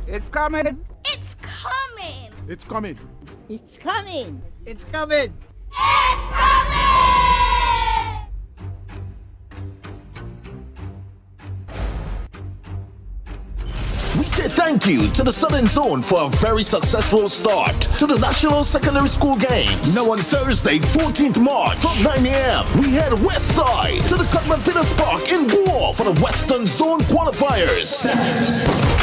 It's coming. It's coming. It's coming. It's coming. It's coming. It's coming! We say thank you to the Southern Zone for a very successful start to the National Secondary School Games. Now on Thursday, 14th March from 9 a.m., we head west side to the Cutman Peters Park in Boer for the Western Zone qualifiers.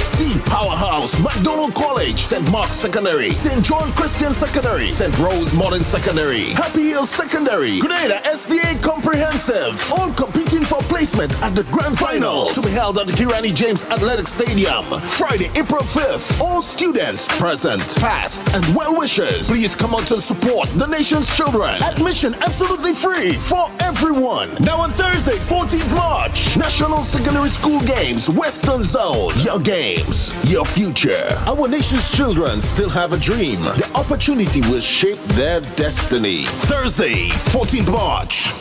See Powerhouse, McDonald College, St. Mark's Secondary, St. John Christian Secondary, St. Rose Modern Secondary, Happy Hill Secondary, Grenada SDA Comprehensive, all competing for placement at the Grand Final to be held at the Kirani James Athletic Stadium. Friday, April 5th. All students present, past, and well-wishers, please come out and support the nation's children. Admission absolutely free for everyone. Now on Thursday, 14th March, National Secondary School Games, Western Zone. Your games, your future. Our nation's children still have a dream. The opportunity will shape their destiny. Thursday, 14th March.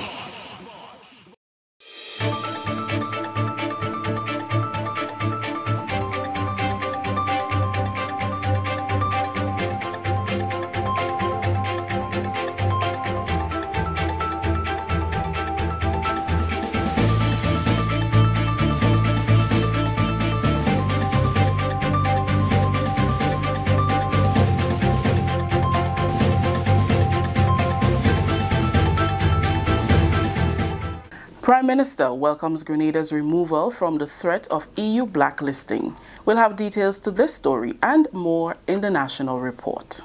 Prime Minister welcomes Grenada's removal from the threat of EU blacklisting. We'll have details to this story and more in the National Report.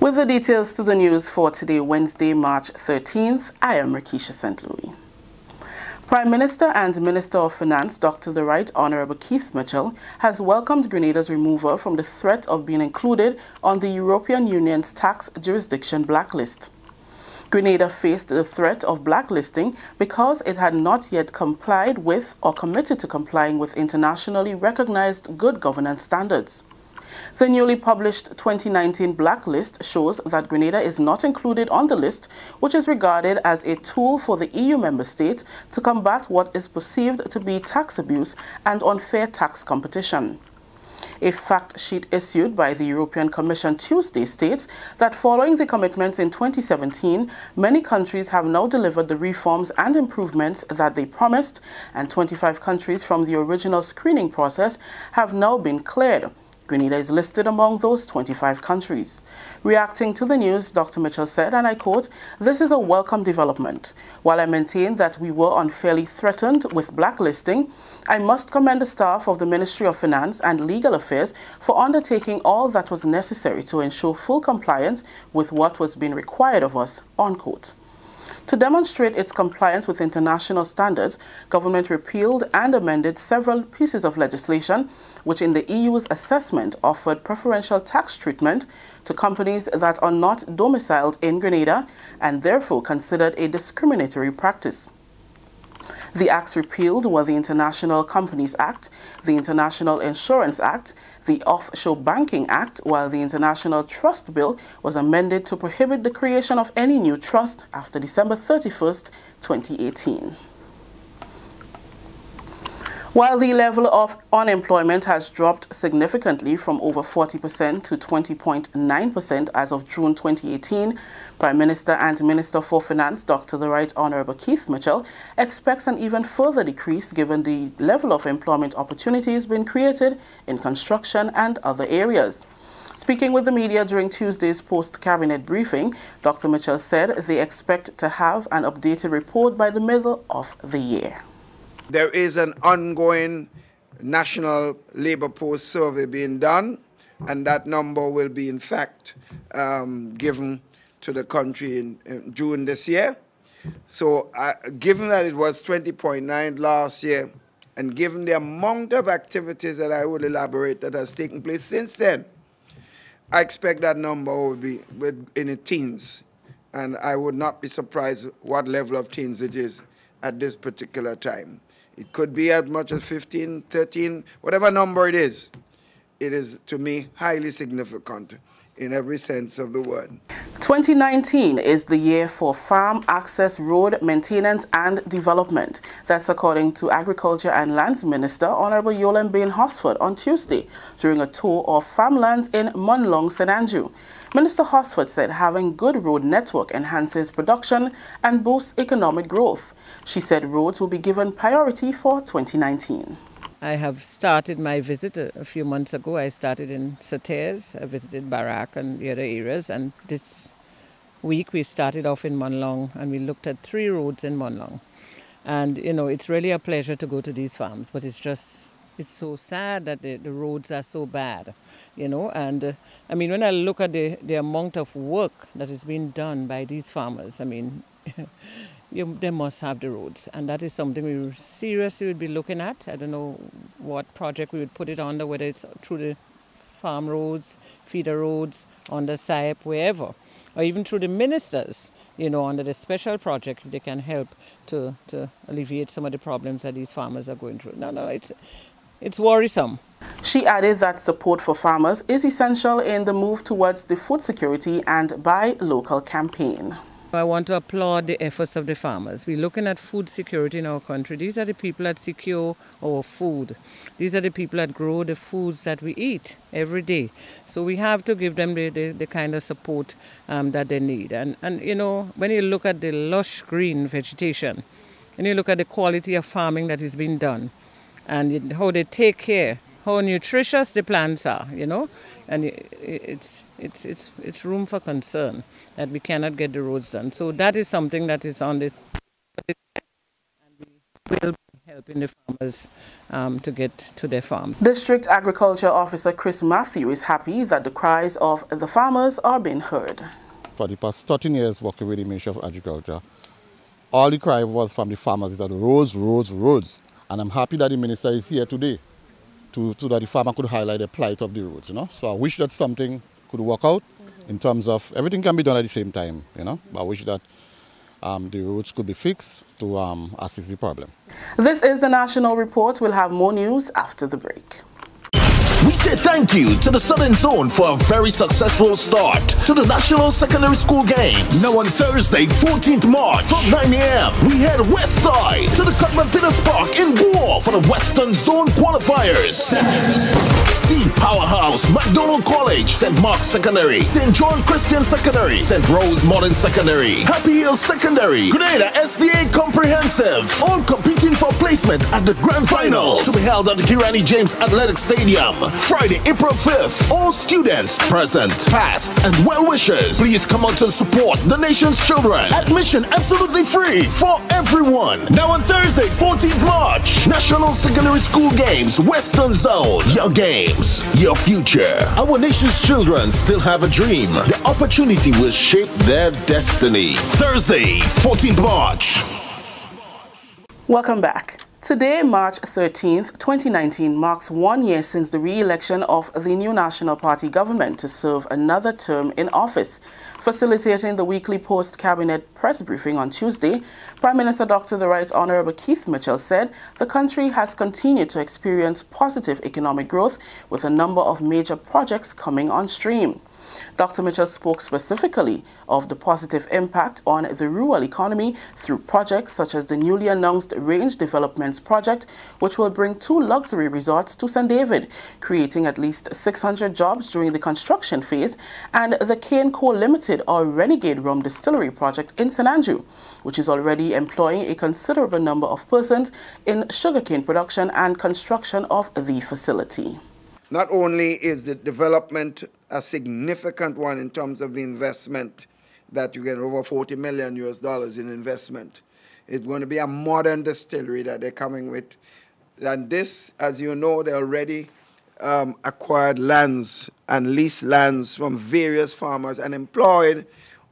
With the details to the news for today, Wednesday, March 13th, I am Rakisha St. Louis. Prime Minister and Minister of Finance, Dr. the Right Honourable Keith Mitchell, has welcomed Grenada's removal from the threat of being included on the European Union's tax jurisdiction blacklist. Grenada faced the threat of blacklisting because it had not yet complied with or committed to complying with internationally recognized good governance standards. The newly published 2019 blacklist shows that Grenada is not included on the list, which is regarded as a tool for the EU member states to combat what is perceived to be tax abuse and unfair tax competition. A fact sheet issued by the European Commission Tuesday states that following the commitments in 2017, many countries have now delivered the reforms and improvements that they promised, and 25 countries from the original screening process have now been cleared. Grenada is listed among those 25 countries. Reacting to the news, Dr. Mitchell said, and I quote, "This is a welcome development. While I maintain that we were unfairly threatened with blacklisting, I must commend the staff of the Ministry of Finance and Legal Affairs for undertaking all that was necessary to ensure full compliance with what was being required of us," unquote. To demonstrate its compliance with international standards, government repealed and amended several pieces of legislation which in the EU's assessment offered preferential tax treatment to companies that are not domiciled in Grenada and therefore considered a discriminatory practice. The acts repealed were the International Companies Act, the International Insurance Act, the Offshore Banking Act, while the International Trust Bill was amended to prohibit the creation of any new trust after December 31st, 2018. While the level of unemployment has dropped significantly from over 40% to 20.9% as of June 2018, Prime Minister and Minister for Finance, Dr. the Right Honourable Keith Mitchell, expects an even further decrease given the level of employment opportunities being created in construction and other areas. Speaking with the media during Tuesday's post-cabinet briefing, Dr. Mitchell said they expect to have an updated report by the middle of the year. There is an ongoing national labor post survey being done, and that number will be, in fact, given to the country in June this year. So given that it was 20.9 last year, and given the amount of activities that I will elaborate that has taken place since then, I expect that number will be in the teens, and I would not be surprised what level of teens it is at this particular time. It could be as much as 15, 13, whatever number it is, to me, highly significant in every sense of the word. 2019 is the year for farm access road maintenance and development. That's according to Agriculture and Lands Minister Honorable Yolande Bain Hosford on Tuesday during a tour of farmlands in Munlong, St. Andrew. Minister Hosford said having good road network enhances production and boosts economic growth. She said roads will be given priority for 2019. I have started my visit a few months ago. I started in Sateres, I visited Barak and the other areas, and this week we started off in Munlong and we looked at 3 roads in Munlong. And, you know, it's really a pleasure to go to these farms, but it's so sad that the roads are so bad, you know. And, I mean, when I look at the amount of work that is being done by these farmers, I mean, they must have the roads, and that is something we seriously would be looking at. I don't know what project we would put it under, whether it's through the farm roads, feeder roads, on the SIPE, wherever, or even through the ministers, you know, under the special project, if they can help to alleviate some of the problems that these farmers are going through. No, it's worrisome. She added that support for farmers is essential in the move towards the food security and buy local campaign. I want to applaud the efforts of the farmers. We're looking at food security in our country. These are the people that secure our food. These are the people that grow the foods that we eat every day. So we have to give them the kind of support that they need. And, you know, when you look at the lush green vegetation, and you look at the quality of farming that is being done, and how they take care, how nutritious the plants are, you know, and it's room for concern that we cannot get the roads done. So that is something that is on the and we will be helping the farmers to get to their farm. District Agriculture Officer Chris Matthew is happy that the cries of the farmers are being heard. For the past 13 years working with the Ministry of Agriculture, all the cry was from the farmers that roads, roads, roads. And I'm happy that the minister is here today so that the farmer could highlight the plight of the roads, you know. So I wish that something could work out in terms of everything can be done at the same time, you know. But I wish that the roads could be fixed to assist the problem. This is the National Report. We'll have more news after the break. We say thank you to the Southern Zone for a very successful start to the National Secondary School Games. Now on Thursday, 14th March from 9 a.m., we head west side to the Cutman Peters Park in Boer for the Western Zone qualifiers. See Powerhouse, McDonald College, St. Mark's Secondary, St. John Christian Secondary, St. Rose Modern Secondary, Happy Hill Secondary, Grenada SDA Comprehensive, all competing for placement at the Grand Final to be held at the Kirani James Athletic Stadium. Friday, April 5th. All students present, past, and well-wishers, please come out to support the nation's children. Admission absolutely free for everyone. Now on Thursday, 14th March, National Secondary School Games, Western Zone. Your games, your future. Our nation's children still have a dream. The opportunity will shape their destiny. Thursday, 14th March. Welcome back. Today, March 13th, 2019, marks 1 year since the re-election of the new National Party government to serve another term in office. Facilitating the weekly post-cabinet press briefing on Tuesday, Prime Minister Dr. The Right Honorable Keith Mitchell said the country has continued to experience positive economic growth with a number of major projects coming on stream. Dr. Mitchell spoke specifically of the positive impact on the rural economy through projects such as the newly announced Range Developments Project, which will bring 2 luxury resorts to St. David, creating at least 600 jobs during the construction phase, and the Carriacou Limited or Renegade Rum Distillery Project in St. Andrew, which is already employing a considerable number of persons in sugarcane production and construction of the facility. Not only is the development a significant one in terms of the investment, that you get over $40 million in investment. It's going to be a modern distillery that they're coming with. And this, as you know, they already acquired lands and leased lands from various farmers and employed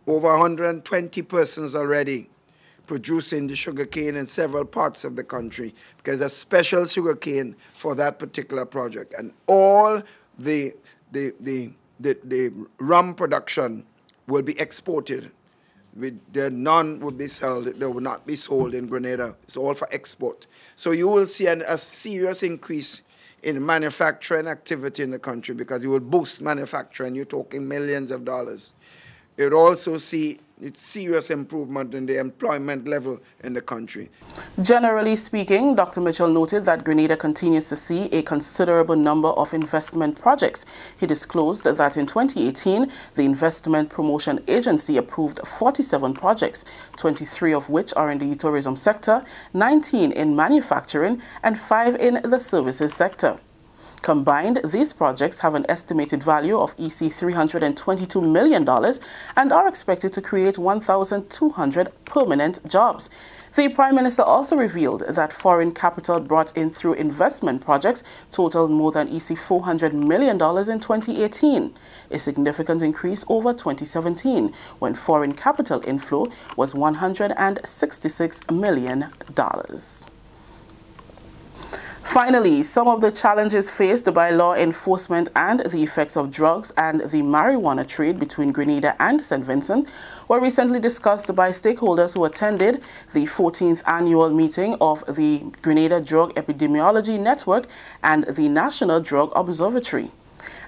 over 120 persons already producing the sugarcane in several parts of the country, because there's special sugarcane for that particular project. And all the rum production will be exported. None would be sold. They will not be sold in Grenada. It's all for export. So you will see a serious increase in manufacturing activity in the country, because it will boost manufacturing. You're talking millions of dollars. It would also see its serious improvement in the employment level in the country. Generally speaking, Dr. Mitchell noted that Grenada continues to see a considerable number of investment projects. He disclosed that in 2018, the Investment Promotion Agency approved 47 projects, 23 of which are in the tourism sector, 19 in manufacturing, and 5 in the services sector. Combined, these projects have an estimated value of EC $322 million and are expected to create 1,200 permanent jobs. The Prime Minister also revealed that foreign capital brought in through investment projects totaled more than EC $400 million in 2018, a significant increase over 2017, when foreign capital inflow was $166 million. Finally, some of the challenges faced by law enforcement and the effects of drugs and the marijuana trade between Grenada and St. Vincent were recently discussed by stakeholders who attended the 14th annual meeting of the Grenada Drug Epidemiology Network and the National Drug Observatory.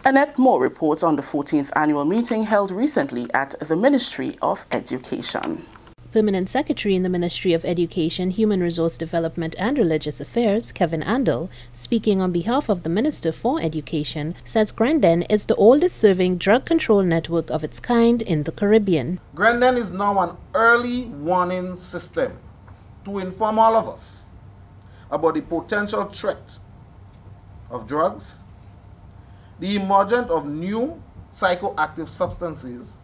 Annette Moore reports on the 14th annual meeting held recently at the Ministry of Education. Permanent Secretary in the Ministry of Education, Human Resource Development and Religious Affairs, Kevin Andel, speaking on behalf of the Minister for Education, says Grandin is the oldest serving drug control network of its kind in the Caribbean. Grandin is now an early warning system to inform all of us about the potential threat of drugs, the emergence of new psychoactive substances,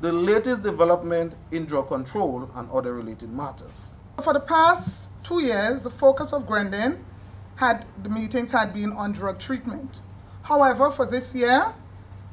the latest development in drug control and other related matters. For the past 2 years, the focus of Grandin the meetings had been on drug treatment. However, for this year,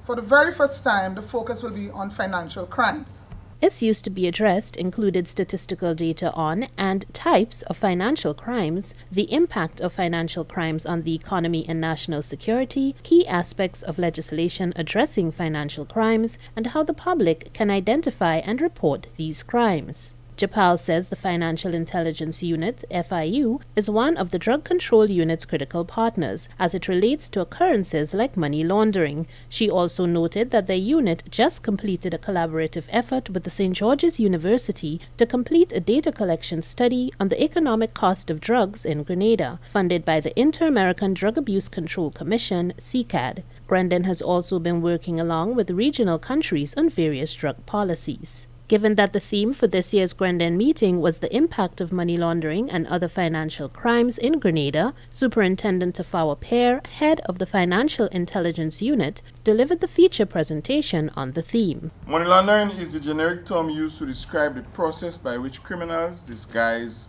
for the very first time, the focus will be on financial crimes. Issues to be addressed included statistical data on and types of financial crimes, the impact of financial crimes on the economy and national security, key aspects of legislation addressing financial crimes, and how the public can identify and report these crimes. Japal says the Financial Intelligence Unit, FIU, is one of the Drug Control Unit's critical partners as it relates to occurrences like money laundering. She also noted that their unit just completed a collaborative effort with the St. George's University to complete a data collection study on the economic cost of drugs in Grenada, funded by the Inter-American Drug Abuse Control Commission, CCAD. Grandin has also been working along with regional countries on various drug policies. Given that the theme for this year's Grandin meeting was the impact of money laundering and other financial crimes in Grenada, Superintendent Tafawa Pear, head of the Financial Intelligence Unit, delivered the feature presentation on the theme. Money laundering is the generic term used to describe the process by which criminals disguise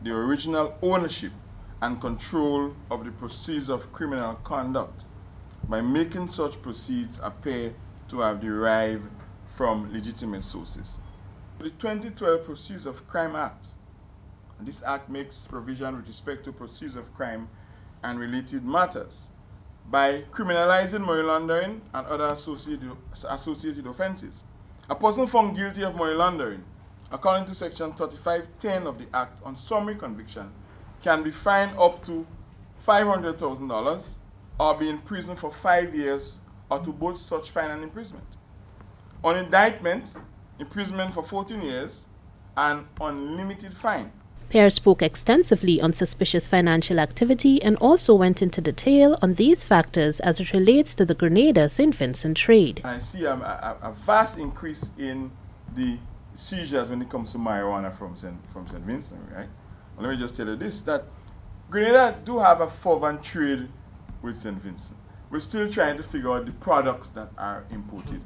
the original ownership and control of the proceeds of criminal conduct by making such proceeds appear to have derived from legitimate sources. The 2012 Proceeds of Crime Act, and this act makes provision with respect to proceeds of crime and related matters by criminalizing money laundering and other associated offenses. A person found guilty of money laundering, according to Section 3510 of the Act, on summary conviction, can be fined up to $500,000 or be in prison for 5 years or to both such fine and imprisonment. On indictment, imprisonment for 14 years and unlimited fine. Pear spoke extensively on suspicious financial activity and also went into detail on these factors as it relates to the Grenada-St. Vincent trade. I see a vast increase in the seizures when it comes to marijuana from St. Vincent, right? Well, let me just tell you this, that Grenada do have a fervent trade with St. Vincent. We're still trying to figure out the products that are imported.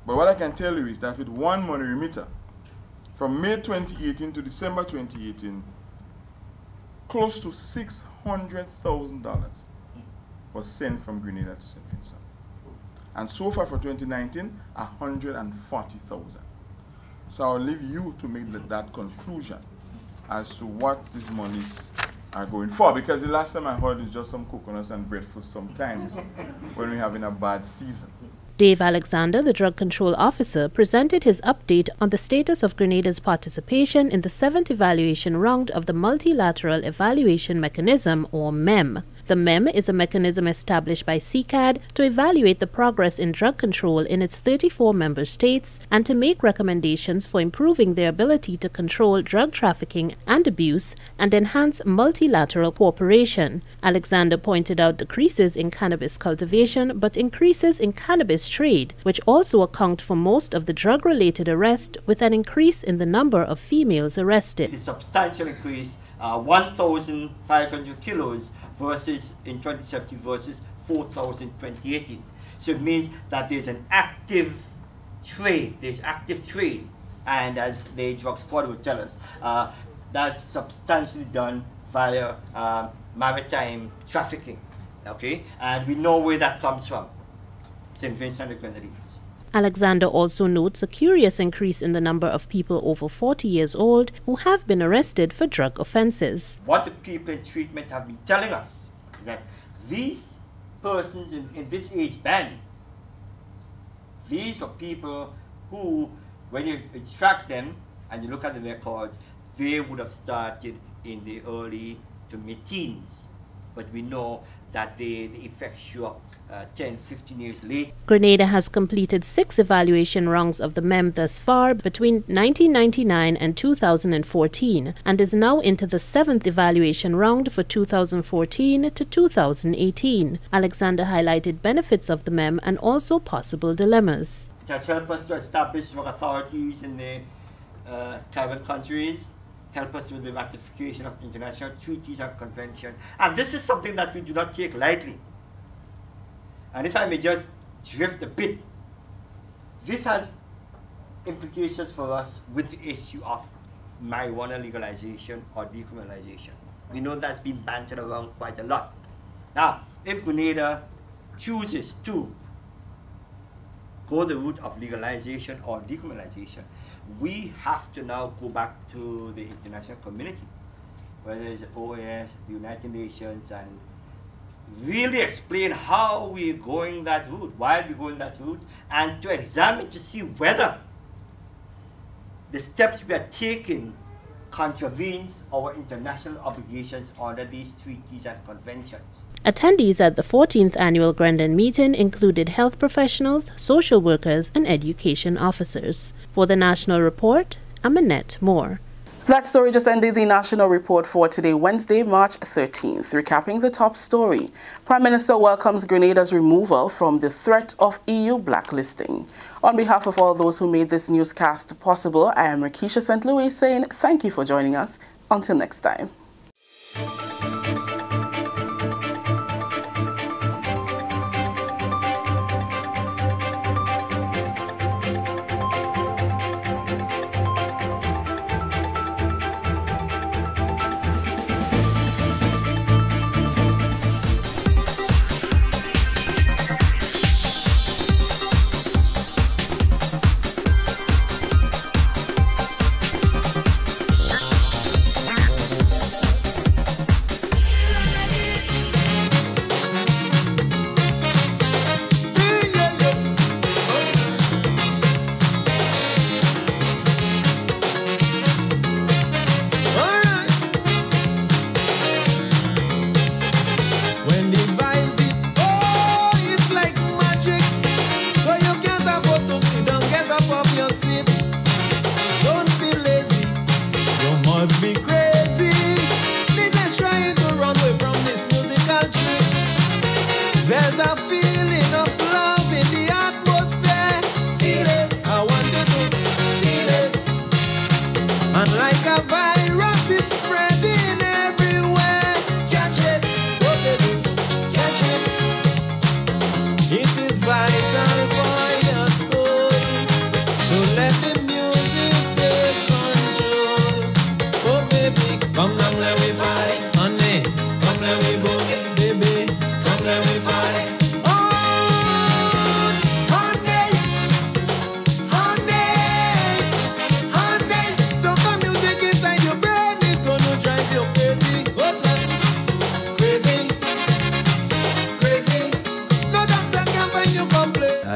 But what I can tell you is that with one money remitter, from May 2018 to December 2018, close to $600,000 was sent from Grenada to St. Vincent. And so far for 2019, $140,000. So I'll leave you to make that conclusion as to what these monies are going for. Because the last time I heard is just some coconuts and breadfruit sometimes when we're having a bad season. Dave Alexander, the drug control officer, presented his update on the status of Grenada's participation in the 7th evaluation round of the Multilateral Evaluation Mechanism, or MEM. The MEM is a mechanism established by CCAD to evaluate the progress in drug control in its 34 member states and to make recommendations for improving their ability to control drug trafficking and abuse and enhance multilateral cooperation. Alexander pointed out decreases in cannabis cultivation but increases in cannabis trade, which also account for most of the drug-related arrests, with an increase in the number of females arrested. A substantial increase, 1,500 kilos versus in 2017 versus 4,000 in 2018. So it means that there's an active trade, and as the drug squad will tell us, that's substantially done via maritime trafficking, okay? And we know where that comes from, St. Vincent and the Grenadines. Alexander also notes a curious increase in the number of people over 40 years old who have been arrested for drug offences. What the people in treatment have been telling us is that these persons in this age band, these are people who, when you track them and you look at the records, they would have started in the early to mid-teens. But we know that the effects show up 10, 15 years later. Grenada has completed 6 evaluation rounds of the MEM thus far between 1999 and 2014 and is now into the 7th evaluation round for 2014 to 2018. Alexander highlighted benefits of the MEM and also possible dilemmas. It has helped us to establish drug authorities in the Caribbean countries, help us with the ratification of international treaties and conventions. And this is something that we do not take lightly. And if I may just drift a bit, this has implications for us with the issue of marijuana legalization or decriminalization. We know that's been bantered around quite a lot. Now, if Grenada chooses to go the route of legalization or decriminalization, we have to now go back to the international community, whether it's the OAS, the United Nations, and really explain how we're going that route, why we're going that route, and to examine to see whether the steps we are taking contravenes our international obligations under these treaties and conventions. Attendees at the 14th annual Grenada meeting included health professionals, social workers, and education officers. For the National Report, I'm Annette Moore. That story just ended the National Report for today, Wednesday, March 13th. Recapping the top story. Prime Minister welcomes Grenada's removal from the threat of EU blacklisting. On behalf of all those who made this newscast possible, I am Rakisha St. Louis saying thank you for joining us. Until next time.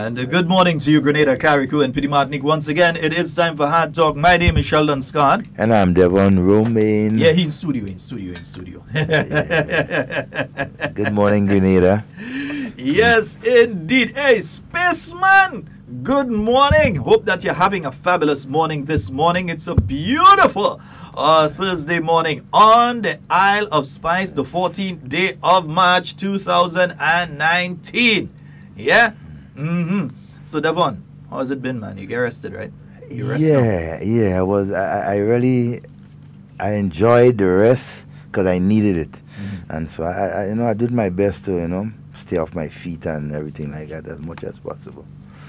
And good morning to you, Grenada, Carriacou, and Petit Martinique. Once again, it is time for Hard Talk. My name is Sheldon Scott. And I'm Devon Romain. Yeah, he's in studio. Good morning, Grenada. Yes, indeed. Hey, spaceman, good morning. Hope that you're having a fabulous morning this morning. It's a beautiful Thursday morning on the Isle of Spice, the 14th day of March 2019. Yeah? So, Devon, how has it been, man? You get arrested, right? Yeah. I enjoyed the rest because I needed it. And so, I did my best to, stay off my feet and everything like that as much as possible.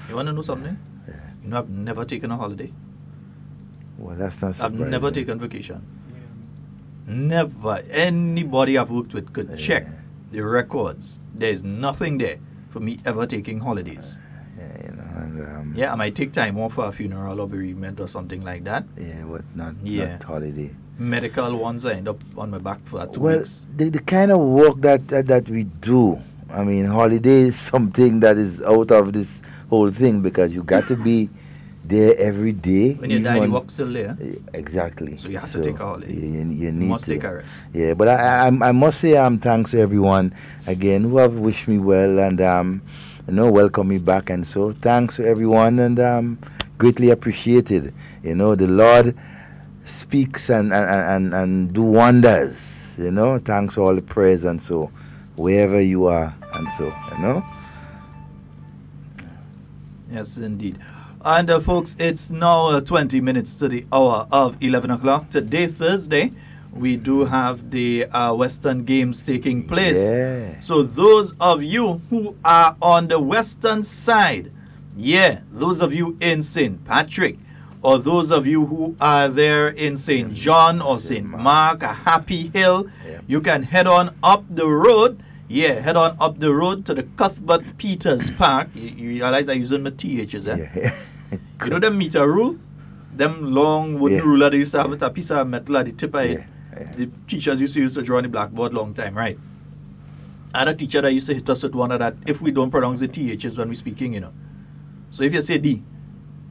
You want to know something? Yeah. I've never taken a holiday. Well, that's not surprising. I've never taken vacation. Never. Anybody I've worked with could check the records. There's nothing there for me ever taking holidays. I might take time off for a funeral or bereavement or something like that. Yeah, but not holiday. Medical ones, I end up on my back for 2 weeks. The kind of work that we do, I mean, holiday is something that is out of this whole thing because you got to be there every day. When you die, the work's still there. Exactly. So you have to take a holiday. You need must to take a rest. Yeah, but I must say thanks to everyone again who have wished me well and welcome me back, and so thanks to everyone and greatly appreciated. The Lord speaks and do wonders. Thanks for all the prayers and so wherever you are and so Yes, indeed. And folks, it's now 20 minutes to the hour of 11 o'clock. Today, Thursday, we do have the Western Games taking place. Yeah. So those of you who are on the western side, those of you in St. Patrick, or those of you who are there in St. John or St. Mark, a Happy Hill, you can head on up the road. Yeah, head on up the road to the Cuthbert Peters Park. You realize I'm using my THs, eh? Yeah. You know the meter rule? Them long wooden ruler they used to have with a piece of metal at the tip of it. The teachers used to draw on the blackboard long time, right? I had a teacher that used to hit us with one of that if we don't pronounce the THs when we're speaking, So if you say D,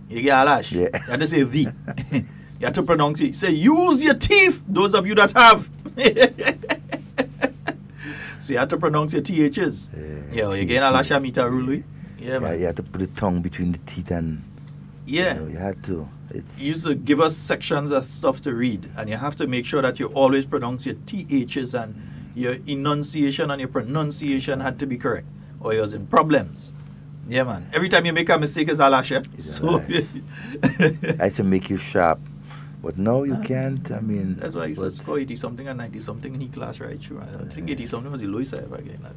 you get a lash. Yeah. You have to say V. You have to pronounce it. Say, use your teeth, those of you that have. So you have to pronounce your THs. You get a lash meter rule. Yeah, man. You have to put the tongue between the teeth and... Yeah. You had to. You used to give us sections of stuff to read, and you have to make sure that you always pronounce your THs and your enunciation and your pronunciation had to be correct, or you was in problems. Yeah, man. Every time you make a mistake, it's a lash. So I had to make you sharp. But no, you can't. I mean... That's why I used to score 80-something and 90-something in E-class, right? Sure. I don't think 80-something was the lowest I ever getting that.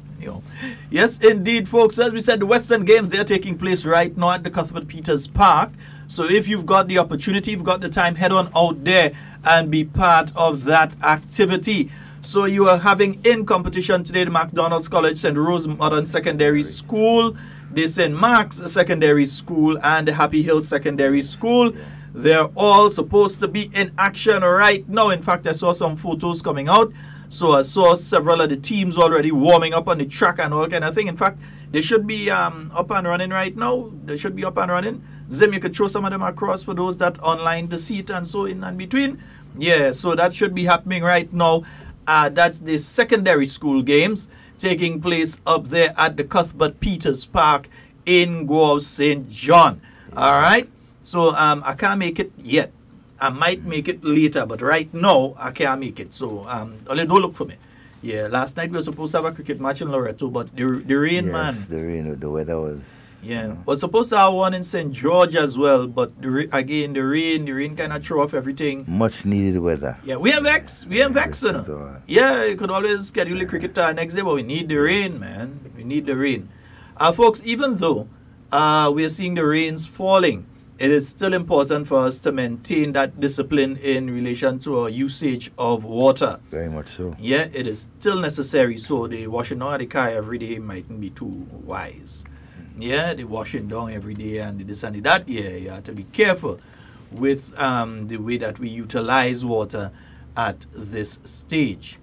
Yes, indeed, folks. As we said, the Western Games, they're taking place right now at the Cuthbert Peters Park. So if you've got the opportunity, you've got the time, head on out there and be part of that activity. So you are having in competition today the McDonald's College St. Rose Modern Secondary School, the St. Mark's Secondary School, and the Happy Hill Secondary School. They're all supposed to be in action right now. In fact, I saw some photos coming out. So I saw several of the teams already warming up on the track and all kind of thing. In fact, they should be up and running right now. They should be up and running. Zim, you could show some of them across for those that online to see it and so in and between. Yeah, so that should be happening right now. That's the secondary school games taking place up there at the Cuthbert Peters Park in Goa, St. John. All right. So I can't make it yet. I might make it later, but right now I can't make it. So don't look for me. Yeah, last night we were supposed to have a cricket match in Loreto, but the rain, man. The rain, the weather was... Yeah, we're supposed to have one in St. George as well, but again, the rain kind of threw off everything. Much needed weather. Yeah, we have Vex. Yeah, you could always schedule the cricket next day, but we need the rain, man. We need the rain. Folks, even though we are seeing the rains falling, it is still important for us to maintain that discipline in relation to our usage of water. Very much so. Yeah, it is still necessary. So the washing down of the car every day mightn't be too wise. Yeah, the washing down every day and the this and the that. Yeah, you have to be careful with the way that we utilize water at this stage.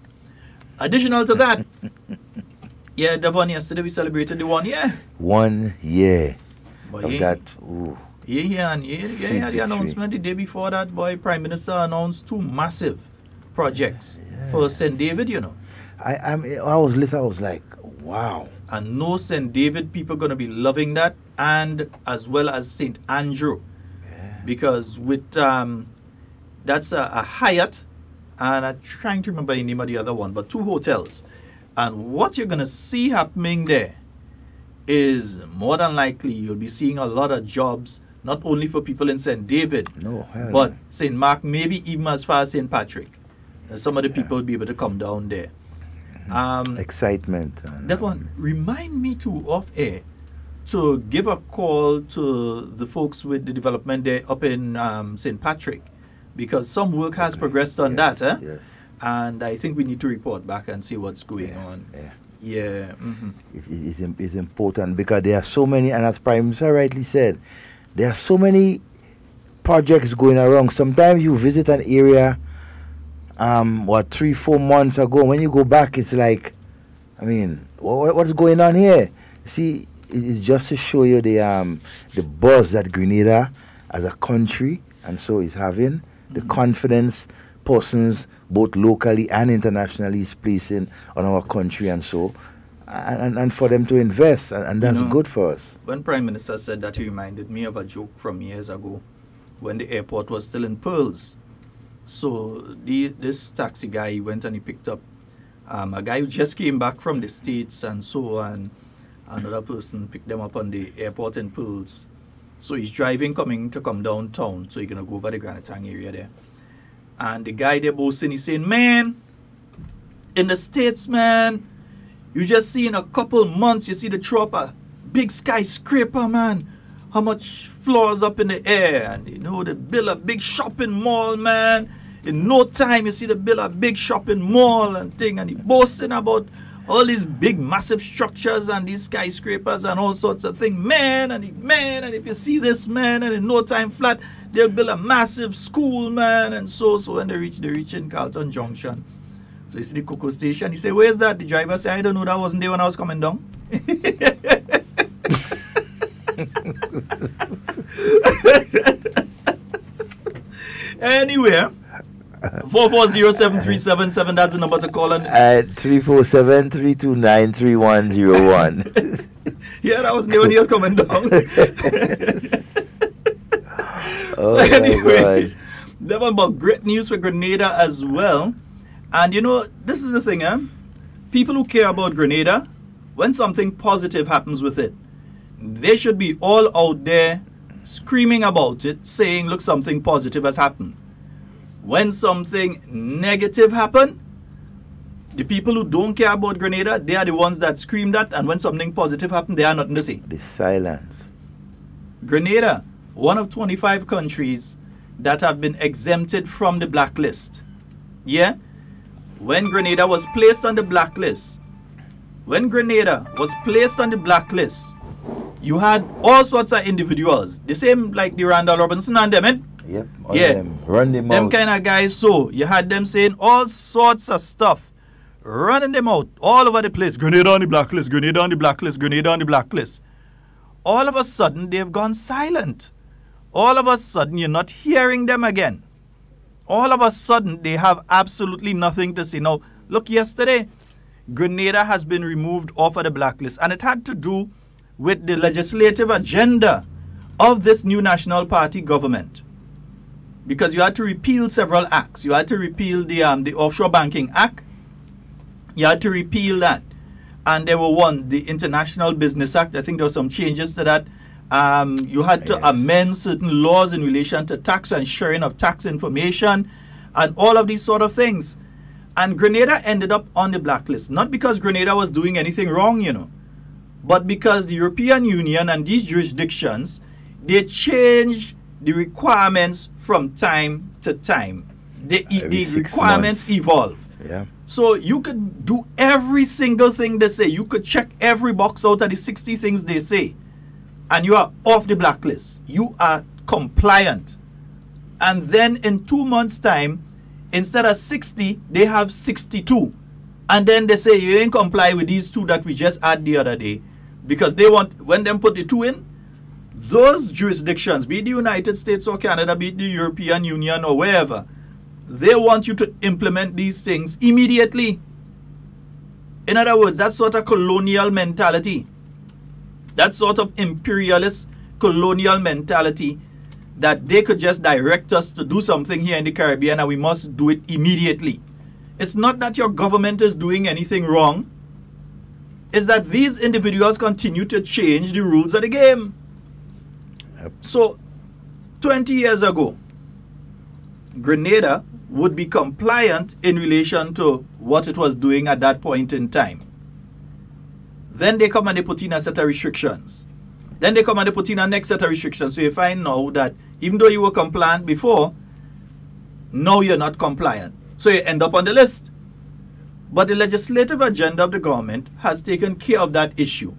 Additional to that, yeah, Devon, yesterday we celebrated the 1 year. 1 year. of that. Ooh. Yeah, the announcement the day before that, boy, Prime Minister announced 2 massive projects for St. David, you know. I was listening, I was like, wow. And no St. David people going to be loving that, and as well as St. Andrew. Because with, that's a Hyatt, and I'm trying to remember the name of the other one, but 2 hotels. And what you're going to see happening there is more than likely you'll be seeing a lot of jobs, not only for people in St. David, but St. Mark, maybe even as far as St. Patrick. And some of the people will be able to come down there. Excitement. That one, remind me to off air to give a call to the folks with the development there up in St. Patrick, because some work has progressed on that. Yes. And I think we need to report back and see what's going on. Yeah. It's important because there are so many, and as Prime Minister rightly said, there are so many projects going around. Sometimes you visit an area, 3-4 months ago. When you go back, it's like, I mean, what's going on here? See, it's just to show you the buzz that Grenada as a country and so is having, the confidence persons both locally and internationally is placing on our country and so, and for them to invest, and that's good for us. When Prime Minister said that, he reminded me of a joke from years ago when the airport was still in pearls. So this taxi guy, he went and he picked up a guy who just came back from the States and so on. Another person picked them up on the airport in pearls. So he's driving, come downtown, so he's going to go over the Granatang area there. And the guy there boasting, he's saying, man, in the States, man, you just see in a couple months, you see the throw up a big skyscraper, man. How much floors up in the air. And, you know, they build a big shopping mall, man. In no time, you see they build a big shopping mall and thing. And he boasting about all these big, massive structures and these skyscrapers and all sorts of things. Man, and if you see this, man, and in no time flat, they'll build a massive school, man. And so when they reach in Carlton Junction. So you see the Cocoa Station. He say, where's that? The driver say, I don't know, that wasn't there when I was coming down. Anyway, 4407377, that's the number to call on. 347-329-3101. Yeah, that was there when he was coming down. So anyway, Devon, but great news for Grenada as well. And you know, this is the thing, people who care about Grenada, when something positive happens with it, they should be all out there screaming about it, saying, look, something positive has happened. When something negative happens, the people who don't care about Grenada, they are the ones that scream that, and when something positive happens, they are nothing to say. The silence. Grenada, one of 25 countries that have been exempted from the blacklist. Yeah? When Grenada was placed on the blacklist, you had all sorts of individuals. The same like the Randall Robinson and them, Yep. Run them out. Kind of guys, so you had them saying all sorts of stuff, running them out all over the place. Grenada on the blacklist, Grenada on the blacklist, Grenada on the blacklist. All of a sudden, they've gone silent. All of a sudden, you're not hearing them again. All of a sudden, they have absolutely nothing to say. Now, look, yesterday, Grenada has been removed off of the blacklist, and it had to do with the legislative agenda of this new National Party government. Because you had to repeal several acts. You had to repeal the Offshore Banking Act. You had to repeal that. And there were the International Business Act. I think there were some changes to that. You had to amend certain laws in relation to tax and sharing of tax information and all of these sort of things. And Grenada ended up on the blacklist. Not because Grenada was doing anything wrong, you know, but because the European Union and these jurisdictions, they change the requirements from time to time. The requirements evolve. Yeah. So you could do every single thing they say. You could check every box out of the 60 things they say. And you are off the blacklist. You are compliant. And then in 2 months' time, instead of 60, they have 62. And then they say, you ain't comply with these 2 that we just had the other day. Because they want, when them put the 2 in, those jurisdictions, be it the United States or Canada, be it the European Union or wherever, they want you to implement these things immediately. In other words, that sort of colonial mentality, that sort of imperialist colonial mentality, that they could just direct us to do something here in the Caribbean and we must do it immediately. It's not that your government is doing anything wrong. It's that these individuals continue to change the rules of the game. Yep. So, 20 years ago, Grenada would be compliant in relation to what it was doing at that point in time. Then they come and they put in a set of restrictions. Then they come and they put in a next set of restrictions. So you find now that even though you were compliant before, now you're not compliant. So you end up on the list. But the legislative agenda of the government has taken care of that issue.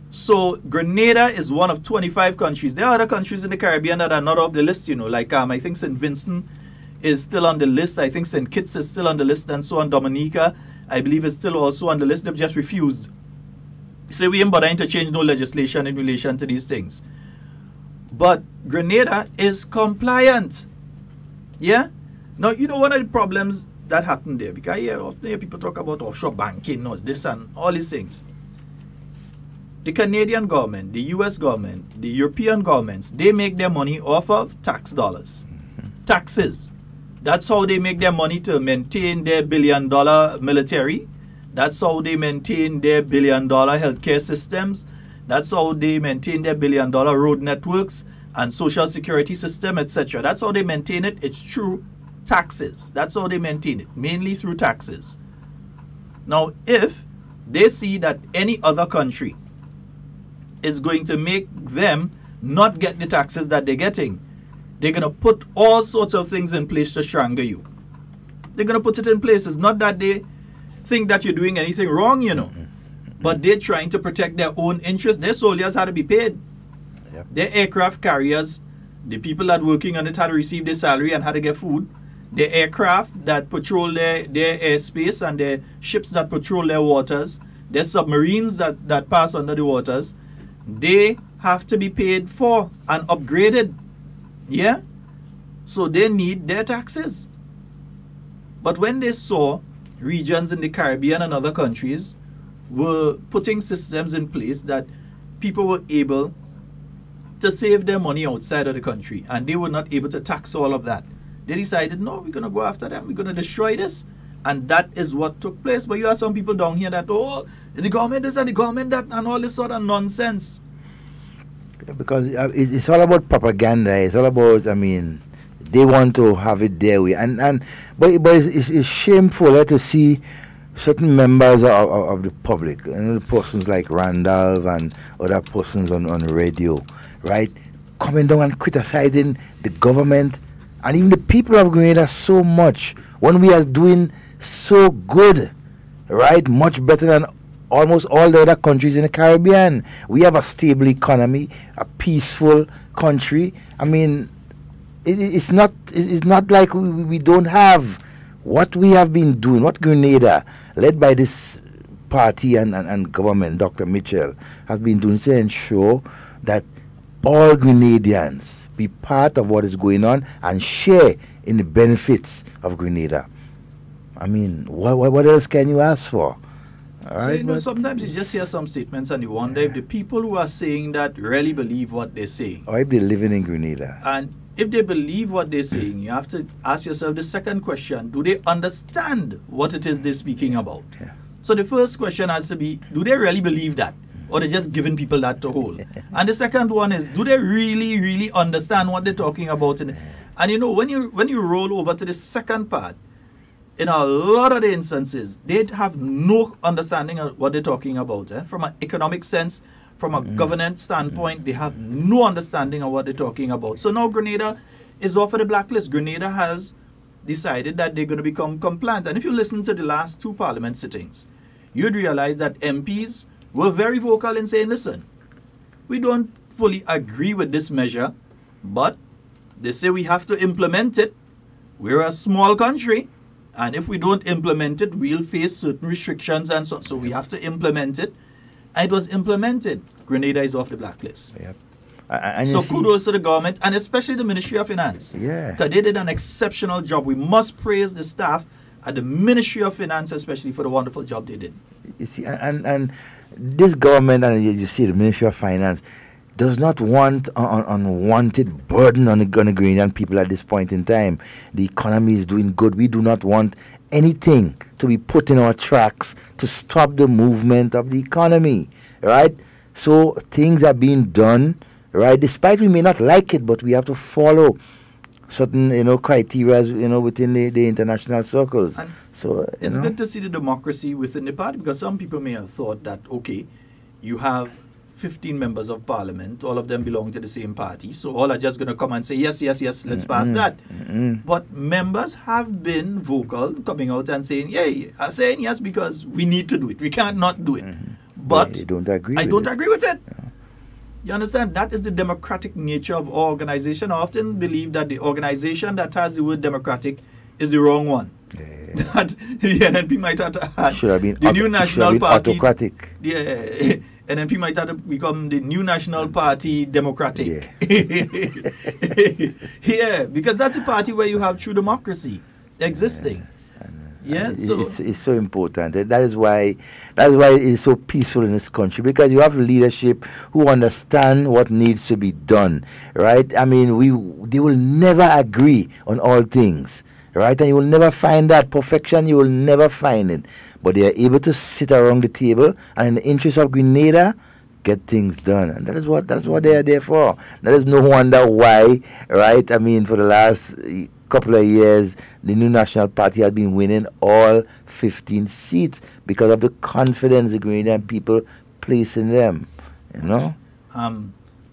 So Grenada is one of 25 countries. There are other countries in the Caribbean that are not off the list, you know, like I think St. Vincent is still on the list. I think St. Kitts is still on the list, and so on. Dominica, I believe, is still also on the list. They've just refused. So we ain't bothering to change no legislation in relation to these things. But Grenada is compliant. Yeah? Now, you know, one of the problems that happened there, because I often hear people talk about offshore banking, this and all these things. The Canadian government, the US government, the European governments, they make their money off of tax dollars. Taxes. That's how they make their money to maintain their billion-dollar military. That's how they maintain their billion-dollar healthcare systems. That's how they maintain their billion-dollar road networks and social security system, etc. That's how they maintain it. It's through taxes. That's how they maintain it, mainly through taxes. Now, if they see that any other country is going to make them not get the taxes that they're getting, they're going to put all sorts of things in place to strangle you. They're going to put it in place. It's not that they think that you're doing anything wrong, you know, but they're trying to protect their own interests. Their soldiers had to be paid. Yep. Their aircraft carriers, the people that working on it had to receive their salary and had to get food. The aircraft that patrol their airspace and the ships that patrol their waters, their submarines that pass under the waters, they have to be paid for and upgraded. Yeah? So they need their taxes. But when they saw regions in the Caribbean and other countries were putting systems in place that people were able to save their money outside of the country and they were not able to tax all of that, they decided, no, we're going to go after them. We're going to destroy this. And that is what took place. But you have some people down here that, oh, the government this and the government that and all this sort of nonsense. Yeah, because it's all about propaganda. It's all about, I mean, they want to have it their way. But it's shameful to see certain members of the public, you know, persons like Randolph and other persons on radio, right, coming down and criticizing the government and even the people of Grenada so much when we are doing so good, right? Much better than almost all the other countries in the Caribbean. We have a stable economy, a peaceful country. I mean, it's not like we don't have what we have been doing, what Grenada, led by this party and government, Dr. Mitchell, has been doing to ensure that all Grenadians be part of what is going on and share in the benefits of Grenada. I mean, what else can you ask for? All right, so, you know, sometimes you just hear some statements and you wonder if the people who are saying that really believe what they're saying. Or if they're living in Grenada. And if they believe what they're saying, you have to ask yourself the second question: do they understand what it is they're speaking about? Yeah. So the first question has to be, do they really believe that? Or they're just giving people that to hold? And the second one is, do they really, really understand what they're talking about? And you know, when you roll over to the second part, in a lot of the instances, they have no understanding of what they're talking about. From an economic sense, from a governance standpoint, they have no understanding of what they're talking about. So now Grenada is off of the blacklist. Grenada has decided that they're going to become compliant. And if you listen to the last two parliament sittings, you'd realize that MPs were very vocal in saying, listen, we don't fully agree with this measure, but they say we have to implement it. We're a small country, and if we don't implement it, we'll face certain restrictions, and so we have to implement it. And it was implemented. Grenada is off the blacklist. Yep. And so kudos to the government and especially the Ministry of Finance. Yeah. Because they did an exceptional job. We must praise the staff at the Ministry of Finance, especially for the wonderful job they did. You see, and this government, and you see the Ministry of Finance, does not want an unwanted burden on the Grenadian people at this point in time. The economy is doing good. We do not want anything to be put in our tracks to stop the movement of the economy, right? So things are being done, right? Despite we may not like it, but we have to follow certain, criteria, within the international circles. And so it's good to see the democracy within the party, because some people may have thought that, okay, you have 15 members of parliament, all of them belong to the same party, so all are just going to come and say, yes, let's pass that. But members have been vocal, coming out and saying, saying yes, because we need to do it. We can't not do it. But they don't agree I don't agree with it. Yeah. You understand? That is the democratic nature of our organization. I often believe that the organization that has the word democratic is the wrong one. That the NNP might have to add should have been the new national party. Autocratic. Yeah. NNP might have to become the new national party democratic. Yeah, because that's a party where you have true democracy existing. Yeah, so it's so important. That is why it is so peaceful in this country, because you have leadership who understand what needs to be done, right? I mean, they will never agree on all things, right? And you will never find that perfection. You will never find it, but they are able to sit around the table and, in the interest of Grenada, get things done, and that's what they are there for. That is no wonder why, right? I mean, for the last couple of years, the New National Party has been winning all 15 seats because of the confidence the Grenadian people place in them.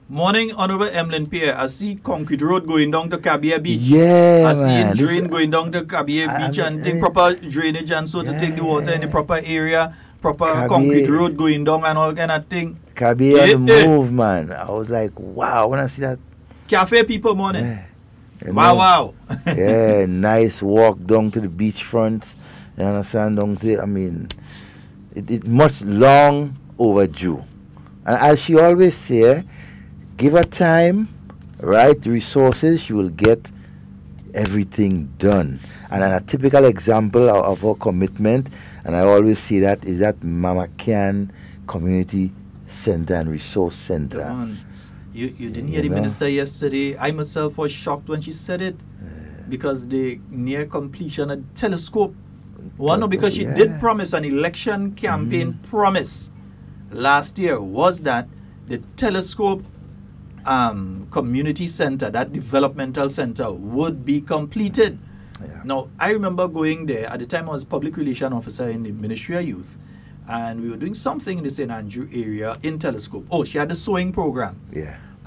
Morning, Honorable Emlyn Pierre. I see concrete road going down to Cabia Beach. Yeah, I see drain going down to Cabia Beach and take proper drainage and so to take the water in the proper area, proper concrete road going down and all kind of thing. Cabia move, man. I was like, wow, when I see that. Cafe people morning. Wow. Yeah, nice walk down to the beachfront. You understand? It's much long overdue. And as she always say, give her time, right? The resources, she will get everything done. And a typical example of her commitment, and I always see that, is that Mama Can Community Center and Resource Center. You didn't hear the minister yesterday. I myself was shocked when she said it, because the near completion of telescope. One, because she did promise an election campaign promise last year, was that the telescope community center, that developmental center, would be completed. Now, I remember going there at the time I was public relations officer in the Ministry of Youth, and we were doing something in the St. Andrew area in telescope. Oh, she had a sewing program.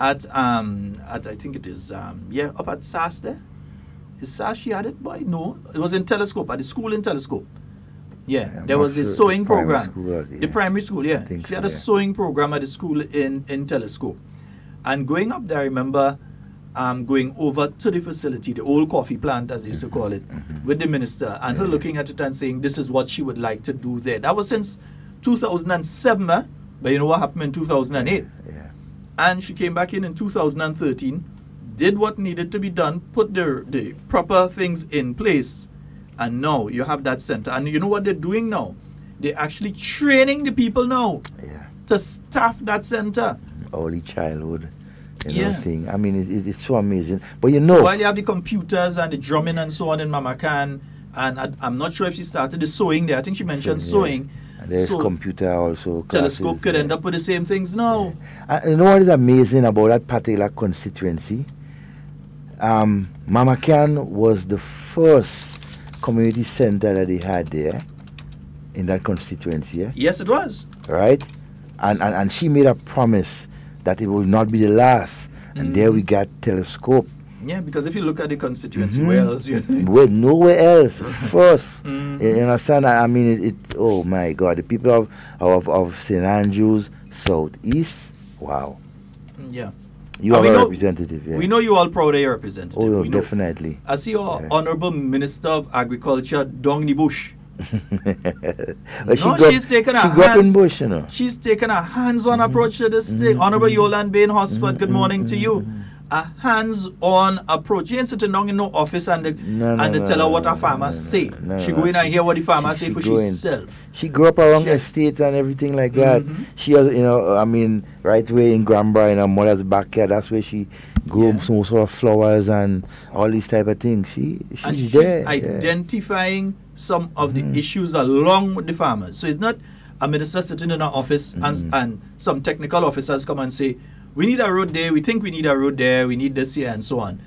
At I think it is up at SAS there. Is SAS she had it? Boy, no, it was in telescope, at the school in telescope. There was this sewing program. The primary school, she had a sewing program at the school in telescope. And going up there, I remember going over to the facility, the old coffee plant as they used to call it, with the minister, and her looking at it and saying this is what she would like to do there. That was since 2007, but you know what happened in 2008? And she came back in 2013, did what needed to be done, put the proper things in place, and now you have that center. And you know what they're doing now? They're actually training the people now to staff that center. Early childhood thing. I mean, it's so amazing. But so while you have the computers and the drumming and so on in Mama Can, and I'm not sure if she started the sewing there. I think she mentioned sewing. And there's computer also. Telescope could end up with the same things now. You know what is amazing about that particular constituency? Mama Can was the first community center that they had there in that constituency. Yes, it was. Right? And she made a promise that it will not be the last. And there we got telescope. Yeah, because if you look at the constituency, where else? Nowhere else. First. You understand? I mean, oh my God. The people of St. Andrews, Southeast, wow. Yeah. You are a representative. We know you all proud of your representative. Oh, definitely. I see your Honorable Minister of Agriculture, down the bush. She's taken a hands-on approach to this thing. Honorable Yolan Bain Hosford, good morning to you. A hands-on approach. She ain't sitting down in no office and tell her what a farmer say. She go in and hear what the farmer say for herself. She grew up around estates and everything like that. She has, right away in Grambra in her mother's backyard. That's where she grew some sort of flowers and all these type of things. She's there. Identifying some of the issues along with the farmers. So it's not a minister sitting in her office and some technical officers come and say, we need a road there, we think we need a road there, we need this here and so on.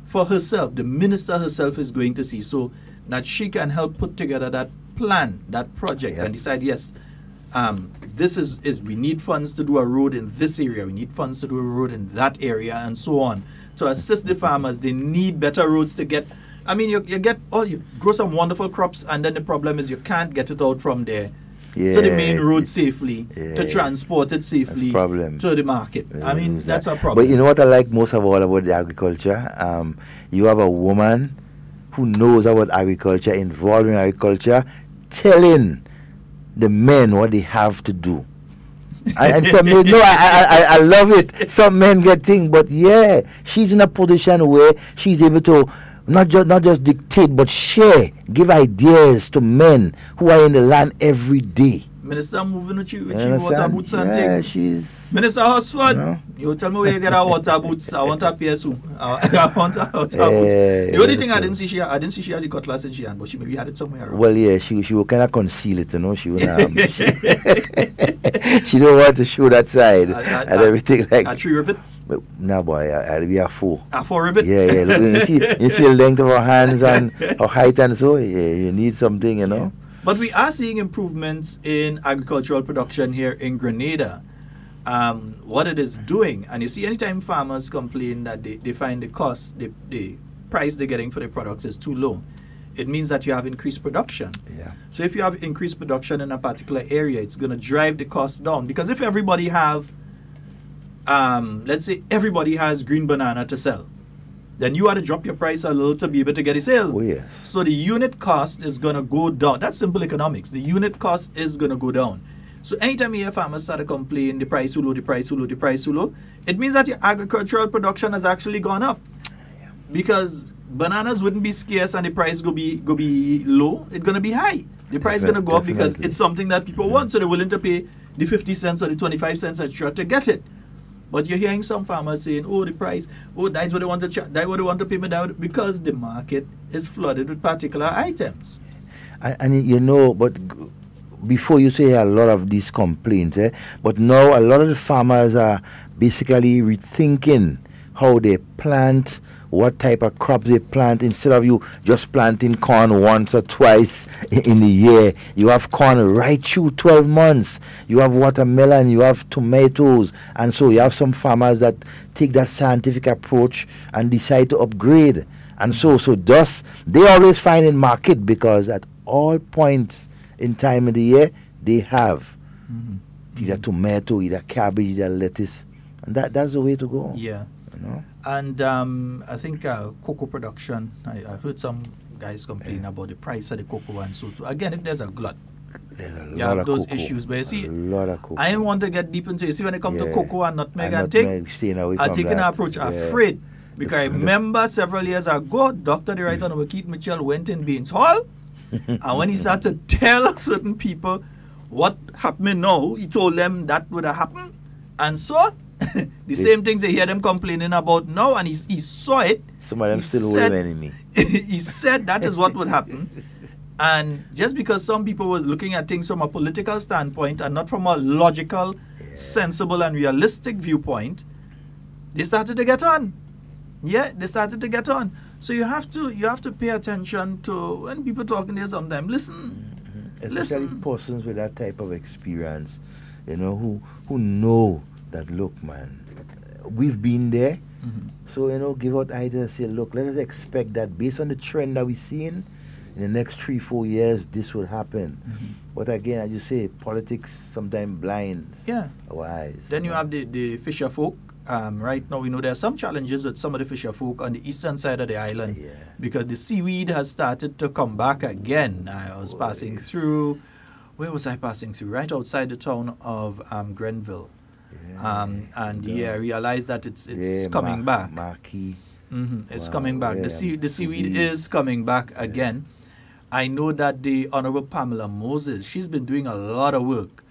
For herself, the minister herself is going to see so that she can help put together that plan, that project and decide, yes, this is we need funds to do a road in this area, we need funds to do a road in that area and so on. To assist the farmers, they need better roads to get, you grow some wonderful crops and then the problem is you can't get it out from there to the main road safely, to transport it safely to the market. That's a problem. But you know what I like most of all about the agriculture? You have a woman who knows about agriculture, involved in agriculture, telling the men what they have to do. And some men, I love it. Some men get things, but she's in a position where she's able to not just dictate, but share, give ideas to men who are in the land every day. Minister moving with you water boots and things. She's Minister Hosford, you tell me where you get our water boots. I want a pair soon. I want a water boots. The only thing I didn't see she had the cutlass in she hand, but she maybe had it somewhere around. Well, she will kind of conceal it, She would she don't want to show that side and everything like that. A 3 ribbit? No, boy, I'll be a 4. A 4 ribbit? Yeah. Look, you see the length of her hands and her height and so. You need something, But we are seeing improvements in agricultural production here in Grenada. What it is doing, and you see, anytime farmers complain that they find the cost, the price they're getting for their products is too low, it means that you have increased production. So if you have increased production in a particular area, it's going to drive the cost down. Because if everybody have, let's say everybody has green banana to sell, then you ought to drop your price a little to be able to get a sale. So the unit cost is going to go down. That's simple economics. The unit cost is going to go down. So anytime you hear farmers start to complain, the price too low, the price too low, the price too low, it means that your agricultural production has actually gone up. Because bananas wouldn't be scarce and the price go be low, it's going to be high. The price is going to go up because it's something that people want, so they're willing to pay the 50 cents or the 25 cents extra to get it. But you're hearing some farmers saying, the price, that's what they want to charge, that's what they want to pay me down, because the market is flooded with particular items. And but before you say a lot of these complaints, but now a lot of the farmers are basically rethinking how they plant, what type of crops they plant. Instead of you just planting corn once or twice in the year, you have corn right through 12 months. You have watermelon, you have tomatoes, and so you have some farmers that take that scientific approach and decide to upgrade. And so thus they always find in market, because at all points in time of the year they have either tomato, either cabbage, either lettuce, and that's the way to go. And I think cocoa production, I've heard some guys complain about the price of the cocoa and so too. Again, if there's a glut, you have those issues. But you see, I don't want to get deep into it. See, when it comes to cocoa and nutmeg and thing, I'm taking an approach afraid. Because I remember several years ago, Dr. the Right Honorable Keith Mitchell went in Baines Hall, and when he started to tell certain people what happening now, he told them that would have happened. And so, the same things they hear them complaining about now, and he saw it. Some of them still were enemy. He said that is what would happen. And just because some people was looking at things from a political standpoint and not from a logical, sensible and realistic viewpoint, they started to get on. They started to get on. So you have to pay attention to when people talking there sometimes. Listen. Especially persons with that type of experience, who know that, look, man, we've been there. So, give out ideas, say, look, let us expect that based on the trend that we're seeing, in the next 3-4 years, this will happen. But again, as you say, politics sometimes blinds our eyes. Then you have the fisher folk right now we know there are some challenges with some of the fisher folk on the eastern side of the island because the seaweed has started to come back again. I was passing through, where was I passing through? Right outside the town of Grenville. And I realized that it's coming back. It's coming back. The seaweed is coming back again. I know that the Honorable Pamela Moses, she's been doing a lot of work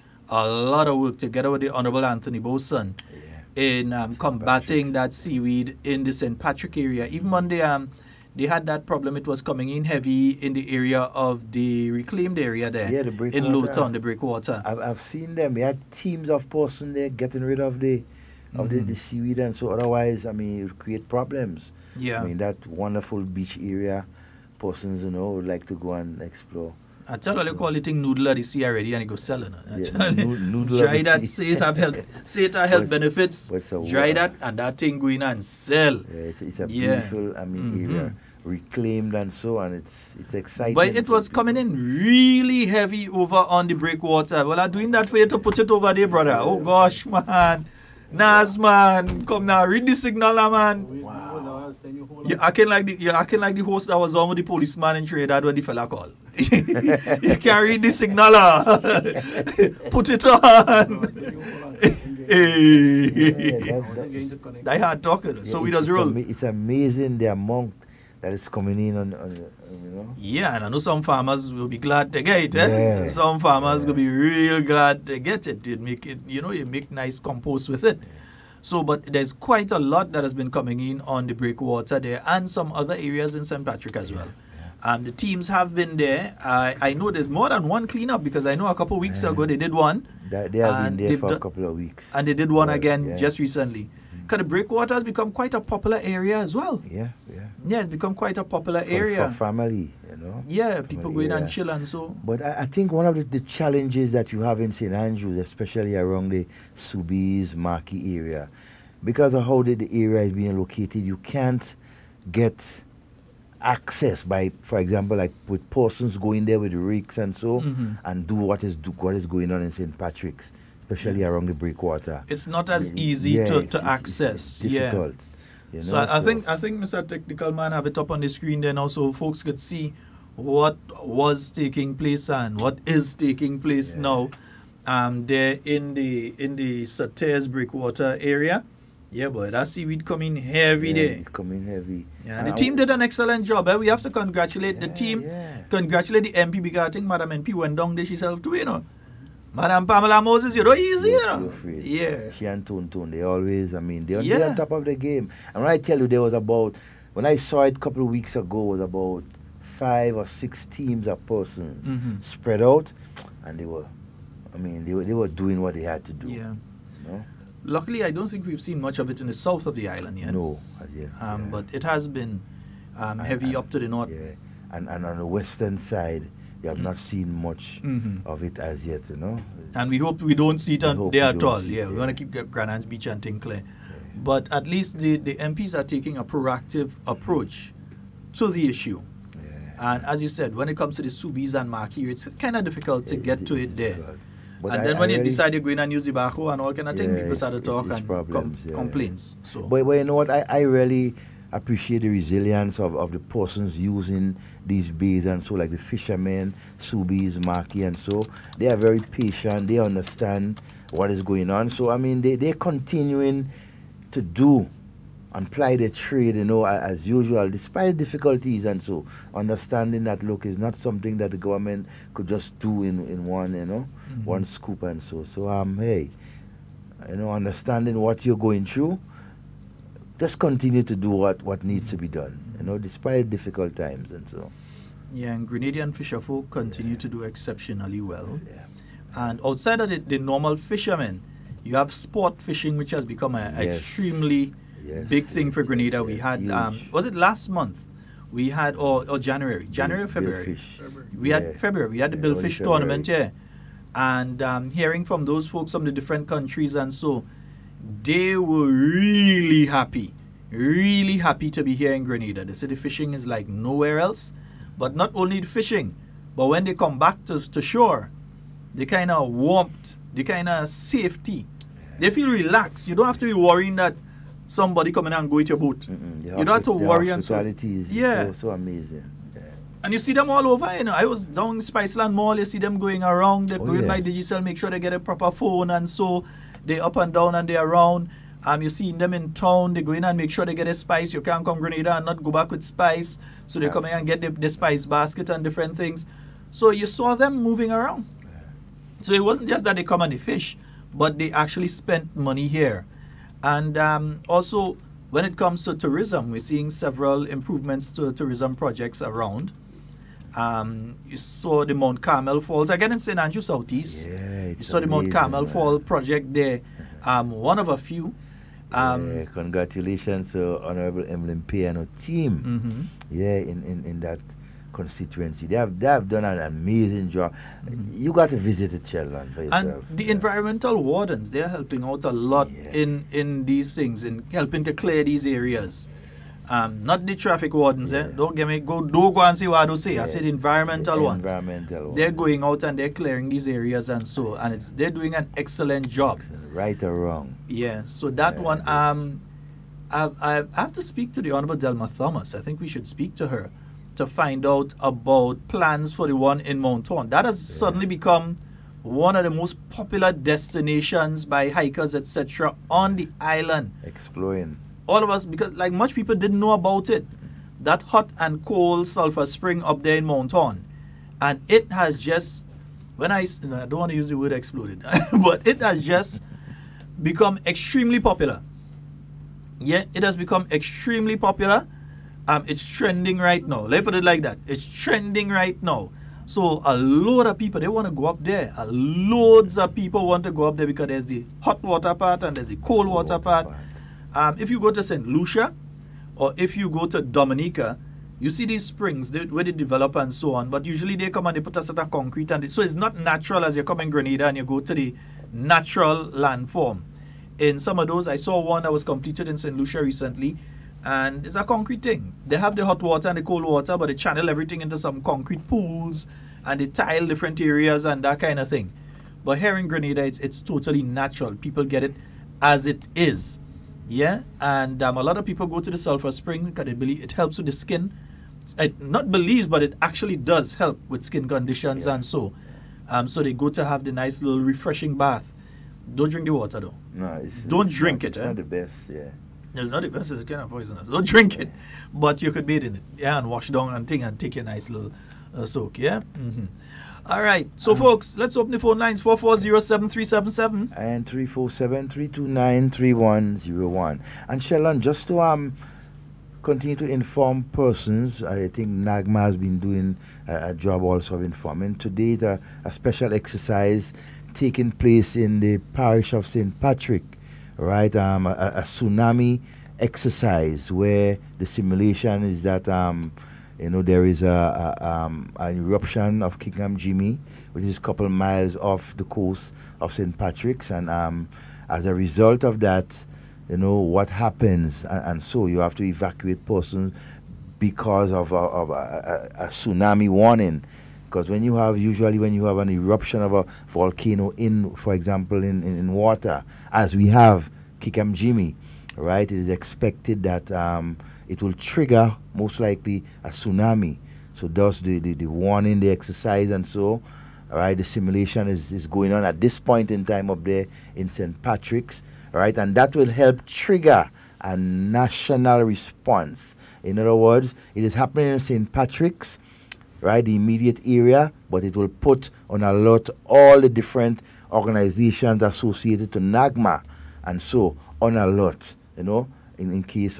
together with the Honorable Anthony Boson in combating that seaweed in the St. Patrick area. Even when they had that problem, it was coming in heavy in the area of the reclaimed area there in Lowtown, the breakwater. I've seen them. We had teams of person there getting rid of the seaweed, and so otherwise, I mean, it would create problems. I mean, that wonderful beach area, persons, would like to go and explore. I tell you, they call it noodle of the sea already and they go selling it. Dry that, say it have health benefits, dry that, and that thing going and sell. It's a beautiful, area, reclaimed and so on. It's exciting. But it was coming in really heavy over on the breakwater. Well, I'm doing that for you to put it over there, brother. Oh gosh, man. Nas, man, come now, read the signal, man. Wow. You're acting like the host that was on with the policeman in Trinidad when the fella called. You can't read the signal. Put it on. They had talking. So we does roll. It's amazing the amount that is coming in on Yeah, and I know some farmers will be glad to get it. Some farmers will be real glad to get it. You make it, you make nice compost with it. So, but there's quite a lot that has been coming in on the breakwater there and some other areas in St. Patrick as well. The teams have been there. I know there's more than one cleanup because I know a couple of weeks ago they did one. They have been there for a couple of weeks. And they did one again just recently. Because the breakwater has become quite a popular area as well. Yeah, it's become quite a popular area. For family, Yeah, people go in and chill and so. But I think one of the challenges that you have in St. Andrews, especially around the Soubise, Marquis area, because of how the area is being located, you can't get access by, for example, like with persons going there with rakes and so, and do what is going on in St. Patrick's, especially around the breakwater. It's not as easy to access. It's difficult. So I think Mr. Technical Man have it up on the screen there now so folks could see what was taking place and what is taking place now there in the Sater's breakwater area. Yeah, boy, that seaweed coming heavy there. It's coming heavy. Yeah, the team did an excellent job. We have to congratulate the team, congratulate the MP because I think Madam MP went down there herself too, Madam Pamela Moses, you're easy, Yeah. She and Toon, they always, they're on top of the game. And when I tell you, there was when I saw it a couple of weeks ago, it was about 5 or 6 teams of persons spread out, and they were doing what they had to do. Yeah. Luckily, I don't think we've seen much of it in the south of the island yet. No, as yet. But it has been heavy up to the north. Yeah, and on the western side, you have not seen much of it as yet, And we hope we don't see it there at all. We want to keep Granans Beach and thing clear. But at least the MPs are taking a proactive approach to the issue. And as you said, when it comes to the Soubise and Marquis, it's kind of difficult to get to it there. But and then when you decide you're going and use the backhoe and all kind of thing, people start to talk and complaints. So. But you know what, I really appreciate the resilience of the persons using these bays and so, like the fishermen, Soubise, Marquis and so. They are very patient, they understand what is going on. So, they're continuing to do and ply their trade, as usual, despite difficulties and so, understanding that, look, it's not something that the government could just do in one, one scoop and so. So, hey, understanding what you're going through, just continue to do what needs to be done, despite difficult times and so. Yeah, and Grenadian fisherfolk continue to do exceptionally well. And outside of the normal fishermen, you have sport fishing, which has become an extremely big thing for Grenada. We had, was it last month? We had, or January or February? We had February. We had the Billfish tournament, And hearing from those folks from the different countries and so, they were really happy to be here in Grenada. They said the fishing is like nowhere else. But not only the fishing, but when they come back to shore, the kind of warmth, the kind of safety, they feel relaxed. You don't have to be worrying that somebody coming and go with your boat. You don't have to worry. And so, so amazing. Yeah. And you see them all over, you know. I was down Spiceland Mall, you see them going around, they're going by Digicel, make sure they get a proper phone, and so they up and down and they around. You see them in town, they go in and make sure they get a spice. You can't come Grenada and not go back with spice. So they come in and get the spice basket and different things. So you saw them moving around. So it wasn't just that they come and they fish, but they actually spent money here. And also, when it comes to tourism, we're seeing several improvements to tourism projects around. You saw the Mount Carmel Falls, again in St. Andrew Southeast. Yeah, you saw the Mount Carmel Fall project there, one of a few. Congratulations to Honorable Emlyn Pay and her team. In that constituency. They have done an amazing job. You got to visit it, Sheldon, for yourself. And the environmental wardens, they're helping out a lot in these things, in helping to clear these areas. Not the traffic wardens, don't go and see what I say. I said environmental ones. They're going out and they're clearing these areas and so, and they're doing an excellent job. Right or wrong. Yeah, so that one, I have to speak to the Honorable Delma Thomas. I think we should speak to her to find out about plans for the one in Mount Horn. That has suddenly become one of the most popular destinations by hikers, etc., on the island. Exploring. All of us, because like much people didn't know about it. That hot and cold sulfur spring up there in Mount Horn. And it has just, I don't want to use the word exploded, but it has just become extremely popular. Yeah, it has become extremely popular. It's trending right now. Let me put it like that. It's trending right now. So a lot of people, they want to go up there. Loads of people want to go up there because there's the hot water part and there's the cold water part. If you go to St. Lucia or if you go to Dominica, you see these springs where they develop and so on. But usually they come and they put a set of concrete. So it's not natural as you come in Grenada and you go to the natural landform. In some of those, I saw one that was completed in St. Lucia recently. And it's a concrete thing. They have the hot water and the cold water, but they channel everything into some concrete pools and they tile different areas and that kind of thing. But here in Grenada, it's totally natural. People get it as it is. Yeah, and a lot of people go to the sulfur spring because they believe it helps with the skin. Not believes, but it actually does help with skin conditions and so. So they go to have the nice little refreshing bath. Don't drink the water though. No, don't drink it. It's not the best, It's not the best, it's kind of poisonous. Don't drink it, but you could bathe in it, and wash down and take a nice little soak, All right, so folks, let's open the phone lines, 440-7377. And 347-329-3101. And Sheldon, just to continue to inform persons, I think NAGMA has been doing a job also of informing. Today is a special exercise taking place in the parish of St. Patrick. Right, a tsunami exercise where the simulation is that there is an eruption of Kingham Jimmy, which is a couple miles off the coast of St. Patrick's, and as a result of that, what happens, and so you have to evacuate persons because of a tsunami warning. Because usually when you have an eruption of a volcano for example, in water, as we have Kingham Jimmy, right, it is expected that it will trigger most likely a tsunami. So thus the warning, the exercise and so, all right, the simulation is going on at this point in time up there in St. Patrick's, all right, and that will help trigger a national response. In other words, it is happening in St. Patrick's, right, the immediate area, but it will put on alert all the different organizations associated to NAGMA, and so on alert, in case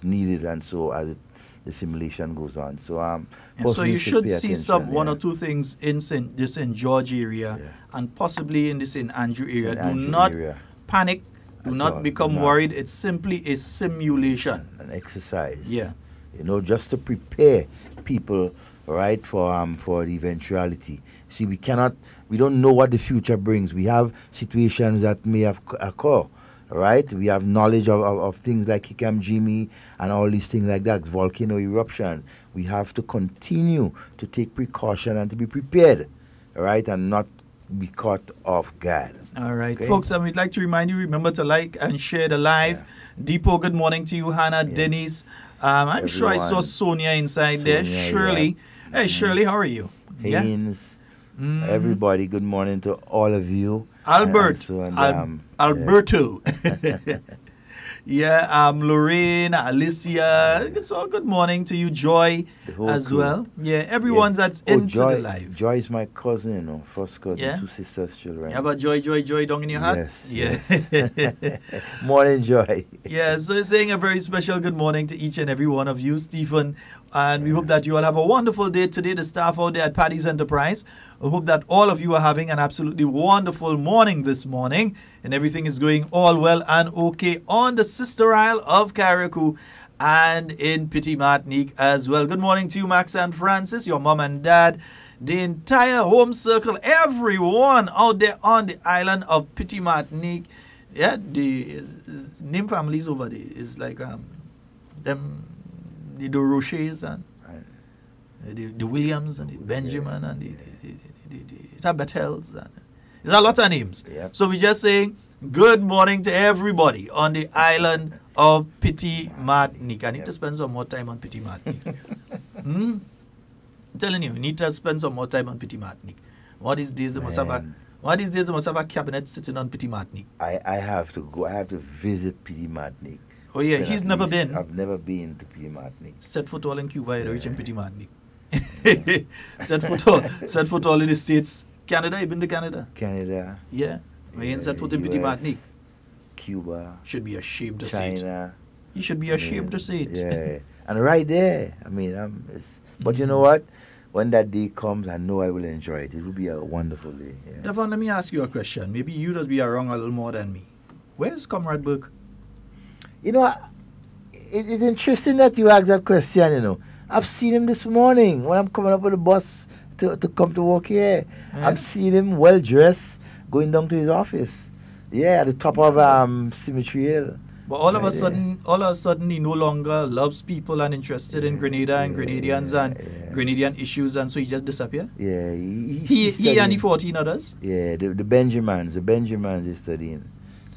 needed, and so as the simulation goes on. So so you should see one or two things in the St. George area and possibly in the St. Andrew area. Do not panic. Do not become worried. It's simply a simulation, an exercise. Yeah. Just to prepare people, right, for the eventuality. See, we don't know what the future brings. We have situations that may have occur, right? We have knowledge of things like Kingham Jimmy and all these things like that, volcano eruption. We have to continue to take precaution and to be prepared, right, and not be caught off guard. All right, Okay. folks, we'd like to remind you, remember to like and share the live. Deepo, good morning to you. Hannah, Denise. I'm sure I saw Sonia inside there. Sonia, Shirley. Hey, Shirley, how are you? Haynes, everybody, good morning to all of you. Albert. Alberto. Lorraine, Alicia. So good morning to you, Joy, as crew. well. Yeah, everyone that's into Joy, the live. Joy is my cousin, you know, first cousin, Yeah? 2 sisters, children. You have a Joy down in your heart? Yes. Yeah. Morning, Joy. Yeah, so saying a very special good morning to each and every one of you, Stephen. And we hope that you all have a wonderful day today, the staff out there at Paddy's Enterprise. We hope that all of you are having an absolutely wonderful morning this morning and everything is going all well and okay on the Sister Isle of Carriacou and in Petit Martinique as well. Good morning to you, Max and Francis, your mom and dad, the entire home circle, everyone out there on the island of Petit Martinique. Yeah, the name families over there is like them, the Rochers and the Williams and the Benjamin and the Bettels. There's a lot of names. Yep. So we're just saying good morning to everybody on the island of Petit Martinique. I need to spend some more time on Petit Martinique. I'm telling you, we need to spend some more time on Petit Martinique. One of these days, they must have a cabinet sitting on Petit Martinique. I have to go. I have to visit Petit Martinique. Oh yeah, he's never been. I've never been to Petit Martinique. Set foot all in Cuba, you reach in Petit Martinique. set foot all in the States. Canada, you been to Canada? Canada. Yeah. We ain't set foot in Petit Martinique. Cuba. Should be ashamed to say it. China. You should be ashamed to say it. Yeah. And right there, I mean, but you know what? When that day comes, I know I will enjoy it. It will be a wonderful day. Yeah. Devon, let me ask you a question. Maybe you just be around a little more than me. Where's Comrade Burke? You know, it's interesting that you ask that question, you know. I've seen him this morning when I'm coming up with the bus to come to work here. Yeah. I've seen him well dressed going down to his office. Yeah, at the top of Cemetery Hill. But all of a sudden, he no longer loves people and interested in Grenada and Grenadians and Grenadian issues, and so he just disappeared. Yeah, he and the 14 others. Yeah, the Benjamins is studying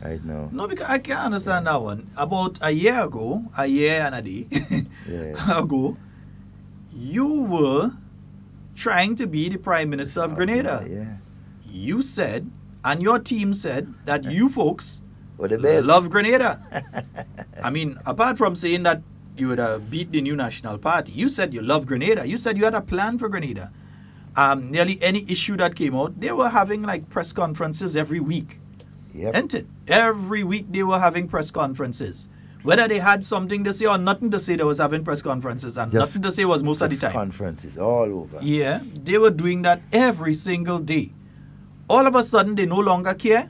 right now. No, because I can't understand that one. About a year and a day ago, you were trying to be the Prime Minister of Grenada. Yeah. You said, and your team said, that you folks the best. Love Grenada. I mean, apart from saying that you would beat the new National Party, you said you love Grenada. You said you had a plan for Grenada. Nearly any issue that came out, they were having like press conferences every week. Yep. Isn't it? Every week they were having press conferences. Whether they had something to say or nothing to say, they was having press conferences, and nothing to say was most of the time. Conferences all over. Yeah, they were doing that every single day. All of a sudden, they no longer care.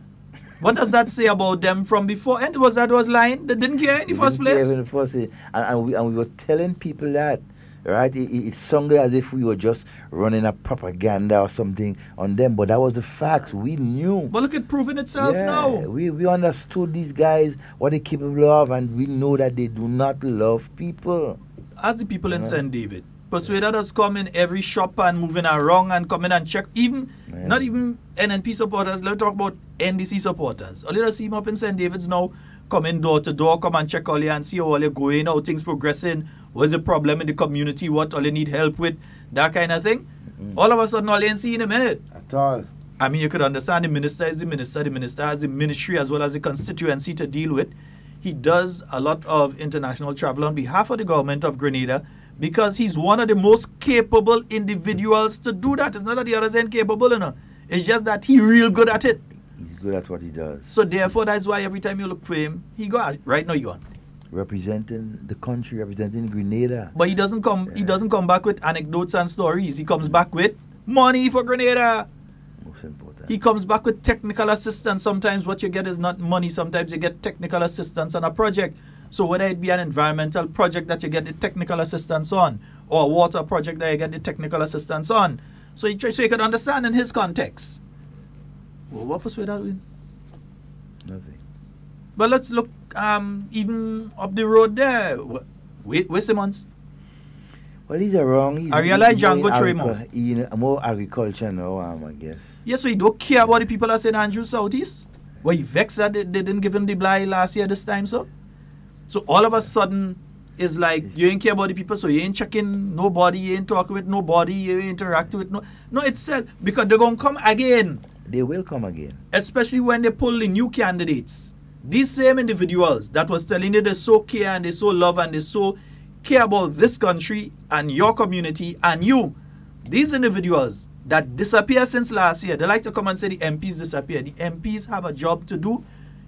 What does that say about them from before? And was lying? They didn't care in the first place. In the first place. And we were telling people that, right? It sounded as if we were just running a propaganda or something on them, but that was the facts. We knew. But look, it's proving itself now. We understood these guys, what they're capable of, and we know that they do not love people. As the people in St. David, persuaded us come in every shop and moving around and come in and check. Not even NNP supporters, let's talk about NDC supporters. All you see them up in St. David's now, come in door to door, come and check all you and see how all you're going, how things progressing, what's the problem in the community, what all you need help with, that kind of thing. All of a sudden, all you ain't see in a minute. At all. I mean, you could understand the minister is the minister has the ministry as well as the constituency to deal with. He does a lot of international travel on behalf of the government of Grenada, because he's one of the most capable individuals to do that. It's not that the others ain't capable, you know. It's just that he's real good at it. He's good at what he does. So therefore, that's why every time you look for him, he go. Right now, he gone. Representing the country, representing Grenada. But he doesn't come. He doesn't come back with anecdotes and stories. He comes back with money for Grenada. Most important. He comes back with technical assistance. Sometimes what you get is not money. Sometimes you get technical assistance on a project. So whether it be an environmental project that you get the technical assistance on, or a water project that you get the technical assistance on, so you can understand in his context. Well, what was with that with? Nothing. But let's look even up the road there. Where's Simmons? Well, he's wrong. I realize Django Tremont. More agriculture now, I guess. Yeah, so he don't care about the people at St. Andrews Southeast? Well, he vexed that they didn't give him the blight last year this time, so? So all of a sudden, it's like you ain't care about the people, so you ain't checking nobody, you ain't talking with nobody, you ain't interacting with no. No, it's said because they're going to come again. They will come again. Especially when they pull the new candidates. These same individuals that was telling you they so care and they so love and they so care about this country and your community and you. These individuals that disappeared since last year, they like to come and say the MPs disappeared. The MPs have a job to do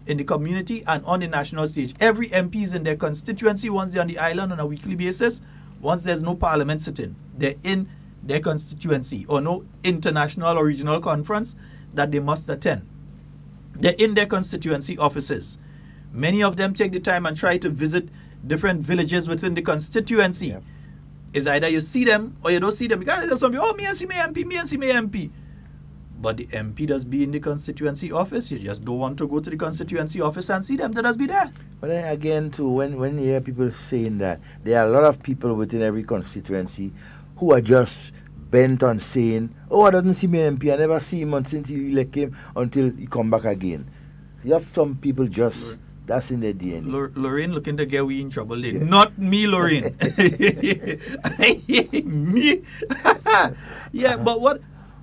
in the community and on the national stage. Every MP is in their constituency once they're on the island on a weekly basis, once there's no parliament sitting. They're in their constituency or no international or regional conference that they must attend. They're in their constituency offices. Many of them take the time and try to visit different villages within the constituency. Yep. It's either you see them or you don't see them. Because there's some people, oh, me and see my MP, me and see my MP. But the MP does be in the constituency office. You just don't want to go to the constituency office and see them. They does be there. But then again, too, when you hear people saying that, there are a lot of people within every constituency who are just bent on saying, oh, I didn't see my MP. I never see him since he elect him until he come back again. You have some people just, that's in their DNA. Lorraine looking to get we in trouble. Yeah. Not me, Lorraine. Me. Yeah, but what?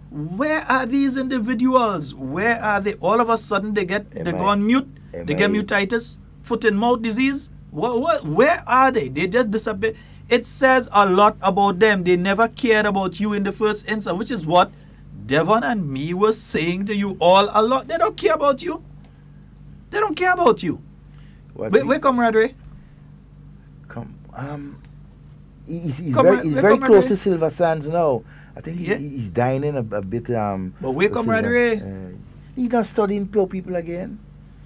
Where are these individuals? Where are they? All of a sudden they go on mute. They get mutitis, foot and mouth disease. What? Where are they? They just disappear. It says a lot about them. They never cared about you in the first instance, which is what Devon and me was saying to you all a lot. They don't care about you. They don't care about you. Where camaraderie? He's very close to Silver Sands now. I think he's dining a bit. But where camaraderie? He's not studying poor people again.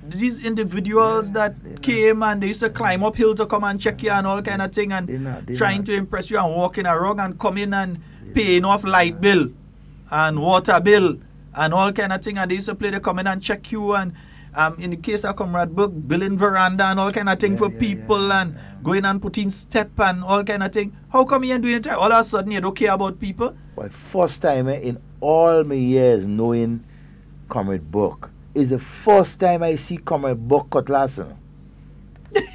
These individuals that came and they used to climb uphill to come and check you and all kind of thing and trying to impress you and walking around and come in and paying off light bill and water bill and all kind of thing, and they used to play, they come in and check you and in the case of Comrade Book, building veranda and all kind of thing for people and going and putting step and all kind of thing. How come you ain't doing it? All of a sudden you don't care about people? Well, first time in all my years knowing Comrade Book, is the first time I see Comrade Book Cutlass.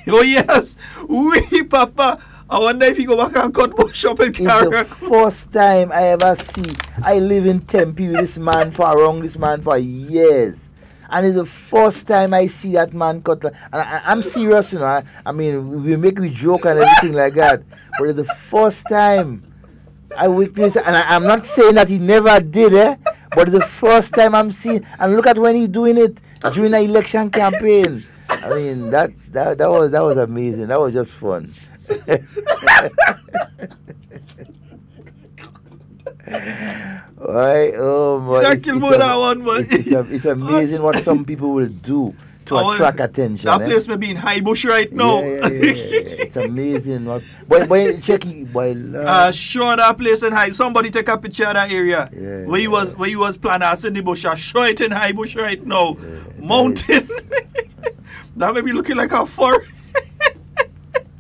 Oh yes, oui, Papa. I wonder if you go back and cut bush up in Carriacou. It's the first time I ever see. I live in Tempe with this man for years. And it's the first time I see that man cut. I'm serious, you know. I mean, we joke and everything like that. But it's the first time I witnessed, and I'm not saying that he never did, but it's the first time I'm seeing. And look at when he's doing it during the election campaign. I mean, that was amazing. That was just fun. Right? Oh my! It's amazing what some people will do to attract attention. That place may be in High Bush right now. Yeah. It's amazing. Boy, check it, boy. Sure, that place in High. Somebody take a picture of that area where you was planting in the bush. Show it in High Bush right now. Mountain. That may be looking like a forest.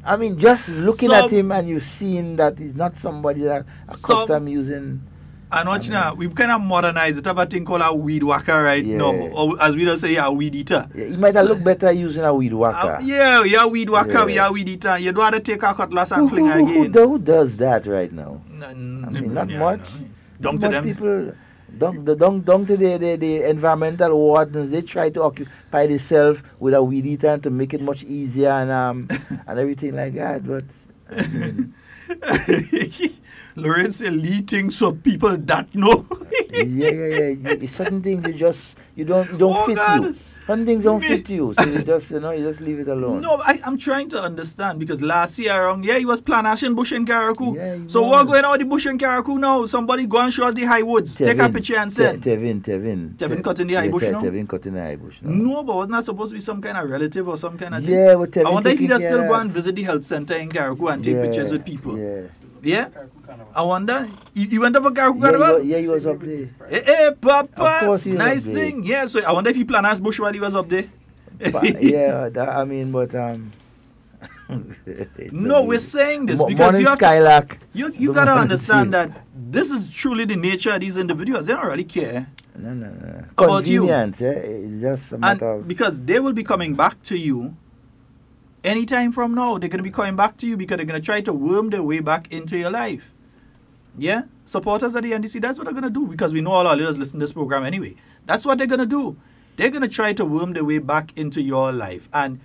I mean, just looking at him and you seeing that he's not somebody that accustomed using. And watch now, we kind of modernize it. Have a thing called a weed whacker right now. Or as we don't say, a weed eater. Yeah, he might have looked better using a weed whacker. Weed whacker, weed eater. You don't have to take a cutlass and fling again. Who does that right now? I mean, not much. Don't to them. People, don't to the environmental wardens. They try to occupy themselves with a weed eater and to make it much easier and everything like that. But I mean, Lawrence lead things for people that know. yeah. Certain things you don't fit you. Some things don't fit you, so you just leave it alone. No, I'm trying to understand because last year around, he was planting bush in Carriacou. So what's going on with the bush in Carriacou now? Somebody go and show us the high woods. Take a picture and send. Tevin cutting the high bush now? Tevin cutting the high bush now. No, but wasn't that supposed to be some kind of relative or some kind of thing? Yeah, but Tevin, I wonder if he does still go and visit the health center in Carriacou and take pictures with people. Yeah? I wonder. You went up for Carriacou Carnival? Yeah, he was up there. Hey, Papa. Of course he was nice up there. thing. Yeah, so I wonder if he planted bush while he was up there. But No, we're saying this because morning Skylark. You gotta understand that this is truly the nature of these individuals. They don't really care. No. About you. Convenience, it's just a matter of... Because they will be coming back to you anytime from now. They're going to be coming back to you because they're going to try to worm their way back into your life. Yeah? Supporters of the NDC, that's what they're going to do because we know all our leaders listen to this program anyway. That's what they're going to do. They're going to try to worm their way back into your life. And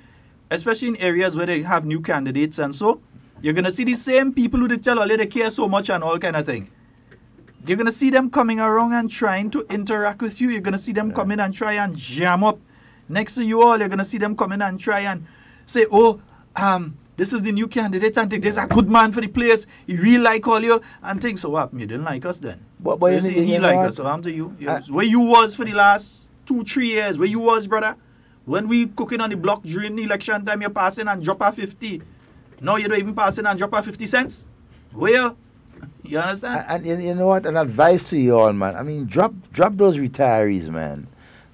especially in areas where they have new candidates and so, you're going to see the same people who they tell all they care so much and all kind of thing. You're going to see them coming around and trying to interact with you. You're going to see them come in and try and jam up next to you all. You're going to see them come in and try and say, oh, this is the new candidate and think there's a good man for the place. He really like all you and think, so what? You didn't like us then. But so you see, he like us, so I'm to you. Where you was for the last 2-3 years, where you was, brother? When we cooking on the block during the election time, you're passing and drop a 50. No, you don't even pass in and drop a 50 cents. Where? You understand? And you know what? An advice to you all, man. I mean, drop those retirees, man.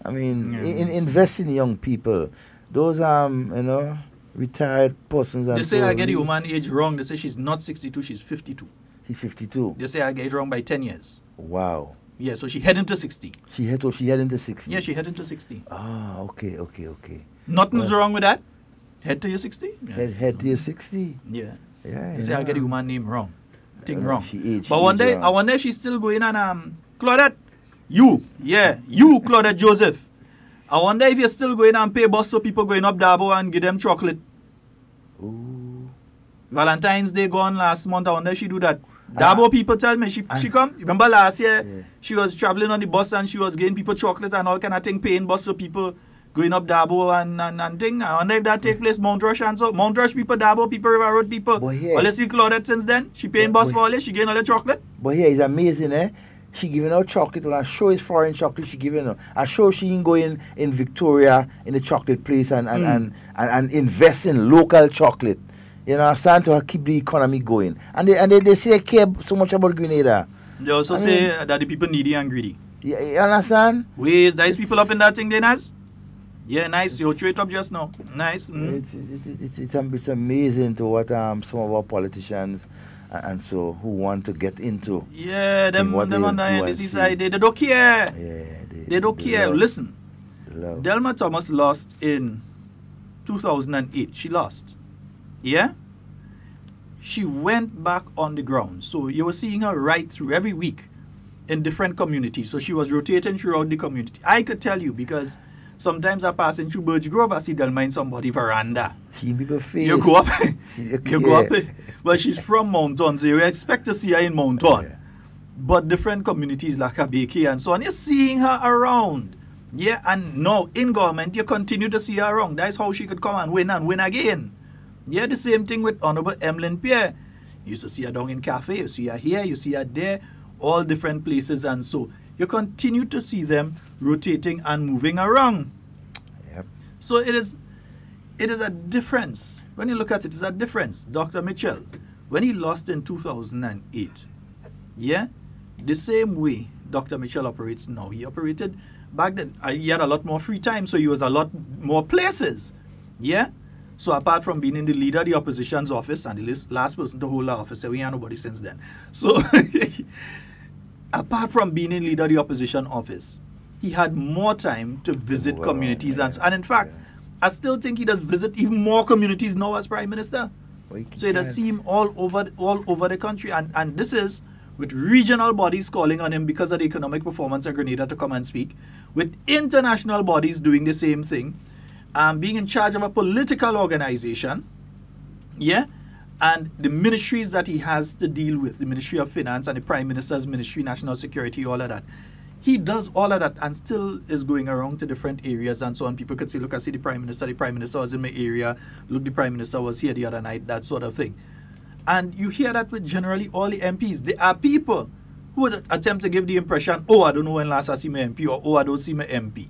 I mean, invest in young people. Those retired persons. They say I get the woman age wrong. They say she's not 62, she's 52. She's 52. They say I get it wrong by 10 years. Wow. Yeah, so she head into 60. She head into 60. Yeah, she head into 60. Ah, okay. Nothing's wrong with that. Head to your 60. Yeah. Head to your 60. Yeah. Yeah. They say I get the woman name wrong. Thing wrong. But one day, I wonder if she's still going on Claudette. You Claudette Joseph. I wonder if you're still going and pay bus so people going up Dabo and give them chocolate. Ooh. Valentine's Day gone last month. I wonder if she do that. Dabo people tell me she come. Remember last year she was traveling on the bus and she was getting people chocolate and all kind of thing, paying bus so people going up Dabo and thing. I wonder if that take place Mount Rush and so. Mount Rush people, Dabo people, River Road people. Well, you see Claudette since then. She paying bus for all this. She getting all the chocolate. But here it's amazing, eh? She giving out chocolate and I show it's foreign chocolate she giving her. I show she can go in Victoria in the chocolate place and invest in local chocolate. You know, starting to keep the economy going. And they say they care so much about Grenada. They also say that the people needy and greedy. Yeah, you understand? Is nice people up in that thing, they nice? Yeah, nice. You threw it up just now. Nice. It's amazing to what some of our politicians and so who want to get into. Yeah, them on the NDC side, they don't care. Yeah, they don't care. Listen, Delma Thomas lost in 2008. She lost. Yeah? She went back on the ground. So you were seeing her right through every week in different communities. So she was rotating throughout the community. I could tell you because sometimes I pass through Birch Grove, I see Delma in somebody's veranda. See people face. You go up. You go up. Well, she's from Mountain, so you expect to see her in Mountain. Yeah. But different communities like Carriacou and so on, you're seeing her around. Yeah, and now in government, you continue to see her around. That's how she could come and win again. Yeah, the same thing with Honorable Emlyn Pierre. You used to see her down in cafe, you see her here, you see her there, all different places and so. You continue to see them rotating and moving around. Yep. So it is a difference. When you look at it, it's a difference. Dr. Mitchell, when he lost in 2008, yeah, the same way Dr. Mitchell operates now. He operated back then. He had a lot more free time, so he was a lot more places. Yeah? So apart from being in the leader of the opposition's office and the last person to hold the office, we ain't nobody since then. So apart from being in leader of the opposition office, he had more time to visit communities. And in fact, I still think he does visit even more communities now as Prime Minister. So it does seem all over the country. And this is with regional bodies calling on him because of the economic performance of Grenada to come and speak, with international bodies doing the same thing, being in charge of a political organization, yeah, and the ministries that he has to deal with, the Ministry of Finance and the Prime Minister's Ministry, National Security, all of that. He does all of that and still is going around to different areas and so on. People could say, look, I see the Prime Minister was in my area, look, the Prime Minister was here the other night, that sort of thing. And you hear that with generally all the MPs. There are people who would attempt to give the impression, oh, I don't know when last I see my MP, or oh, I don't see my MP.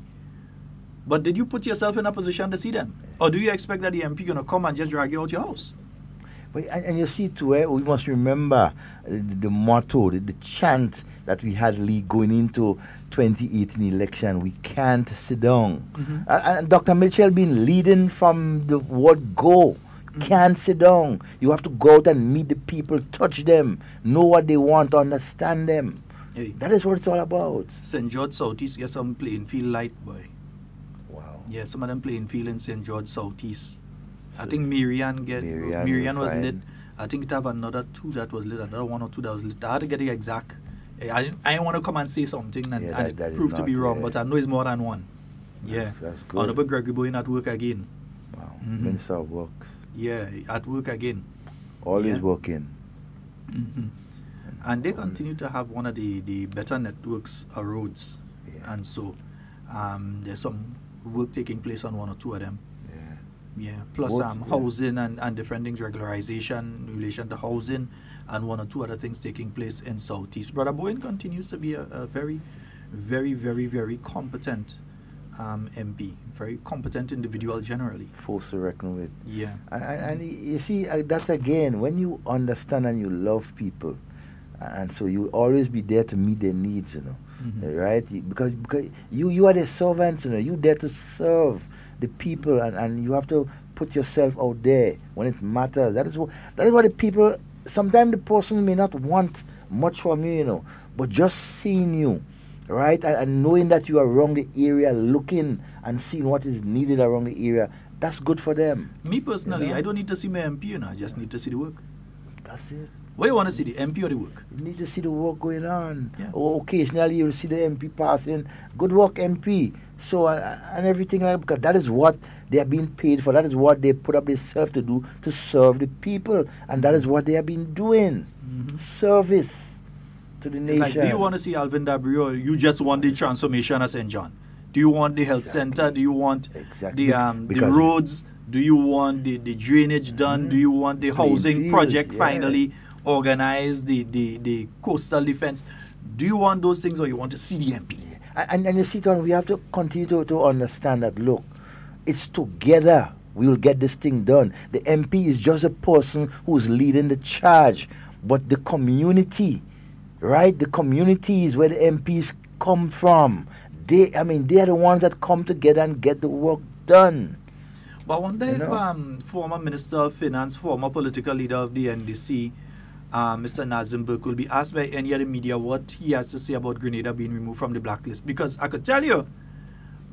But did you put yourself in a position to see them? Or do you expect that the MP going to come and just drag you out your house? But, and you see too, we must remember the motto, the chant that we had going into 2018 election, we can't sit down. And Dr. Mitchell been leading from the word go. can't sit down. You have to go out and meet the people, touch them, know what they want, understand them. Hey. That is what it's all about. St. George Southeast get some playing field light, boy. Wow. Yeah, some of them playing field in St. George Southeast. I think Marian was lit. I think it have another 2 that was lit, another 1 or 2 that was lit. I had to get the exact. I didn't want to come and say something and it proved to be wrong, but I know it's more than one. Yeah. That's good. Honorable Gregory Boyne at work again. Wow. Minister of Works. Yeah, at work again. Always working. And they continue to have one of the better networks of roads. And so there's some work taking place on 1 or 2 of them. Yeah. Plus housing and different things, regularization in relation to housing, and 1 or 2 other things taking place in Southeast. Brother Boyne continues to be a very, very, very, very competent MP, very competent individual generally. Force to reckon with. Yeah. And you see, that's again, when you understand and you love people, and so you'll always be there to meet their needs, you know, right? Because you are the servants, you know, you're there to serve the people, and you have to put yourself out there when it matters. That is what the people, sometimes the person may not want much from you, you know, but just seeing you, right, and knowing that you are around the area, looking and seeing what is needed around the area, that's good for them. Me personally, you know? I don't need to see my MP, you know, I just need to see the work. That's it. What you want to see, the MP or the work? You need to see the work going on. Yeah. Or occasionally you'll see the MP passing. Good work, MP. So, and everything like that, because that is what they are being paid for. That is what they put up themselves to do, to serve the people. And that is what they have been doing. Service to the nation. Like, do you want to see Alvin Dabry, or you just want the transformation of St. John? Do you want the health center? Do you want the roads? Do you want the drainage done? Do you want the housing project finally organized, the coastal defense? Do you want those things, or you want to see the MP? And you see, Tom, we have to continue to understand that, look, it's together we will get this thing done. The MP is just a person who's leading the charge, but the community, right? The community is where the MPs come from. They are the ones that come together and get the work done. But I wonder if former Minister of Finance, former political leader of the NDC, Mr. Nazim Burke, will be asked by any other media what he has to say about Grenada being removed from the blacklist. Because I could tell you,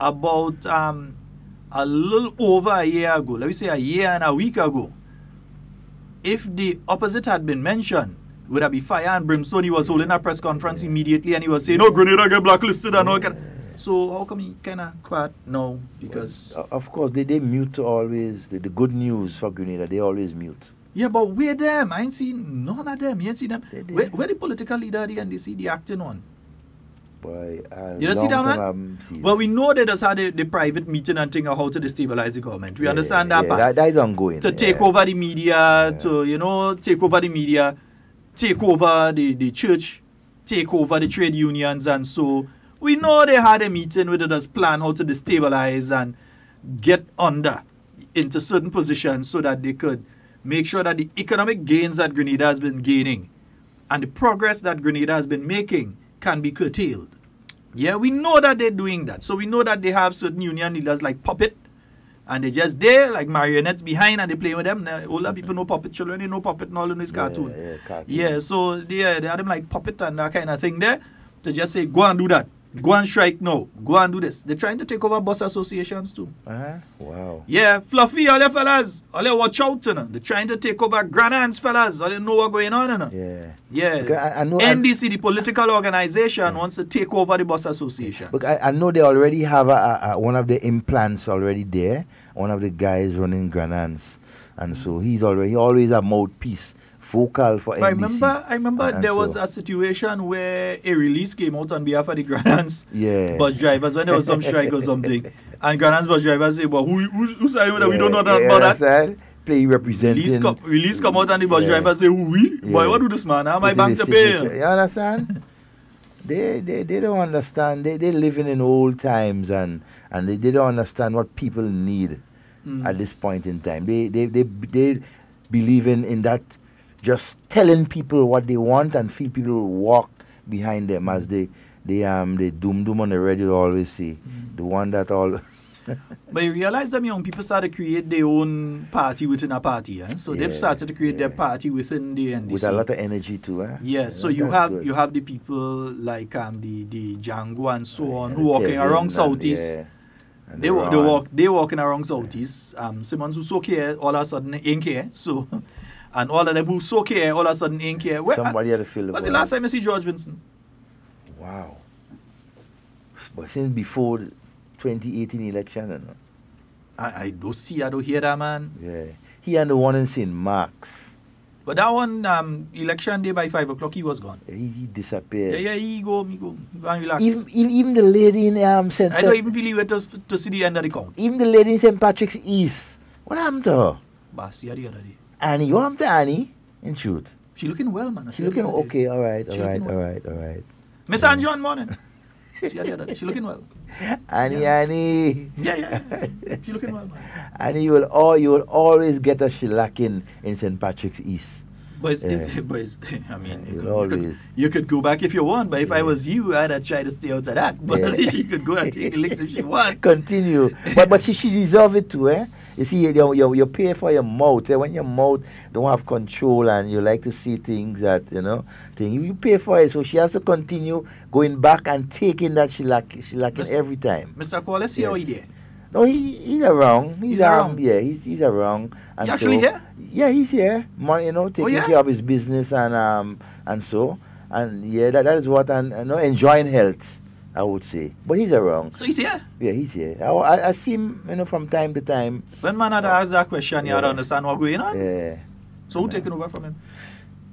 about a little over a year ago, let me say a year and a week ago, if the opposite had been mentioned, would have been fire and brimstone. He was holding a press conference immediately and he was saying, "Oh, Grenada get blacklisted and all that." So how come he kind of quiet now? Because of course they mute always the good news for Grenada. They always mute. Yeah, but where them? I ain't seen none of them. You ain't seen them. Where the political leader of the NDC, the acting one? Boy, you don't see that, man? Well, we know they just had the private meeting and thing of how to destabilize the government. We understand that, but that is ongoing. To take over the media, to take over the media, take over the church, take over the trade unions, and so we know they had a meeting where they just plan how to destabilize and get into certain positions so that they could make sure that the economic gains that Grenada has been gaining and the progress that Grenada has been making can be curtailed. Yeah, we know that they're doing that. So we know that they have certain union leaders like Puppet, and they're just there like marionettes behind and they play with them. Now, older people know Puppet, children they know Puppet and all in this cartoon. Yeah, so they have them like Puppet and that kind of thing there to just say, go and do that. Go and strike now. Go and do this. They're trying to take over bus associations too. Wow. Yeah, Fluffy, all you fellas. All you watch out, you know. They're trying to take over Granans, fellas. All you know what's going on, you know. Yeah. I know NDC, the political organization, wants to take over the bus association. But I know they already have one of the implants already there. One of the guys running Granans. And so he always a mouthpiece. Vocal for NDC. I remember there was a situation where a release came out on behalf of the Granans bus drivers when there was some strike or something. And Granans bus drivers say, well, who's saying that we don't know that about that? Play representing. Release come out and the bus drivers say, who we? Boy, what do this man? How am I back to pay? You understand? They don't understand. They're living in old times and they don't understand what people need at this point in time. They believe in that just telling people what they want and feel people will walk behind them, as they doom on the radio always say. The one that But you realize them young people started to create their own party within a party, eh? So they've started to create their party within the NDC. With a lot of energy too, eh? Yeah, so you have the people like the Django and so on who walking around Southeast. They walking around Southeast. Simmons who so care all of a sudden ain't care. So and all of them who so care all of a sudden ain't care. Somebody had to fill the What's the last time I see George Vincent? Wow. But since before 2018 election, you know. I don't hear that, man. Yeah. He and the one in St. Mark's. But that one, election day by 5 o'clock, he was gone. He disappeared. Yeah, he go and relax. Even the lady in St. I don't even believe it to see the end of the count. Even the lady in St. Patrick's East. What happened to her? Basi the other day. Annie, what happened to Annie? In truth. She looking well, man. She looking okay, all right. Miss Angie on morning. She looking well. Annie. Yeah. She looking well, man. Annie, you will always get a shellacking in St. Patrick's East. But I mean, you could go back if you want, but if I was you, I'd have tried to stay out of that. But she could go and take a licks if she wants. Continue. But she deserves it too, eh? You see, you pay for your mouth. Eh? When your mouth don't have control and you like to see things that, you pay for it. So she has to continue going back and taking that shellacking every time. Mr. Cole, let's see how he did. No, he's around. He's around. Yeah, he's around. And he actually here? Yeah, he's here. Taking care of his business and so. And yeah, that is what, and enjoying health, I would say. But he's around. So he's here? Yeah, he's here. I see him, from time to time. When man had asked that question, you had to understand what's going on? Yeah. So who taking over from him?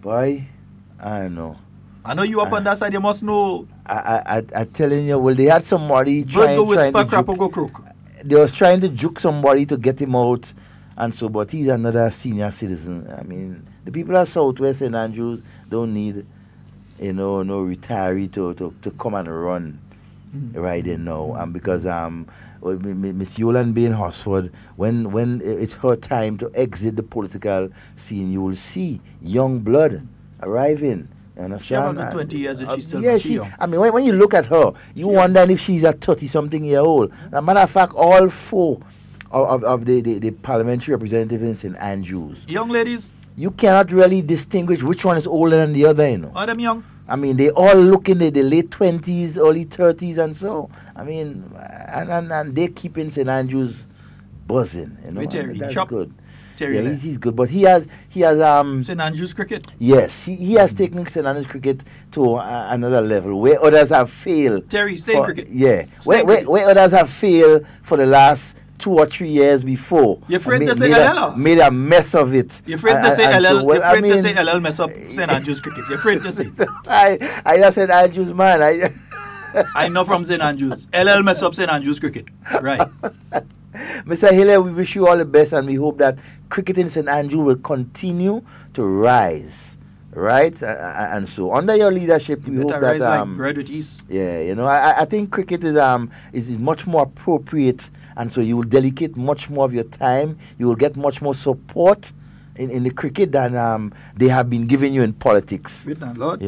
Boy, I don't know. I know you up on that side, you must know. I telling you, well, they had somebody trying to they was trying to juke somebody to get him out, and so, but he's another senior citizen. I mean, the people at Southwest St. Andrews don't need, no retiree to come and run right there now. And because Miss Yolande being Hosford, when it's her time to exit the political scene, you will see young blood arriving. She have about 20 years and she's still young. I mean, when you look at her, you wonder if she's a 30-something-year-old. As a matter of fact, all four of the parliamentary representatives in St. Andrews. Young ladies? You cannot really distinguish which one is older than the other, Are them young? I mean, they all look in the late 20s, early 30s and so. I mean, and they keep in St. Andrews buzzing, That's good. Yeah, he's good, but he has St. Andrews cricket. Yes, he has taken St. Andrews cricket to another level where others have failed. Terry, stay in cricket. Yeah, where others have failed for the last 2 or 3 years before. You're afraid to say LL? Made a mess of it. You're afraid to say LL? You're afraid to say LL mess up St. Andrews cricket? You're afraid to say? I just said Andrews, man. I know from St. Andrews. LL mess up St. Andrews cricket. Right. Mr. Hiller, we wish you all the best and we hope that cricket in St. Andrew will continue to rise, right? And so, under your leadership, we hope that... rise like bread with yeast. Yeah, I think cricket is much more appropriate, and so you will dedicate much more of your time. You will get much more support in the cricket than they have been giving you in politics. Wait now, Lord.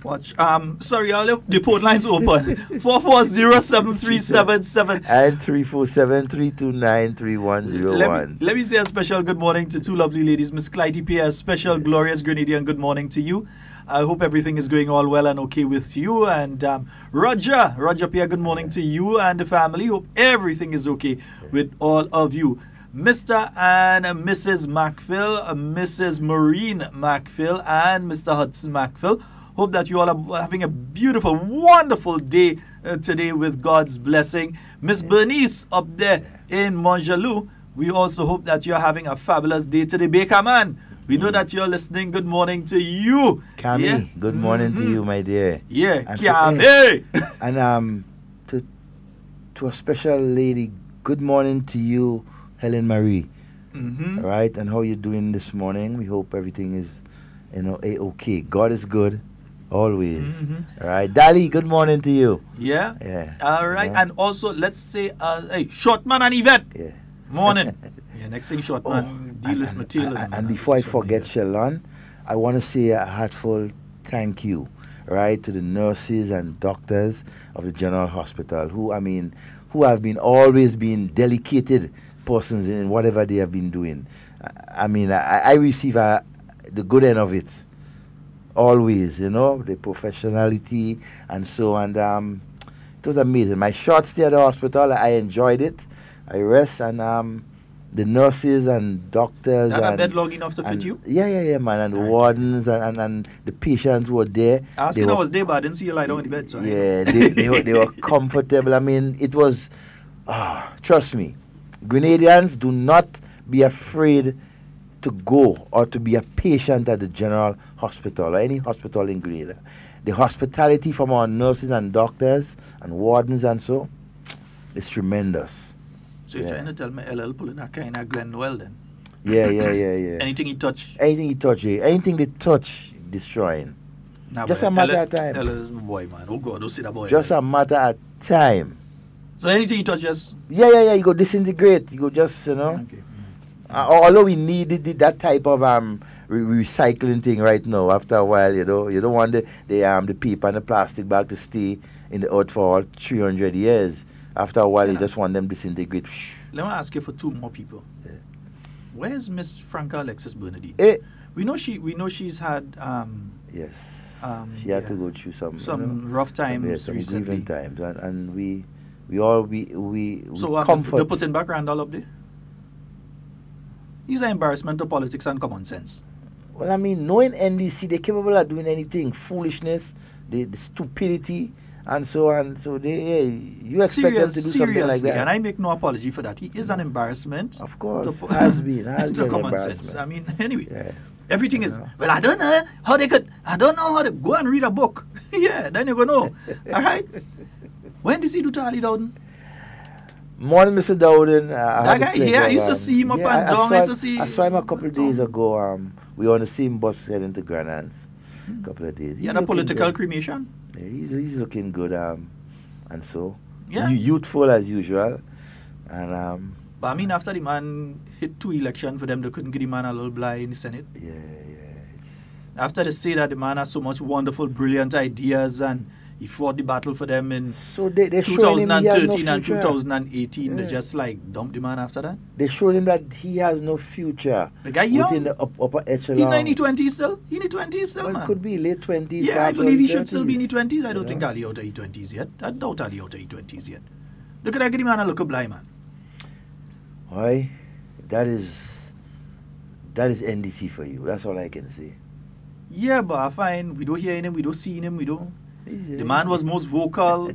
Watch. Sorry, the phone line's open. 440-7377 and 347-329-3101. Let me say a special good morning to two lovely ladies. Miss Clytie Pierre, a special glorious Grenadian good morning to you. I hope everything is going all well and okay with you. And Roger Pierre, good morning to you and the family. Hope everything is okay with all of you. Mr. and Mrs. Macphail, Mrs. Maureen Macphail, and Mr. Hudson Macphail. Hope that you all are having a beautiful, wonderful day today with God's blessing. Miss Bernice up there in Montjalou, we also hope that you're having a fabulous day today. Baker Man, we know that you're listening. Good morning to you. Cammy, good morning to you, my dear. Yeah, Cammy. And to a special lady, good morning to you, Helen Marie. Right, and how you doing this morning? We hope everything is, okay. God is good, always. All right, Dali, good morning to you. Yeah. All right, and also let's say, hey, Shortman and Yvette. Yeah. Morning. Next thing, Shortman, deal with material. And before I forget, Sheldon, I want to say a heartfelt thank you, right, to the nurses and doctors of the General Hospital, who have been always been dedicated persons in whatever they have been doing. I receive the good end of it, always, the professionality and so, and it was amazing. My short stay at the hospital, I enjoyed it. I rest, and the nurses and doctors That and bed long enough to fit you? Yeah, man, and the wardens and the patients who were there. Asking I was there, but I didn't see you lie down in the bed. So yeah, they were comfortable. It was, trust me, Grenadians, do not be afraid to go or to be a patient at the General Hospital or any hospital in Grenada. The hospitality from our nurses and doctors and wardens and so is tremendous. So you're trying to tell me LL pulling a kind of Glen Noel then? Yeah. Anything he touch? Anything they touch, destroying. Nah, just a matter of time. LL is my boy, man. Oh God, don't see that boy. Just a matter of time. So anything he touches? Yeah, you go disintegrate. You go just, Okay. Although we need that type of recycling thing right now. After a while, you don't want the paper and the plastic bag to stay in the earth for all 300 years. After a while, you just want them disintegrate. Let me ask you for two more people. Yeah. Where's Miss Franca Alexis Bernadine? We know she's had yes. She had to go through some rough times some recently. grieving times, and we comfort. They're putting back Randall up there. These are embarrassment to politics and common sense. Well, knowing NDC, they're capable of doing anything. Foolishness, the stupidity, and so on. So you expect them to do something like that. And I make no apology for that. He is an embarrassment. Of course, has been to common sense. Anyway, yeah. Everything is, well, I don't know how to go and read a book. Yeah, then you're going to know. All right? When did he do Charlie Dowden? Morning, Mr. Dowden. That guy, I used to see him up and down. I saw him a couple of days ago. We were on the same bus heading to Grenada a couple of days. He had a political cremation? Yeah, he's looking good, and so. Yeah. Youthful as usual. And but after the man hit 2 elections for them, they couldn't get the man a little blind in the Senate. Yeah. After they say that the man has so much wonderful, brilliant ideas, and he fought the battle for them in 2013 and 2018. They just dumped the man after that. They showed him that he has no future. The guy young. Within the upper echelon. He's in the 20s still. He's in the 20s still, man. It could be late 20s. Yeah, I believe he should still be in the 20s. I don't think Ali out of the 20s yet. I doubt Ali out of the 20s yet. Look at that the man and look a blind man. Why? That is NDC for you. That's all I can say. Yeah, but I find we don't hear him, we don't see him, we don't. The man was most vocal.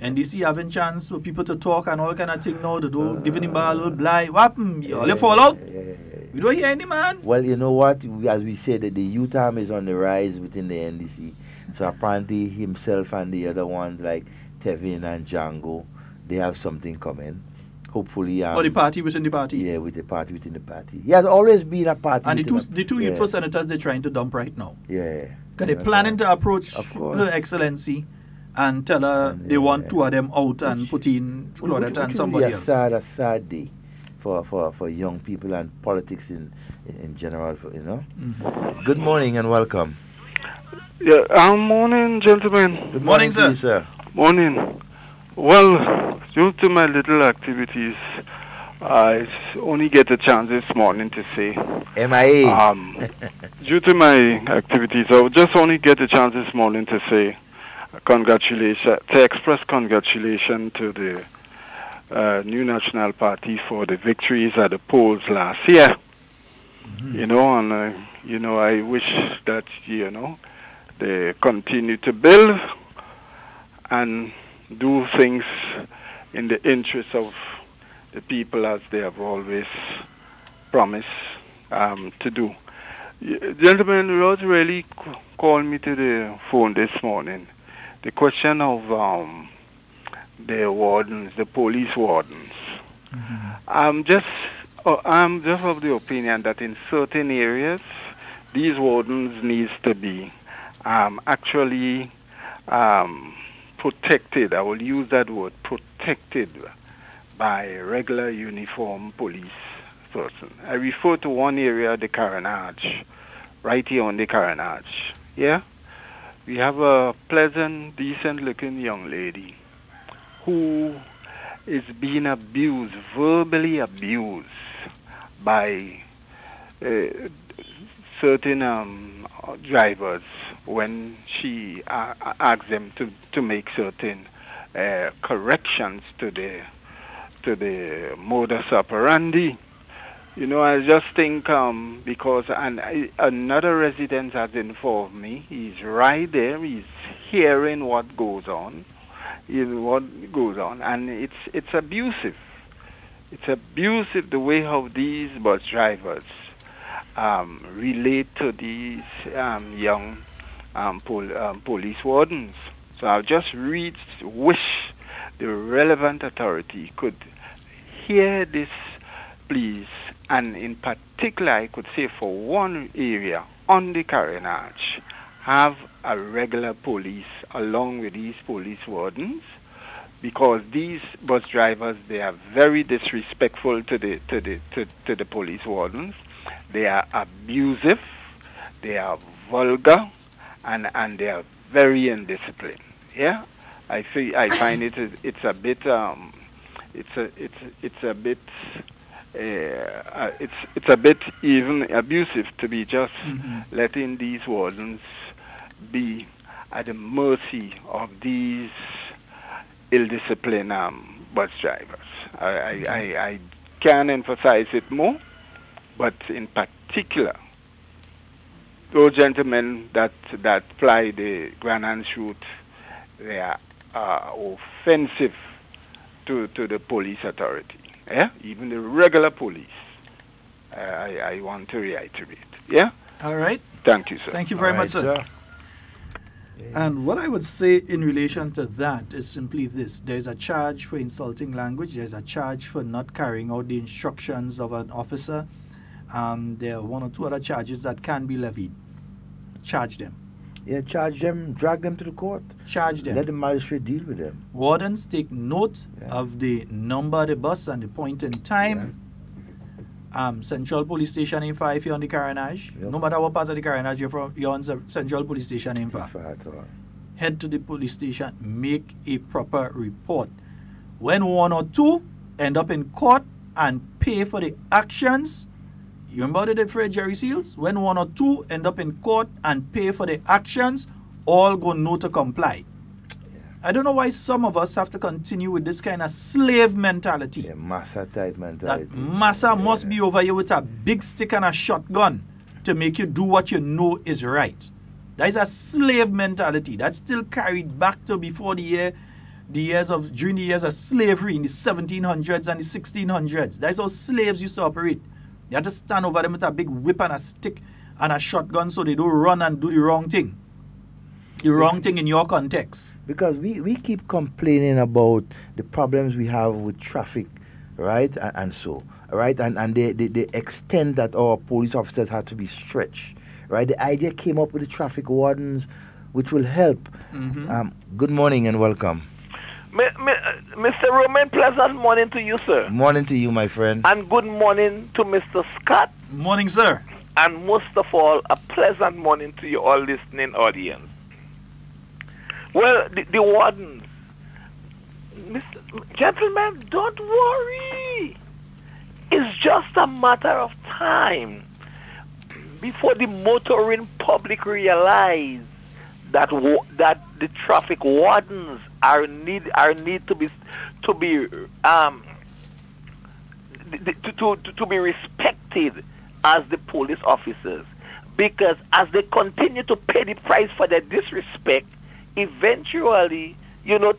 NDC having chance for people to talk and all kind of thing now. They don't giving him a little blind. What happened? You all fall out. We don't hear any man. Well, you know what? As we said, that the youth arm is on the rise within the NDC. So apparently himself and the other ones like Tevin and Django, they have something coming. Hopefully, the party within the party. Yeah, with the party within the party. He has always been a party. And the two youthful senators they're trying to dump right now. Yeah. Because they're planning to approach Her Excellency and tell her they want 2 of them out and put in Claudette and somebody else. A sad day for young people and politics in general. Mm-hmm. Good morning and welcome. Yeah, morning, gentlemen. Good morning, sir. Morning. Well, due to my little activities, I only get a chance this morning to say. MIA. Due to my activities, I would just only get a chance this morning to say congratulations, to express congratulations to the new National Party for the victories at the polls last year. Mm-hmm. I wish that, they continue to build and do things in the interest of the people as they have always promised to do. Gentlemen, Rod really called me to the phone this morning. The question of the wardens, the police wardens. Mm-hmm. I'm just of the opinion that in certain areas, these wardens needs to be actually protected. I will use that word, protected by a regular uniform police person. I refer to one area, the Carriacou, right here on the Carriacou. Yeah? we have a pleasant, decent-looking young lady who is being abused, verbally abused by certain drivers when she asks them to make certain corrections to the modus operandi. You know, I just think because another resident has informed me, he's right there, he's hearing what goes on, and it's abusive. It's abusive the way how these bus drivers relate to these young police wardens. So I just wish the relevant authority could hear this, please. And in particular, I could say for one area on the Carriacou, have a regular police along with these police wardens, because these bus drivers, they are very disrespectful to the police wardens. They are abusive, they are vulgar, and they are very indisciplined. Yeah, I find it's a bit it's a bit even abusive to be just letting these wardens be at the mercy of these ill-disciplined bus drivers. I can emphasize it more, but in particular, those gentlemen that fly the Grand Anse route, they are offensive to the police authority. Yeah, even the regular police. I want to reiterate. Yeah. All right. Thank you, sir. Thank you very much, sir. And what I would say in relation to that is simply this. There's a charge for insulting language. There's a charge for not carrying out the instructions of an officer. There are one or two other charges that can be levied. Charge them. Yeah, charge them, drag them to the court. Charge them. Let the magistrate deal with them. Wardens, take note of the number of the bus and the point in time. Central Police Station in far if you're on the Carriacou. No matter what part of the Carriacou you're from, you're on Central Police Station in far. Head to the police station, make a proper report. When one or two end up in court and pay for the actions, you remember the Fred Jerry Seals? When one or two end up in court and pay for the actions, all go no to comply. I don't know why some of us have to continue with this kind of slave mentality. Massa type mentality. That massa must be over here with a big stick and a shotgun to make you do what you know is right. That is a slave mentality. That's still carried back to before during the years of slavery in the 1700s and the 1600s. That's how slaves used to operate. You have to stand over them with a big whip and a stick and a shotgun so they don't run and do the wrong thing. The wrong thing in your context. Because we keep complaining about the problems we have with traffic, right? And so, right? And the extent that our police officers had to be stretched, right? The idea came up with the traffic wardens, which will help. Good morning and welcome. Mr. Romain, pleasant morning to you, sir. Morning to you, my friend. And good morning to Mr. Scott. Morning, sir. And most of all, a pleasant morning to you all listening audience. Well, the wardens, gentlemen, don't worry. It's just a matter of time before the motoring public realize that the traffic wardens are need to be respected as the police officers, because as they continue to pay the price for their disrespect, eventually,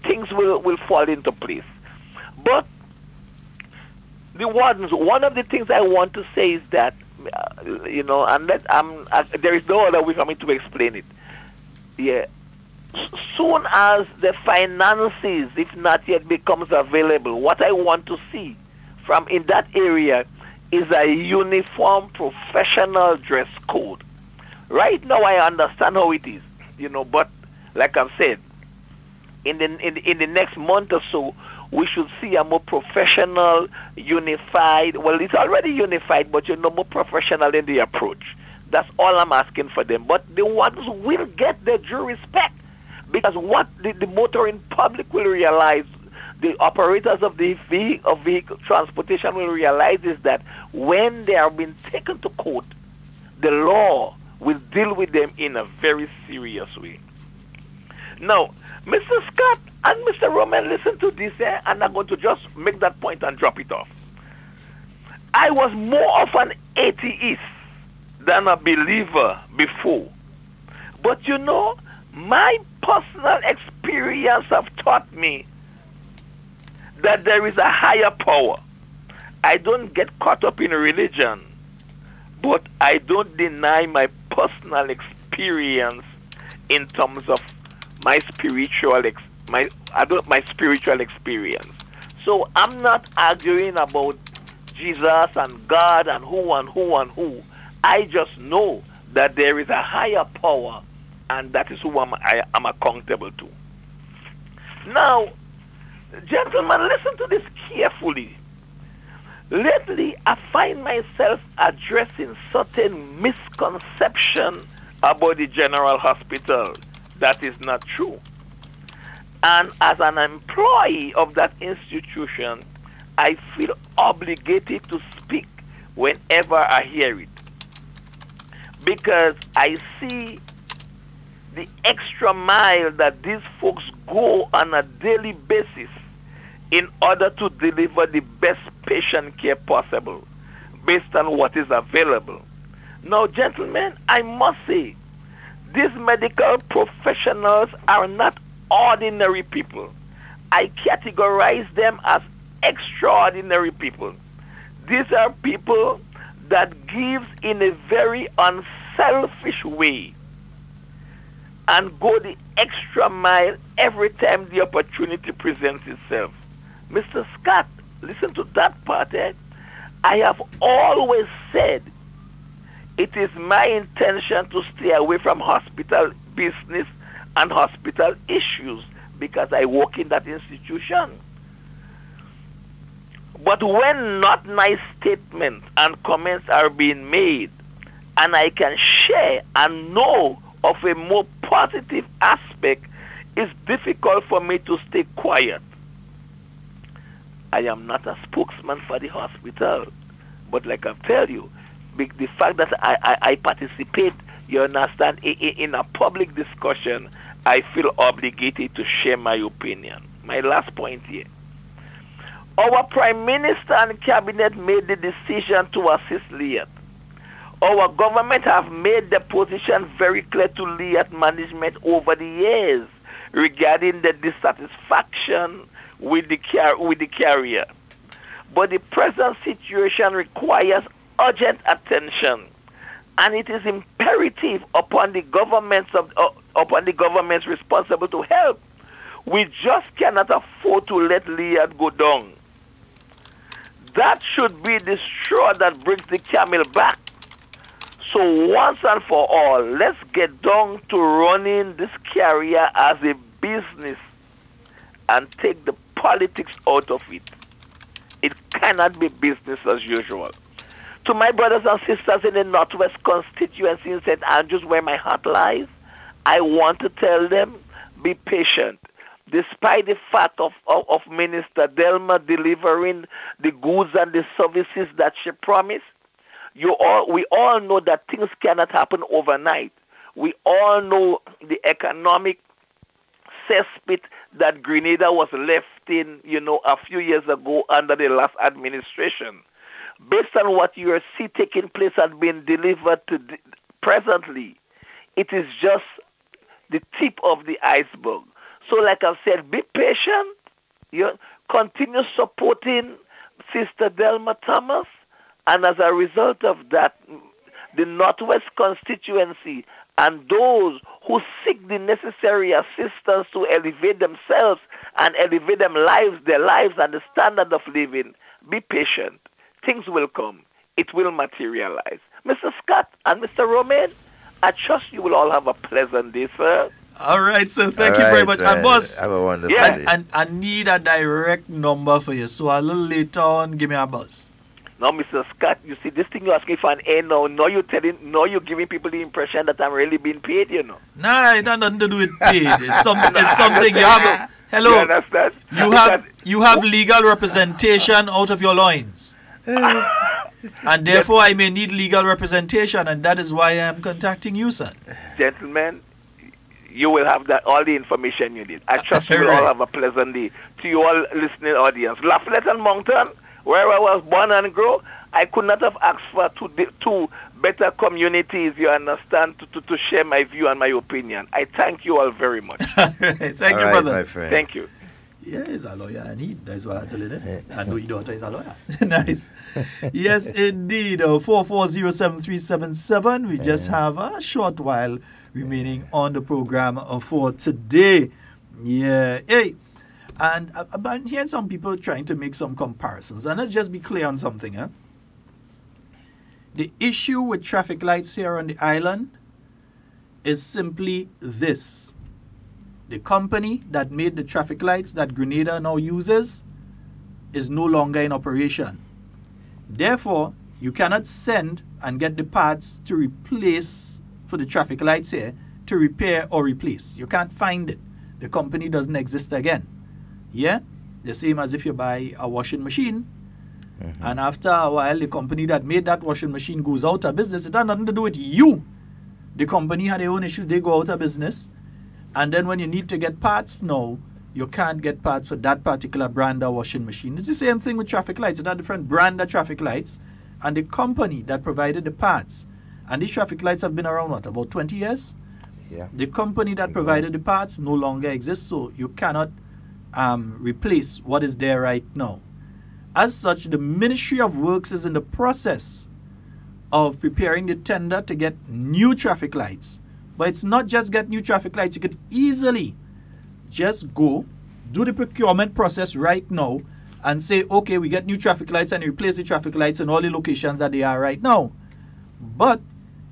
things will fall into place. But the wardens, one of the things I want to say is that, and there is no other way for me to explain it. Yeah. Soon as the finances, if not yet, becomes available, what I want to see from in that area is a uniform professional dress code. Right now, I understand how it is, but like I've said, in the next month or so, we should see a more professional, unified. Well, it's already unified, but more professional in the approach. That's all I'm asking for them. But the ones will get their due respect, because what the motoring public will realize, the operators of the vehicle transportation will realize, is that when they are being taken to court, the law will deal with them in a very serious way. Now, Mr. Scott and Mr. Romain, listen to this, and I'm going to just make that point and drop it off. I was more of an atheist than a believer before. But you know, my personal experience have taught me that there is a higher power. I don't get caught up in religion, but I don't deny my personal experience in terms of my spiritual experience. So I'm not arguing about Jesus and God and who and who and who. I just know that there is a higher power, and that is who I am accountable to. Now, gentlemen, listen to this carefully. Lately, I find myself addressing certain misconception about the General Hospital. That is not true. And as an employee of that institution, I feel obligated to speak whenever I hear it, because I see the extra mile that these folks go on a daily basis in order to deliver the best patient care possible based on what is available. Now, gentlemen, I must say, these medical professionals are not ordinary people. I categorize them as extraordinary people. These are people that give in a very unselfish way and go the extra mile every time the opportunity presents itself. Mr. Scott, listen to that part. I have always said it is my intention to stay away from hospital business and hospital issues because I work in that institution. But when not nice statements and comments are being made, and I can share and know of a more positive aspect, it's difficult for me to stay quiet. I am not a spokesman for the hospital, but like I tell you, the fact that I participate, you understand, in a public discussion, I feel obligated to share my opinion. My last point here. Our Prime Minister and Cabinet made the decision to assist Liat. Our government have made the position very clear to Liat management over the years regarding the dissatisfaction with the carrier. But the present situation requires urgent attention, and it is imperative upon the governments responsible to help. We just cannot afford to let Liat go down. That should be the straw that brings the camel back. So once and for all, let's get down to running this carrier as a business and take the politics out of it. It cannot be business as usual. To my brothers and sisters in the Northwest constituency in St. Andrews, where my heart lies, I want to tell them, be patient. Despite the fact of Minister Delma delivering the goods and the services that she promised, we all know that things cannot happen overnight. We all know the economic cesspit that Grenada was left in, a few years ago under the last administration. Based on what you see taking place and being delivered presently, it is just the tip of the iceberg. So like I've said, be patient. Continue supporting Sister Delma Thomas. And as a result of that, the Northwest constituency and those who seek the necessary assistance to elevate themselves and elevate their lives and the standard of living, be patient. Things will come. It will materialize. Mr. Scott and Mr. Romain, I trust you will all have a pleasant day, sir. All right, sir. Thank you very much. And boss, have a wonderful day. And I need a direct number for you. So a little later on, give me a buzz. Now, Mr. Scott, you see, this thing you're asking for an end now. Now you're giving people the impression that I'm really being paid, you know. Nah, it has nothing to do with paid. It's something you have. Hello. You understand? You have legal representation out of your loins. And therefore, I may need legal representation, and that is why I am contacting you, sir. Gentlemen, you will have all the information you need. I trust you will all have a pleasant day. To you all listening audience, Lafayette and Moncton, where I was born and grew, I could not have asked for two better communities, you understand, to share my view and my opinion. I thank you all very much. Thank you, brother. My friend. Thank you. Yeah, he's a lawyer, and that's why I tell you. I know your daughter is a lawyer. Nice. Yes, indeed. 4407377. We just have a short while remaining on the program for today. Yeah. Hey, and I'm hearing some people trying to make some comparisons. And let's just be clear on something. The issue with traffic lights here on the island is simply this. The company that made the traffic lights that Grenada now uses is no longer in operation. Therefore, you cannot send and get the parts to replace for the traffic lights here, to repair or replace. You can't find it. The company doesn't exist again. Yeah? The same as if you buy a washing machine, and after a while, the company that made that washing machine goes out of business. It has nothing to do with you. The company had their own issues. They go out of business. And then when you need to get parts now, you can't get parts for that particular brand of washing machine. It's the same thing with traffic lights. It's a different brand of traffic lights. And the company that provided the parts, and these traffic lights have been around, what, about 20 years? Yeah. The company that provided the parts no longer exists, so you cannot replace what is there right now. As such, the Ministry of Works is in the process of preparing the tender to get new traffic lights. But it's not just get new traffic lights. You could easily just go, do the procurement process right now, and say, okay, we get new traffic lights and replace the traffic lights in all the locations that they are right now. But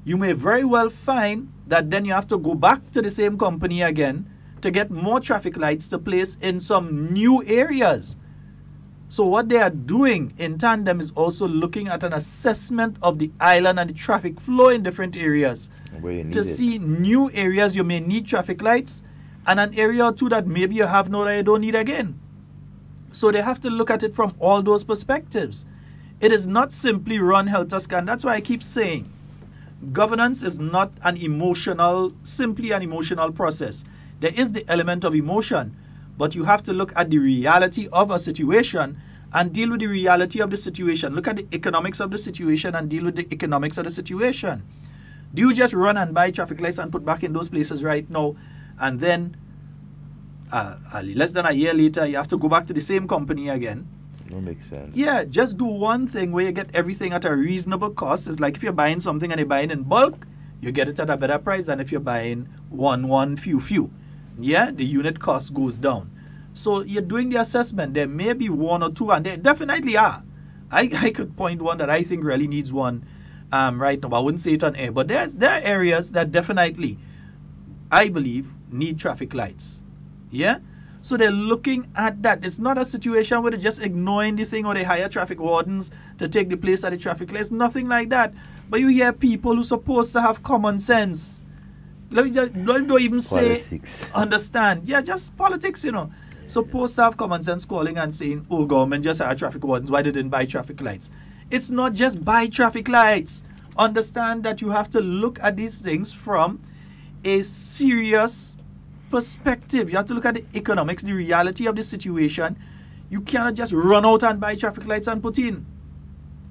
you may very well find that then you have to go back to the same company again to get more traffic lights to place in some new areas. So what they are doing in tandem is also looking at an assessment of the island and the traffic flow in different areas to see new areas you may need traffic lights and an area or two that maybe you have no that you don't need again. So they have to look at it from all those perspectives. It is not simply run helter-skelter. That's why I keep saying governance is not simply an emotional process. There is the element of emotion, but you have to look at the reality of a situation and deal with the reality of the situation. Look at the economics of the situation and deal with the economics of the situation. Do you just run and buy traffic lights and put back in those places right now, and then less than a year later you have to go back to the same company again? That makes sense. Yeah, just do one thing where you get everything at a reasonable cost. It's like if you're buying something and you're buying in bulk, you get it at a better price than if you're buying one, few. Yeah, the unit cost goes down. So you're doing the assessment. There may be one or two, and there definitely are. I could point one that I think really needs one right now. I wouldn't say it on air, but there are areas that definitely, I believe, need traffic lights. Yeah? So they're looking at that. It's not a situation where they're just ignoring the thing or they hire traffic wardens to take the place of the traffic lights. Nothing like that. But you hear people who are supposed to have common sense. Let me just don't even politics. Say understand. Yeah, just politics, Supposed to have common sense calling and saying, oh, government just hired traffic wardens. Why they didn't buy traffic lights? It's not just buy traffic lights. Understand that you have to look at these things from a serious perspective. You have to look at the economics, the reality of the situation. You cannot just run out and buy traffic lights and put in.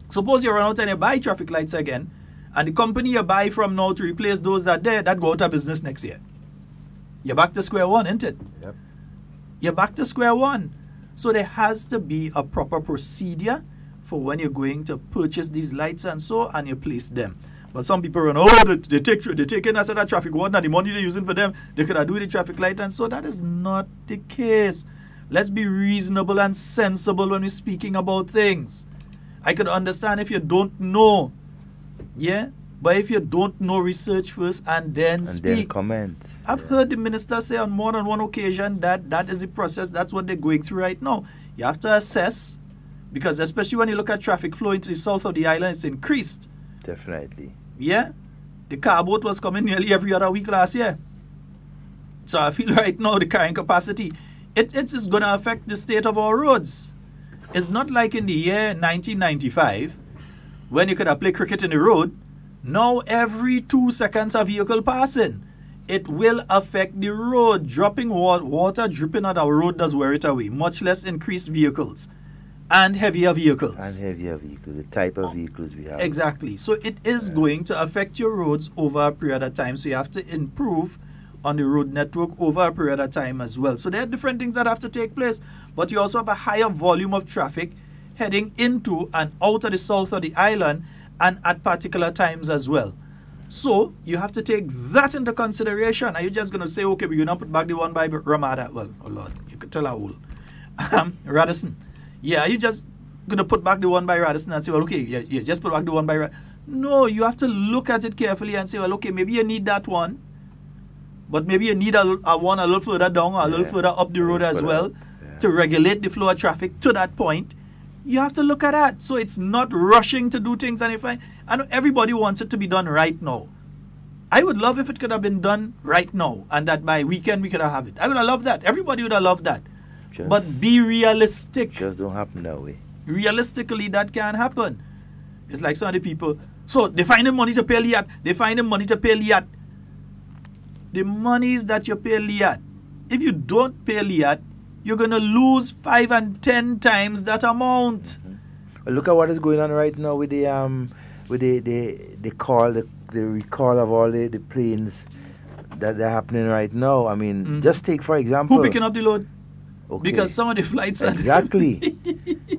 Suppose you run out and you buy traffic lights again, and the company you buy from now to replace those that go out of business next year. You're back to square one, isn't it? Yep. You're back to square one. So there has to be a proper procedure for when you're going to purchase these lights and you place them. But some people run, they take in a set of traffic warden and the money they're using for them, they could do the traffic light, and so that is not the case. Let's be reasonable and sensible when we're speaking about things. I could understand if you don't know, yeah? But if you don't know, research first and then speak. Then comment. I've heard the minister say on more than one occasion that is the process, that's what they're going through right now. You have to assess Because especially when you look at traffic flow into the south of the island, it's increased. Definitely. Yeah. The car boat was coming nearly every other week last year. So I feel right now the carrying capacity, it's going to affect the state of our roads. It's not like in the year 1995 when you could have played cricket in the road. Now every 2 seconds a vehicle passing. It will affect the road. Dropping water dripping on our road does wear it away. Much less increased vehicles and heavier vehicles. The type of vehicles we have. Exactly. So it is going to affect your roads over a period of time. So you have to improve on the road network over a period of time as well. So there are different things that have to take place. But you also have a higher volume of traffic heading into and out of the south of the island and at particular times as well. So you have to take that into consideration. Are you just going to say, okay, we're going to put back the one by Ramada? Well, oh Lord, you could tell how old. Radisson. Yeah, are you just going to put back the one by Radisson and say, well, okay, yeah, just put back the one by Radisson? No, you have to look at it carefully and say, well, okay, maybe you need that one. But maybe you need a one a little further down or a little further up the road as well to regulate the flow of traffic to that point. You have to look at that. So it's not rushing to do things. And I know everybody wants it to be done right now. I would love if it could have been done right now and that by weekend we could have it. I would have loved that. Everybody would have loved that. But be realistic. Just don't happen that way. Realistically, that can't happen. It's like some of the people. So they find the money to pay Liat. They find the money to pay Liat. The monies that you pay Liat, if you don't pay Liat, you're going to lose 5 and 10 times that amount. Well, look at what is going on right now with the recall of all the planes that are happening right now. I mean, just take for example. Who picking up the load? Okay. Because some of the flights are exactly.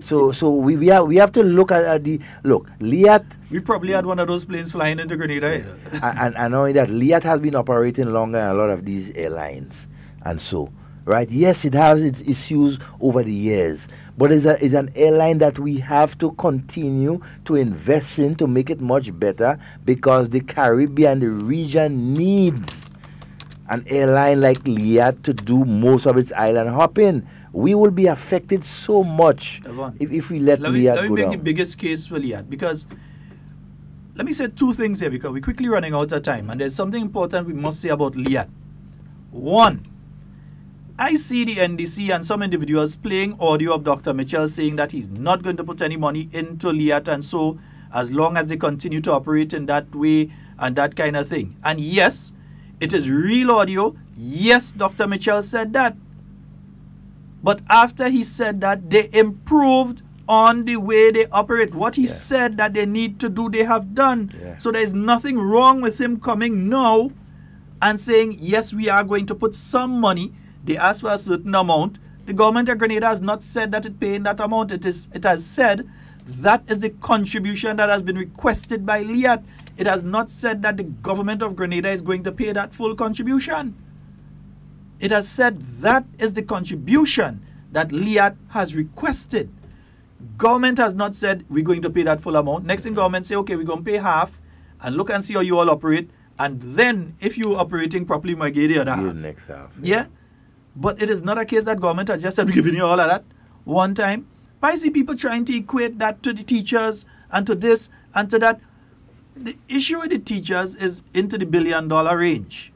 so we have to look at Liat. We probably had one of those planes flying into Grenada. And knowing that Liat has been operating longer than a lot of these airlines, and so right, yes, it has its issues over the years, but it's an airline that we have to continue to invest in to make it much better because the Caribbean, the region needs an airline like Liat to do most of its island hopping. We will be affected so much if we let Liat go down. Let me make the biggest case for Liat, because let me say two things here because we're quickly running out of time and there's something important we must say about Liat. One, I see the NDC and some individuals playing audio of Dr. Mitchell saying that he's not going to put any money into Liat, and so as long as they continue to operate in that way and that kind of thing. And yes, it is real audio. Yes, Dr. Mitchell said that. But after he said that, they improved on the way they operate. What he said that they need to do, they have done. So there's nothing wrong with him coming now and saying, yes, we are going to put some money. They asked for a certain amount. The government of Grenada has not said that it's paying that amount. It has said that is the contribution that has been requested by Liat. It has not said that the government of Grenada is going to pay that full contribution. It has said that is the contribution that Liat has requested. Government has not said we're going to pay that full amount. Next thing government say, okay, we're going to pay half and look and see how you all operate. And then if you're operating properly, we might get the other half. Next half. Yeah. But it is not a case that government has just said we're giving you all of that one time. But I see people trying to equate that to the teachers and to this and to that. The issue with the teachers is into the $1 billion range.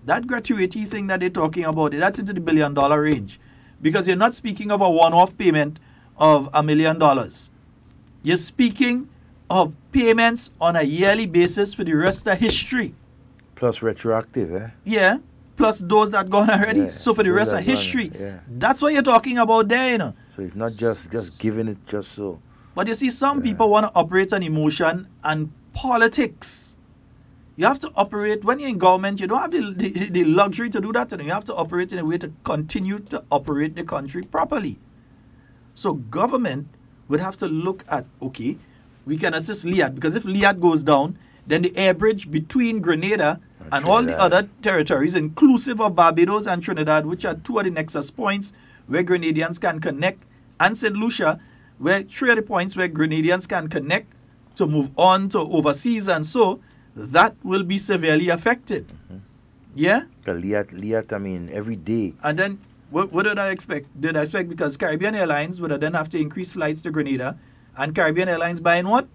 That gratuity thing that they're talking about, that's into the $1 billion range. Because you're not speaking of a one-off payment of $1 million. You're speaking of payments on a yearly basis for the rest of history. Plus retroactive, eh? Yeah. Plus those that gone already. Yeah, so for the rest of history. That's what you're talking about there, you know. So it's not just giving it just so. But you see, some people want to operate on emotion and politics. You have to operate, when you're in government, you don't have the luxury to do that. You have to operate in a way to continue to operate the country properly. So government would have to look at, okay, we can assist Liat, because if Liat goes down, then the air bridge between Grenada and all the other territories, inclusive of Barbados and Trinidad, which are two of the nexus points where Grenadians can connect, and St. Lucia, where three of the points where Grenadians can connect to move on to overseas, and so that will be severely affected. Yeah? The Liat, I mean, every day. And then What did I expect? Did I expect because Caribbean Airlines would then have to increase flights to Grenada, and Caribbean Airlines buying what?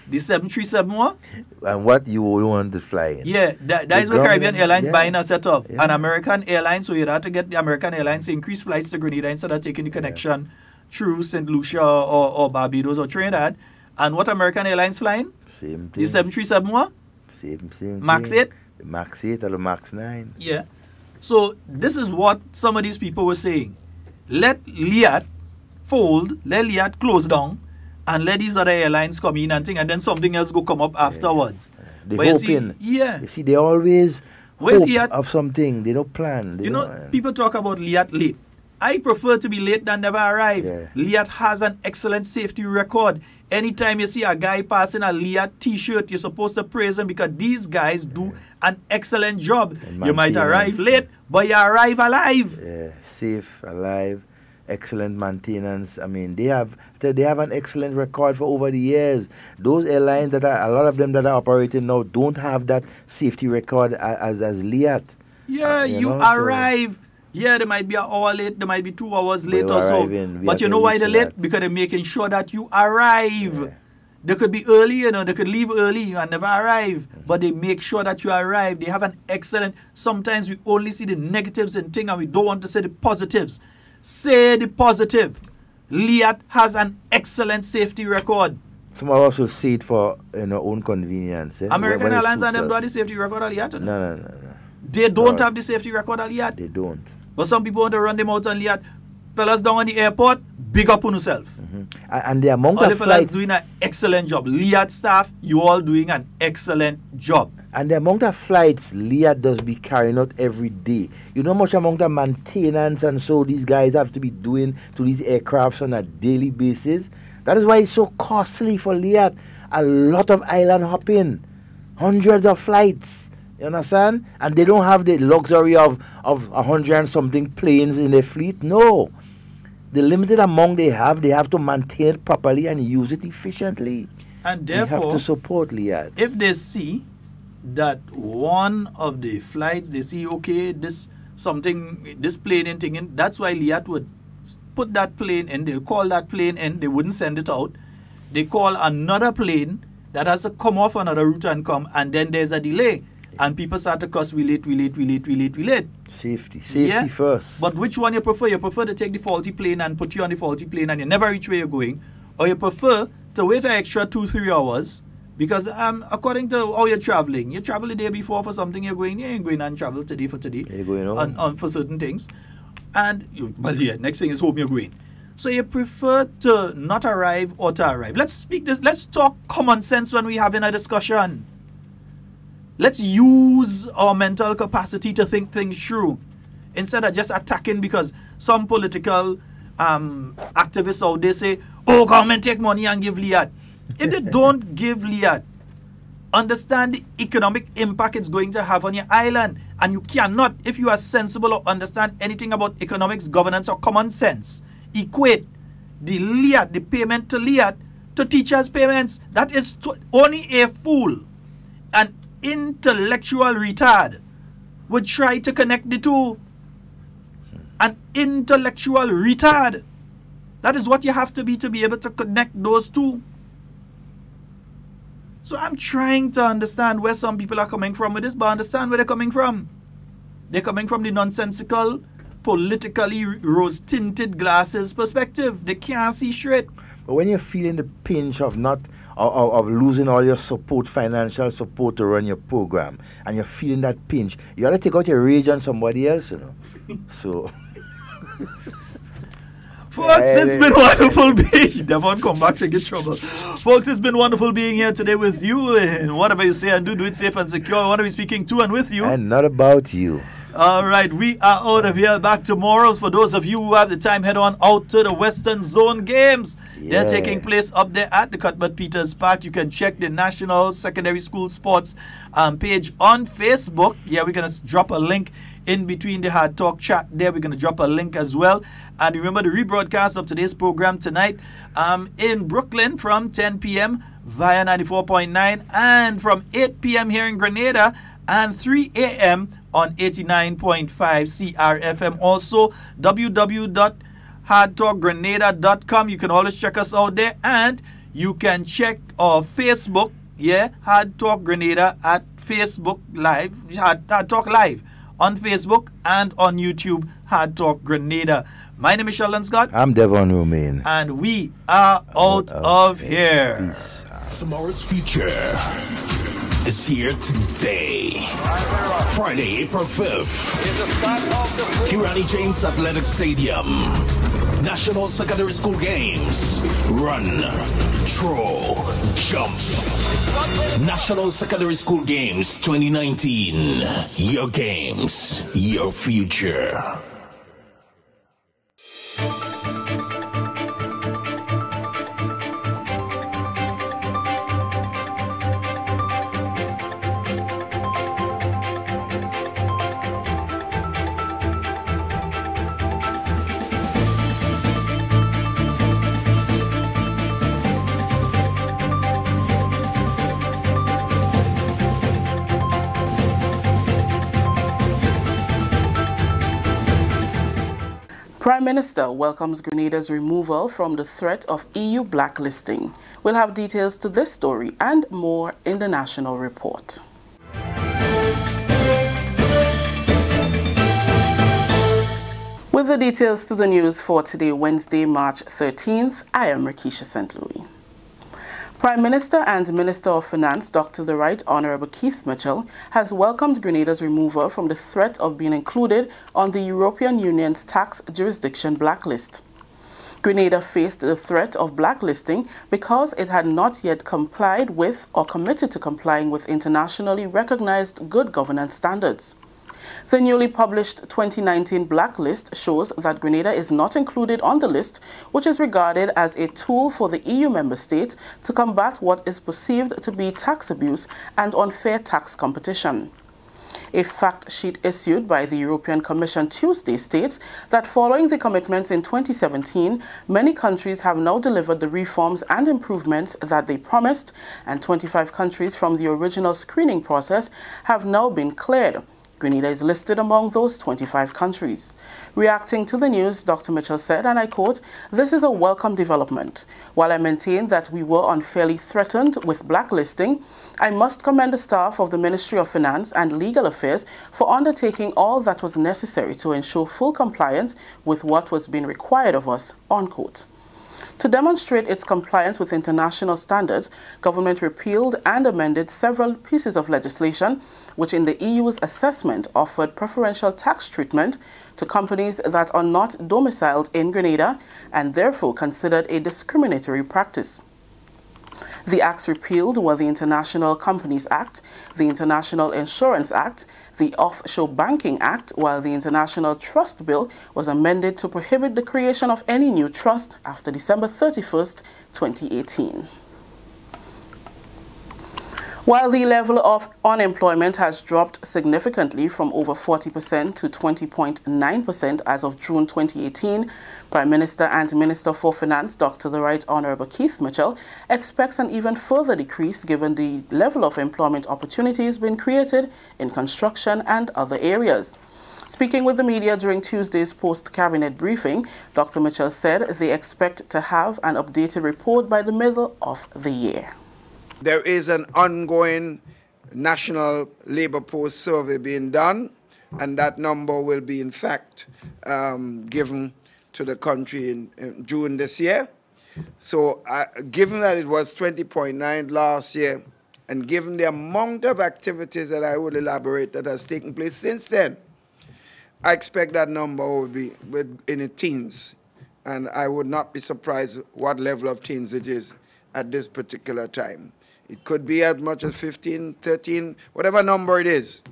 The 737 And what you would want to fly in? Yeah, that is what Caribbean Airlines buying a set up. Yeah. And American Airlines, so you'd have to get the American Airlines to increase flights to Grenada instead of taking the connection through St. Lucia or Barbados or Trinidad. And what American Airlines flying? Same thing. The 737 Same Max thing. 8? The Max 8 or the Max 9. Yeah. So this is what some of these people were saying. Let Liat fold, let Liat close down, and let these other airlines come in and think, and then something else go come up afterwards. They but hoping. You see, they always hope Liat? Of something. They don't plan. They people talk about Liat late. I prefer to be late than never arrive. Yeah. Liat has an excellent safety record. Anytime you see a guy passing a Liat t-shirt, you're supposed to praise him because these guys do an excellent job. You might arrive late, but you arrive alive. Yeah, safe, alive. Excellent maintenance. I mean, they have an excellent record for over the years. Those airlines a lot of them that are operating now don't have that safety record as Liat. Yeah, you arrive. So yeah, they might be an hour late, they might be 2 hours late or so. But you know why they're late? Because they're making sure that you arrive. Yeah. They could be early, they could leave early and never arrive. But they make sure that you arrive. They have an excellent, sometimes we only see the negatives in things and we don't want to say the positives. Say the positive. Liat has an excellent safety record. Some of us will say it for own convenience. American Airlines and them do have the safety record of Liat? No. They don't have the safety record of Liat? They don't. But some people want to run them out on Liat. Fellas down on the airport, big up on yourself. And the amount all of the fellas flights doing an excellent job. Liat staff, you all doing an excellent job. And the amount of flights Liat does be carrying out every day. You know how much amount of maintenance and so these guys have to be doing to these aircrafts on a daily basis. That is why it's so costly for Liat. A lot of island hopping. Hundreds of flights. You understand? And they don't have the luxury of 100 and something planes in their fleet. No. The limited amount they have to maintain it properly and use it efficiently. And therefore, we have to support Liat. If they see that one of the flights, they see, okay, this plane and thing in, that's why Liat would put that plane in, they'll call that plane in, they wouldn't send it out. They call another plane that has to come off another route and come, and then there's a delay. And people start to cuss, we late. Safety first. But which one you prefer? You prefer to take the faulty plane and put you on the faulty plane and you never reach where you're going? Or you prefer to wait an extra 2-3 hours because according to how you're traveling, you travel the day before for something you ain't going and travel today for today. You're going on for certain things. And, next thing is home you're going. So you prefer to not arrive or to arrive. Let's talk common sense when we're having a discussion. Let's use our mental capacity to think things through instead of just attacking because some political activists out there say, oh, government take money and give Liat. If they don't give Liat, understand the economic impact it's going to have on your island. And you cannot, if you are sensible or understand anything about economics, governance, or common sense, equate the Liat, the payment to Liat, to teachers' payments. That is only a fool. And intellectual retard would try to connect the two. An intellectual retard. That is what you have to be able to connect those two. So I'm trying to understand where some people are coming from with this, but understand where they're coming from. They're coming from the nonsensical, politically rose-tinted glasses perspective. They can't see straight. But when you're feeling the pinch of of losing all your support, financial support to run your program, and you're feeling that pinch, you gotta take out your rage on somebody else, So folks, it's been wonderful being Devon, come back to get trouble. Folks, it's been wonderful being here today with you, and whatever you say and do it safe and secure. I want to be speaking to and with you. And not about you. All right, we are out of here. Back tomorrow. For those of you who have the time, head on out to the Western Zone Games. Yeah. They're taking place up there at the Cuthbert Peters Park. You can check the National Secondary School Sports page on Facebook. Yeah, we're going to drop a link in between the Hard Talk chat there. We're going to drop a link as well. And remember the rebroadcast of today's program tonight in Brooklyn from 10 p.m. via 94.9 and from 8 p.m. here in Grenada and 3 a.m. on 89.5 CRFM. Also, www.HARDTALKGrenada.com. You can always check us out there, and you can check our Facebook, Hard Talk Grenada at Facebook Live, Hard Talk Live on Facebook and on YouTube, Hard Talk Grenada. My name is Sheldon Scott. I'm Devon Romain. And we are out of here. Peace. Tomorrow's future is here today. Friday, April 5th. Kirani James Athletic Stadium. National Secondary School Games. Run, throw, jump. National Secondary School Games 2019. Your games, your future. Prime Minister welcomes Grenada's removal from the threat of EU blacklisting. We'll have details to this story and more in the National Report. With the details to the news for today, Wednesday, March 13th, I am Rakisha St. Louis. Prime Minister and Minister of Finance, Dr. the Right Honourable Keith Mitchell, has welcomed Grenada's removal from the threat of being included on the European Union's tax jurisdiction blacklist. Grenada faced the threat of blacklisting because it had not yet complied with or committed to complying with internationally recognized good governance standards. The newly published 2019 blacklist shows that Grenada is not included on the list, which is regarded as a tool for the EU member states to combat what is perceived to be tax abuse and unfair tax competition. A fact sheet issued by the European Commission Tuesday states that following the commitments in 2017, many countries have now delivered the reforms and improvements that they promised, and 25 countries from the original screening process have now been cleared. Grenada is listed among those 25 countries. Reacting to the news, Dr. Mitchell said, and I quote, "This is a welcome development. While I maintain that we were unfairly threatened with blacklisting, I must commend the staff of the Ministry of Finance and Legal Affairs for undertaking all that was necessary to ensure full compliance with what was being required of us," unquote. To demonstrate its compliance with international standards, government repealed and amended several pieces of legislation which in the EU's assessment offered preferential tax treatment to companies that are not domiciled in Grenada and therefore considered a discriminatory practice. The acts repealed were the International Companies Act, the International Insurance Act, the Offshore Banking Act, while the International Trust Bill was amended to prohibit the creation of any new trust after December 31st, 2018. While the level of unemployment has dropped significantly from over 40% to 20.9% as of June 2018, Prime Minister and Minister for Finance, Dr. the Right Honourable Keith Mitchell, expects an even further decrease given the level of employment opportunities being created in construction and other areas. Speaking with the media during Tuesday's post-cabinet briefing, Dr. Mitchell said they expect to have an updated report by the middle of the year. There is an ongoing national labor post survey being done, and that number will be, in fact, given to the country in June this year. So given that it was 20.9 last year, and given the amount of activities that I would elaborate that has taken place since then, I expect that number will be in the teens, and I would not be surprised what level of teens it is at this particular time. It could be as much as 15, 13, whatever number it is,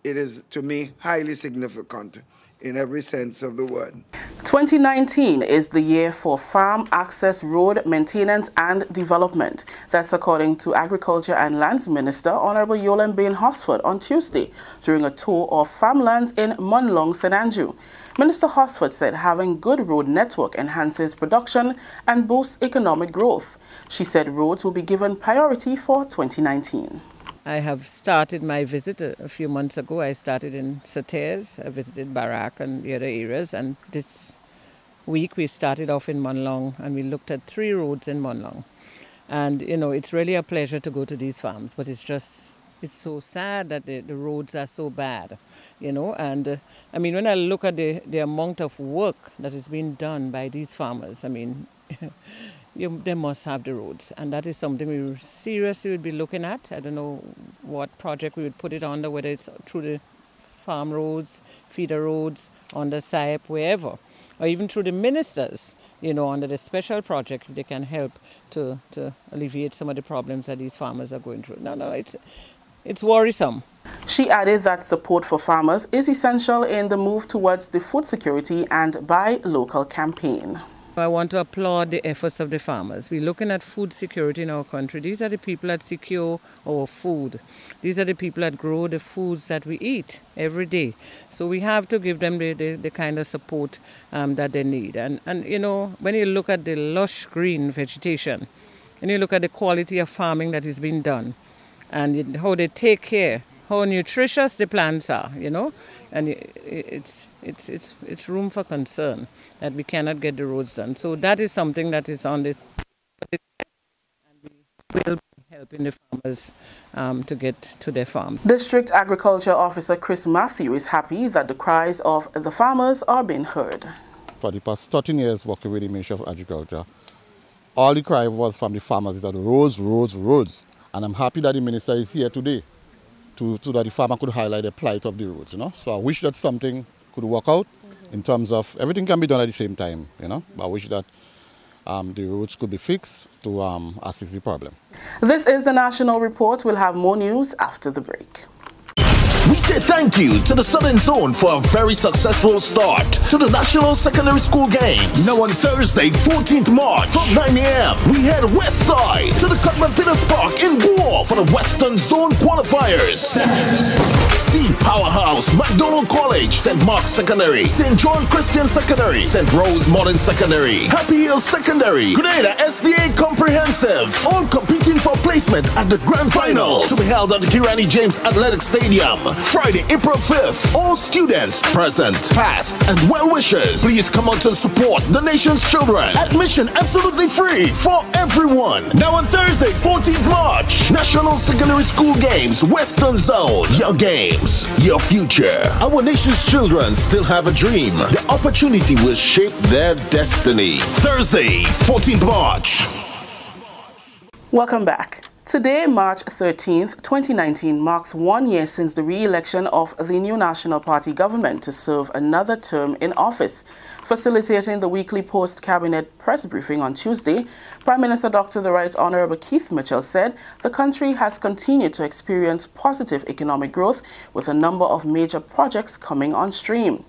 to me, highly significant in every sense of the word. 2019 is the year for farm access road maintenance and development. That's according to Agriculture and Lands Minister Honourable Yolan Bain Hosford on Tuesday during a tour of farmlands in Munlong, St. Andrew. Minister Hosford said having good road network enhances production and boosts economic growth. She said roads will be given priority for 2019. I have started my visit a few months ago. I started in Sateres. I visited Barak and the other areas. And this week we started off in Monlong and we looked at 3 roads in Monlong. And, you know, it's really a pleasure to go to these farms, but it's so sad that the roads are so bad, you know. And, I mean, when I look at the amount of work that is being done by these farmers, I mean, they must have the roads. And that is something we seriously would be looking at. I don't know what project we would put it under, whether it's through the farm roads, feeder roads, on the SIPE, wherever, or even through the ministers, you know, under the special project, if they can help to alleviate some of the problems that these farmers are going through. No, it's worrisome. She added that support for farmers is essential in the move towards the food security and buy local campaign. I want to applaud the efforts of the farmers. We're looking at food security in our country. These are the people that secure our food. These are the people that grow the foods that we eat every day. So we have to give them the kind of support that they need. And, you know, when you look at the lush green vegetation, and you look at the quality of farming that is being done, and how they take care, how nutritious the plants are, you know, and it's room for concern that we cannot get the roads done. So that is something that is on the and we will be helping the farmers to get to their farm. District Agriculture Officer Chris Matthew is happy that the cries of the farmers are being heard. For the past 13 years working with the Ministry of Agriculture, all the cry was from the farmers is that roads, roads, roads. And I'm happy that the minister is here today so that the farmer could highlight the plight of the roads, you know. So I wish that something could work out in terms of everything can be done at the same time, you know. But I wish that the roads could be fixed to assist the problem. This is the National Report. We'll have more news after the break. We say thank you to the Southern Zone for a very successful start to the National Secondary School Games. Now on Thursday, 14th March from 9 a.m., we head west side to the Cutman Peters Park in War for the Western Zone qualifiers. See Powerhouse, McDonald College, St. Mark's Secondary, St. John Christian Secondary, St. Rose Modern Secondary, Happy Hill Secondary, Grenada SDA Comprehensive, all competing for placement at the Grand Final to be held at the Kirani James Athletic Stadium. Friday, April 5th. All students present, past, and well-wishers, please come out to support the nation's children. Admission absolutely free for everyone. Now on Thursday, 14th March, National Secondary School Games, Western Zone. Your games, your future. Our nation's children still have a dream. The opportunity will shape their destiny. Thursday, 14th March. Welcome back. Today, March 13th, 2019, marks 1 year since the re-election of the new National Party government to serve another term in office. Facilitating the weekly post-cabinet press briefing on Tuesday, Prime Minister Dr. The Right Honourable Keith Mitchell said the country has continued to experience positive economic growth with a number of major projects coming on stream.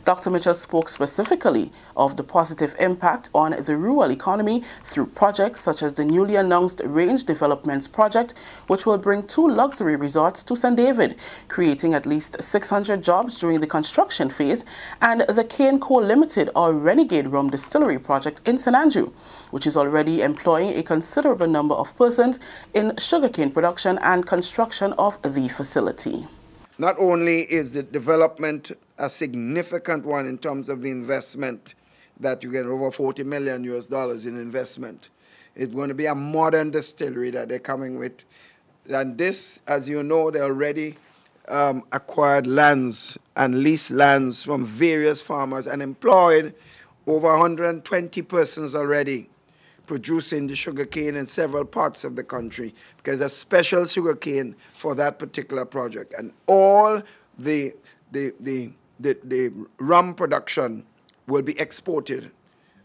Dr. Mitchell spoke specifically of the positive impact on the rural economy through projects such as the newly announced Range Developments Project, which will bring 2 luxury resorts to St. David, creating at least 600 jobs during the construction phase, and the Carriacou Limited or Renegade Rum Distillery Project in St. Andrew, which is already employing a considerable number of persons in sugarcane production and construction of the facility. Not only is the development a significant one in terms of the investment that you get over $40 million in investment. It's going to be a modern distillery that they're coming with. And this, as you know, they already acquired lands and leased lands from various farmers and employed over 120 persons already producing the sugarcane in several parts of the country because there's special sugarcane for that particular project. And all the rum production will be exported.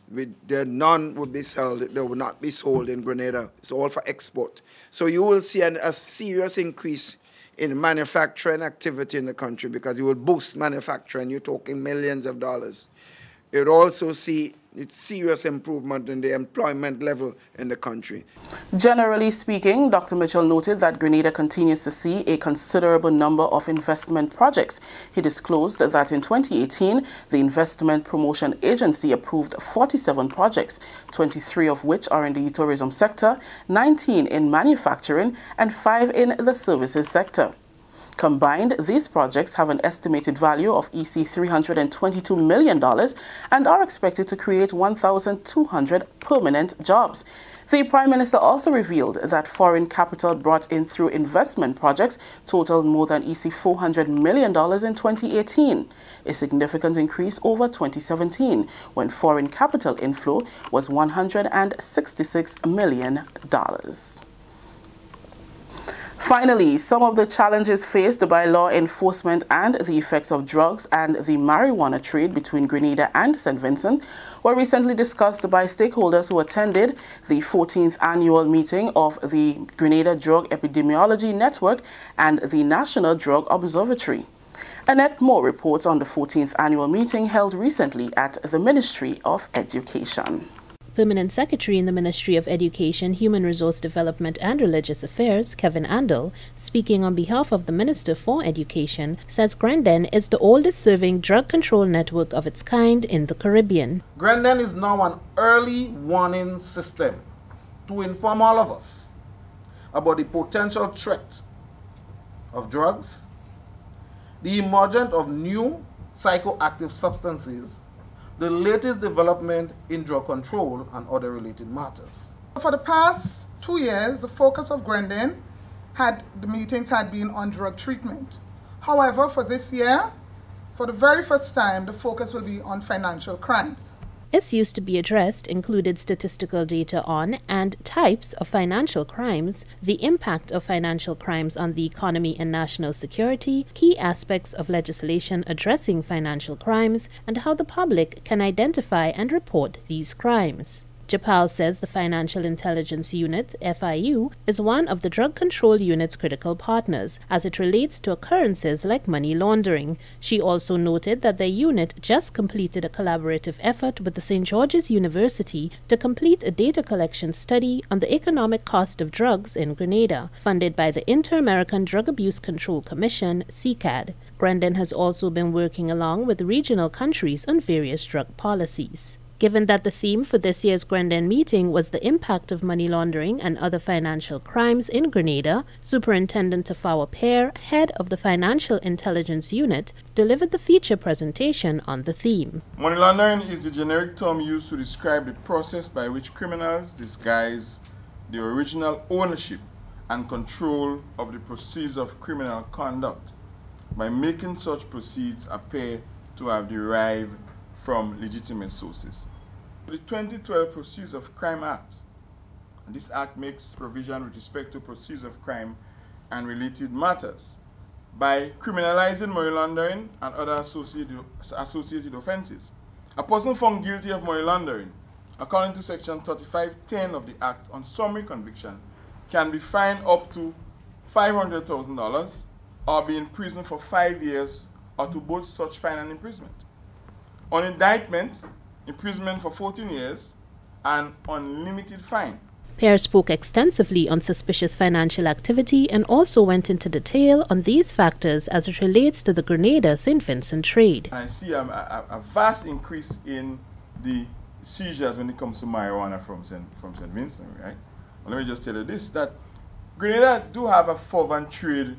None would be sold. They will not be sold in Grenada. It's all for export. So you will see a serious increase in manufacturing activity in the country because it will boost manufacturing. You're talking millions of dollars. You'll also see it's serious improvement in the employment level in the country. Generally speaking, Dr. Mitchell noted that Grenada continues to see a considerable number of investment projects. He disclosed that in 2018, the Investment Promotion Agency approved 47 projects, 23 of which are in the tourism sector, 19 in manufacturing, and 5 in the services sector. Combined, these projects have an estimated value of EC $322 million and are expected to create 1,200 permanent jobs. The Prime Minister also revealed that foreign capital brought in through investment projects totaled more than EC $400 million in 2018, a significant increase over 2017, when foreign capital inflow was $166 million. Finally, some of the challenges faced by law enforcement and the effects of drugs and the marijuana trade between Grenada and St. Vincent were recently discussed by stakeholders who attended the 14th annual meeting of the Grenada Drug Epidemiology Network and the National Drug Observatory. Annette Moore reports on the 14th annual meeting held recently at the Ministry of Education. Permanent Secretary in the Ministry of Education, Human Resource Development and Religious Affairs, Kevin Andel, speaking on behalf of the Minister for Education, says Grenada is the oldest serving drug control network of its kind in the Caribbean. Grenada is now an early warning system to inform all of us about the potential threat of drugs, the emergence of new psychoactive substances, the latest development in drug control and other related matters. For the past 2 years, the focus of Grenada the meetings had been on drug treatment. However, for this year, for the very first time, the focus will be on financial crimes. Issues to be addressed included statistical data on and types of financial crimes, the impact of financial crimes on the economy and national security, key aspects of legislation addressing financial crimes, and how the public can identify and report these crimes. Japal says the Financial Intelligence Unit, FIU, is one of the Drug Control Unit's critical partners as it relates to occurrences like money laundering. She also noted that the unit just completed a collaborative effort with the St. George's University to complete a data collection study on the economic cost of drugs in Grenada, funded by the Inter-American Drug Abuse Control Commission, CCAD. Grenada has also been working along with regional countries on various drug policies. Given that the theme for this year's Grenada meeting was the impact of money laundering and other financial crimes in Grenada, Superintendent Tafawa Pear, head of the Financial Intelligence Unit, delivered the feature presentation on the theme. Money laundering is the generic term used to describe the process by which criminals disguise the original ownership and control of the proceeds of criminal conduct by making such proceeds appear to have derived from legitimate sources. The 2012 Proceeds of Crime Act, and this act makes provision with respect to proceeds of crime and related matters by criminalizing money laundering and other associated offenses. A person found guilty of money laundering, according to section 3510 of the Act on summary conviction, can be fined up to $500,000 or be in prison for 5 years or to both such fine and imprisonment. On indictment, imprisonment for 14 years and unlimited fine. Pear spoke extensively on suspicious financial activity and also went into detail on these factors as it relates to the Grenada-St. Vincent trade. I see a vast increase in the seizures when it comes to marijuana from St. Vincent, right? Well, let me just tell you this, that Grenada do have a fervent trade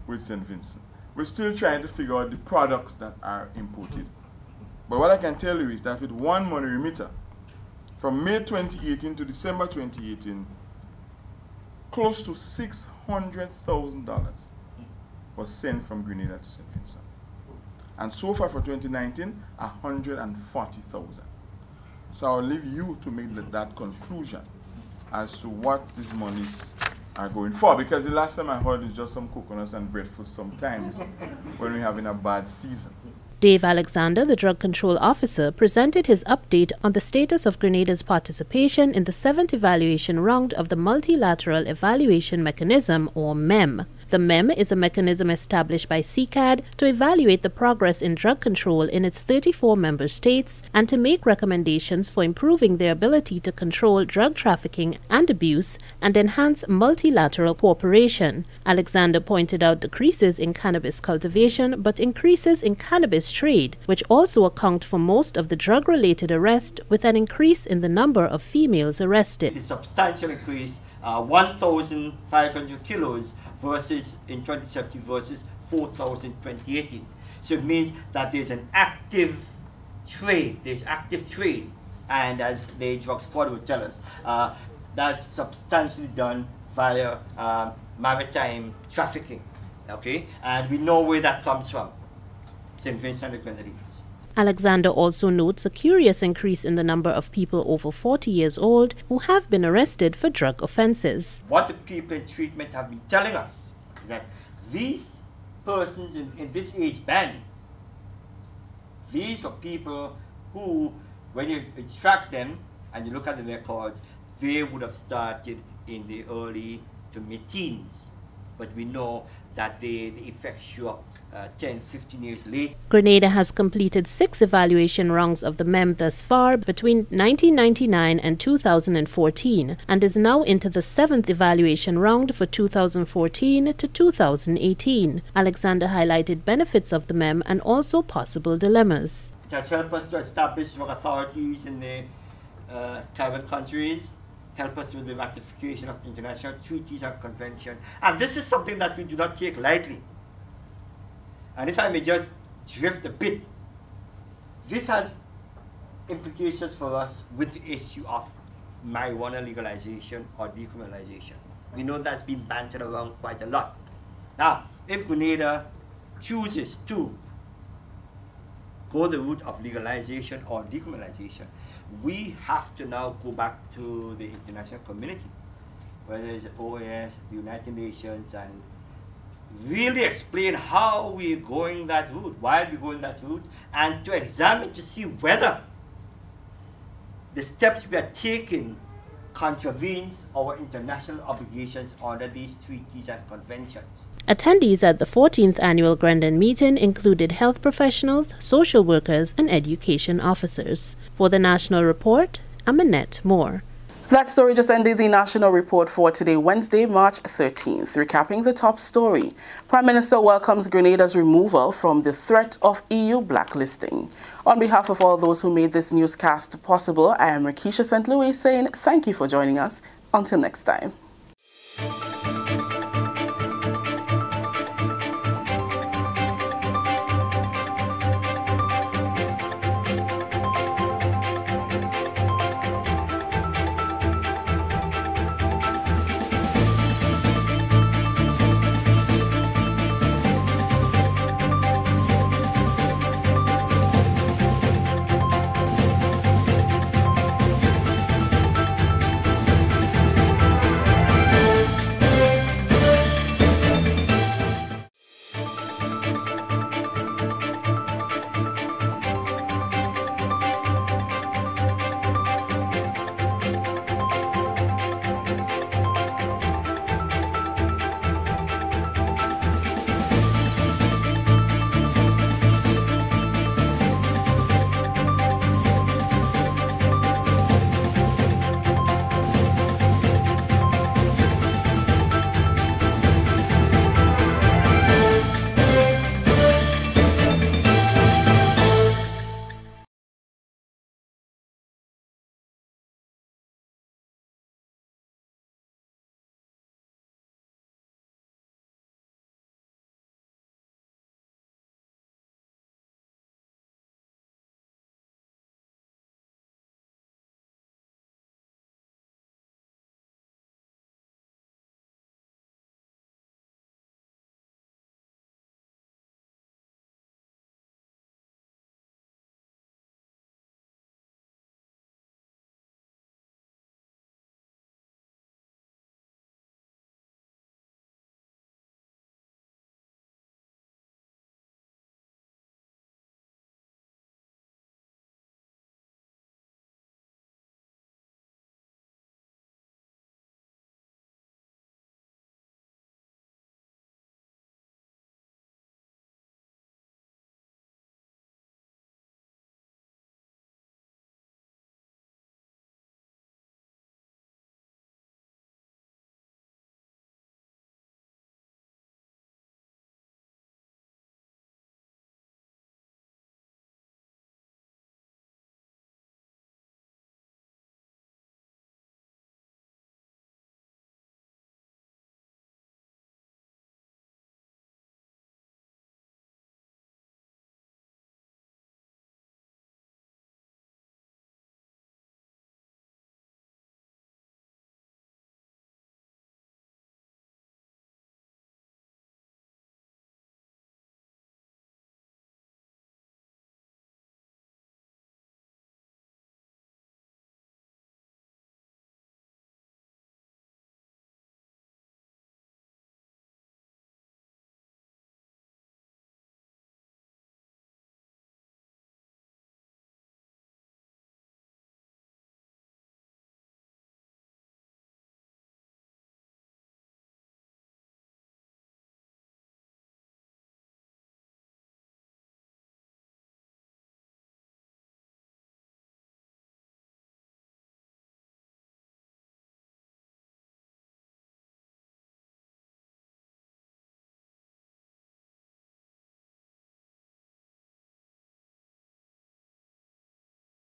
with St. Vincent. We're still trying to figure out the products that are imported. But what I can tell you is that with one money remitter, from May 2018 to December 2018, close to $600,000 was sent from Grenada to St. Vincent. And so far for 2019, $140,000. So I'll leave you to make that conclusion as to what these monies are going for. Because the last time I heard is just some coconuts and breadfruit sometimes when we're having a bad season. Dave Alexander, the drug control officer, presented his update on the status of Grenada's participation in the 7th evaluation round of the Multilateral Evaluation Mechanism, or MEM. The MEM is a mechanism established by CCAD to evaluate the progress in drug control in its 34 member states and to make recommendations for improving their ability to control drug trafficking and abuse and enhance multilateral cooperation. Alexander pointed out decreases in cannabis cultivation but increases in cannabis trade, which also account for most of the drug-related arrests, with an increase in the number of females arrested. A substantial increase, 1,500 kilos versus in 2017 versus 4,000 in 2018. So it means that there's an active trade. And as the drug squad will tell us, that's substantially done via maritime trafficking. Okay, and we know where that comes from. St. Vincent and the Grenadines. Alexander also notes a curious increase in the number of people over 40 years old who have been arrested for drug offences. What the people in treatment have been telling us is that these persons in this age band, these are people who, when you track them and you look at the records, they would have started in the early to mid-teens. But we know that the effects show up 10, 15 years later. Grenada has completed 6 evaluation rounds of the MEM thus far between 1999 and 2014 and is now into the 7th evaluation round for 2014 to 2018. Alexander highlighted benefits of the MEM and also possible dilemmas. It has helped us to establish drug authorities in the Caribbean countries, help us with the ratification of international treaties and conventions. And this is something that we do not take lightly. And if I may just drift a bit, this has implications for us with the issue of marijuana legalization or decriminalization. We know that's been bantered around quite a lot. Now, if Grenada chooses to go the route of legalization or decriminalization, we have to now go back to the international community, whether it's the OAS, the United Nations, and really explain how we're going that route, why we're going that route, and to examine to see whether the steps we are taking contravenes our international obligations under these treaties and conventions. Attendees at the 14th annual Grendan meeting included health professionals, social workers, and education officers. For the National Report, I'm Annette Moore. That story just ended the National Report for today, Wednesday, March 13th. Recapping the top story. Prime Minister welcomes Grenada's removal from the threat of EU blacklisting. On behalf of all those who made this newscast possible, I am Rakisha St. Louis saying thank you for joining us. Until next time.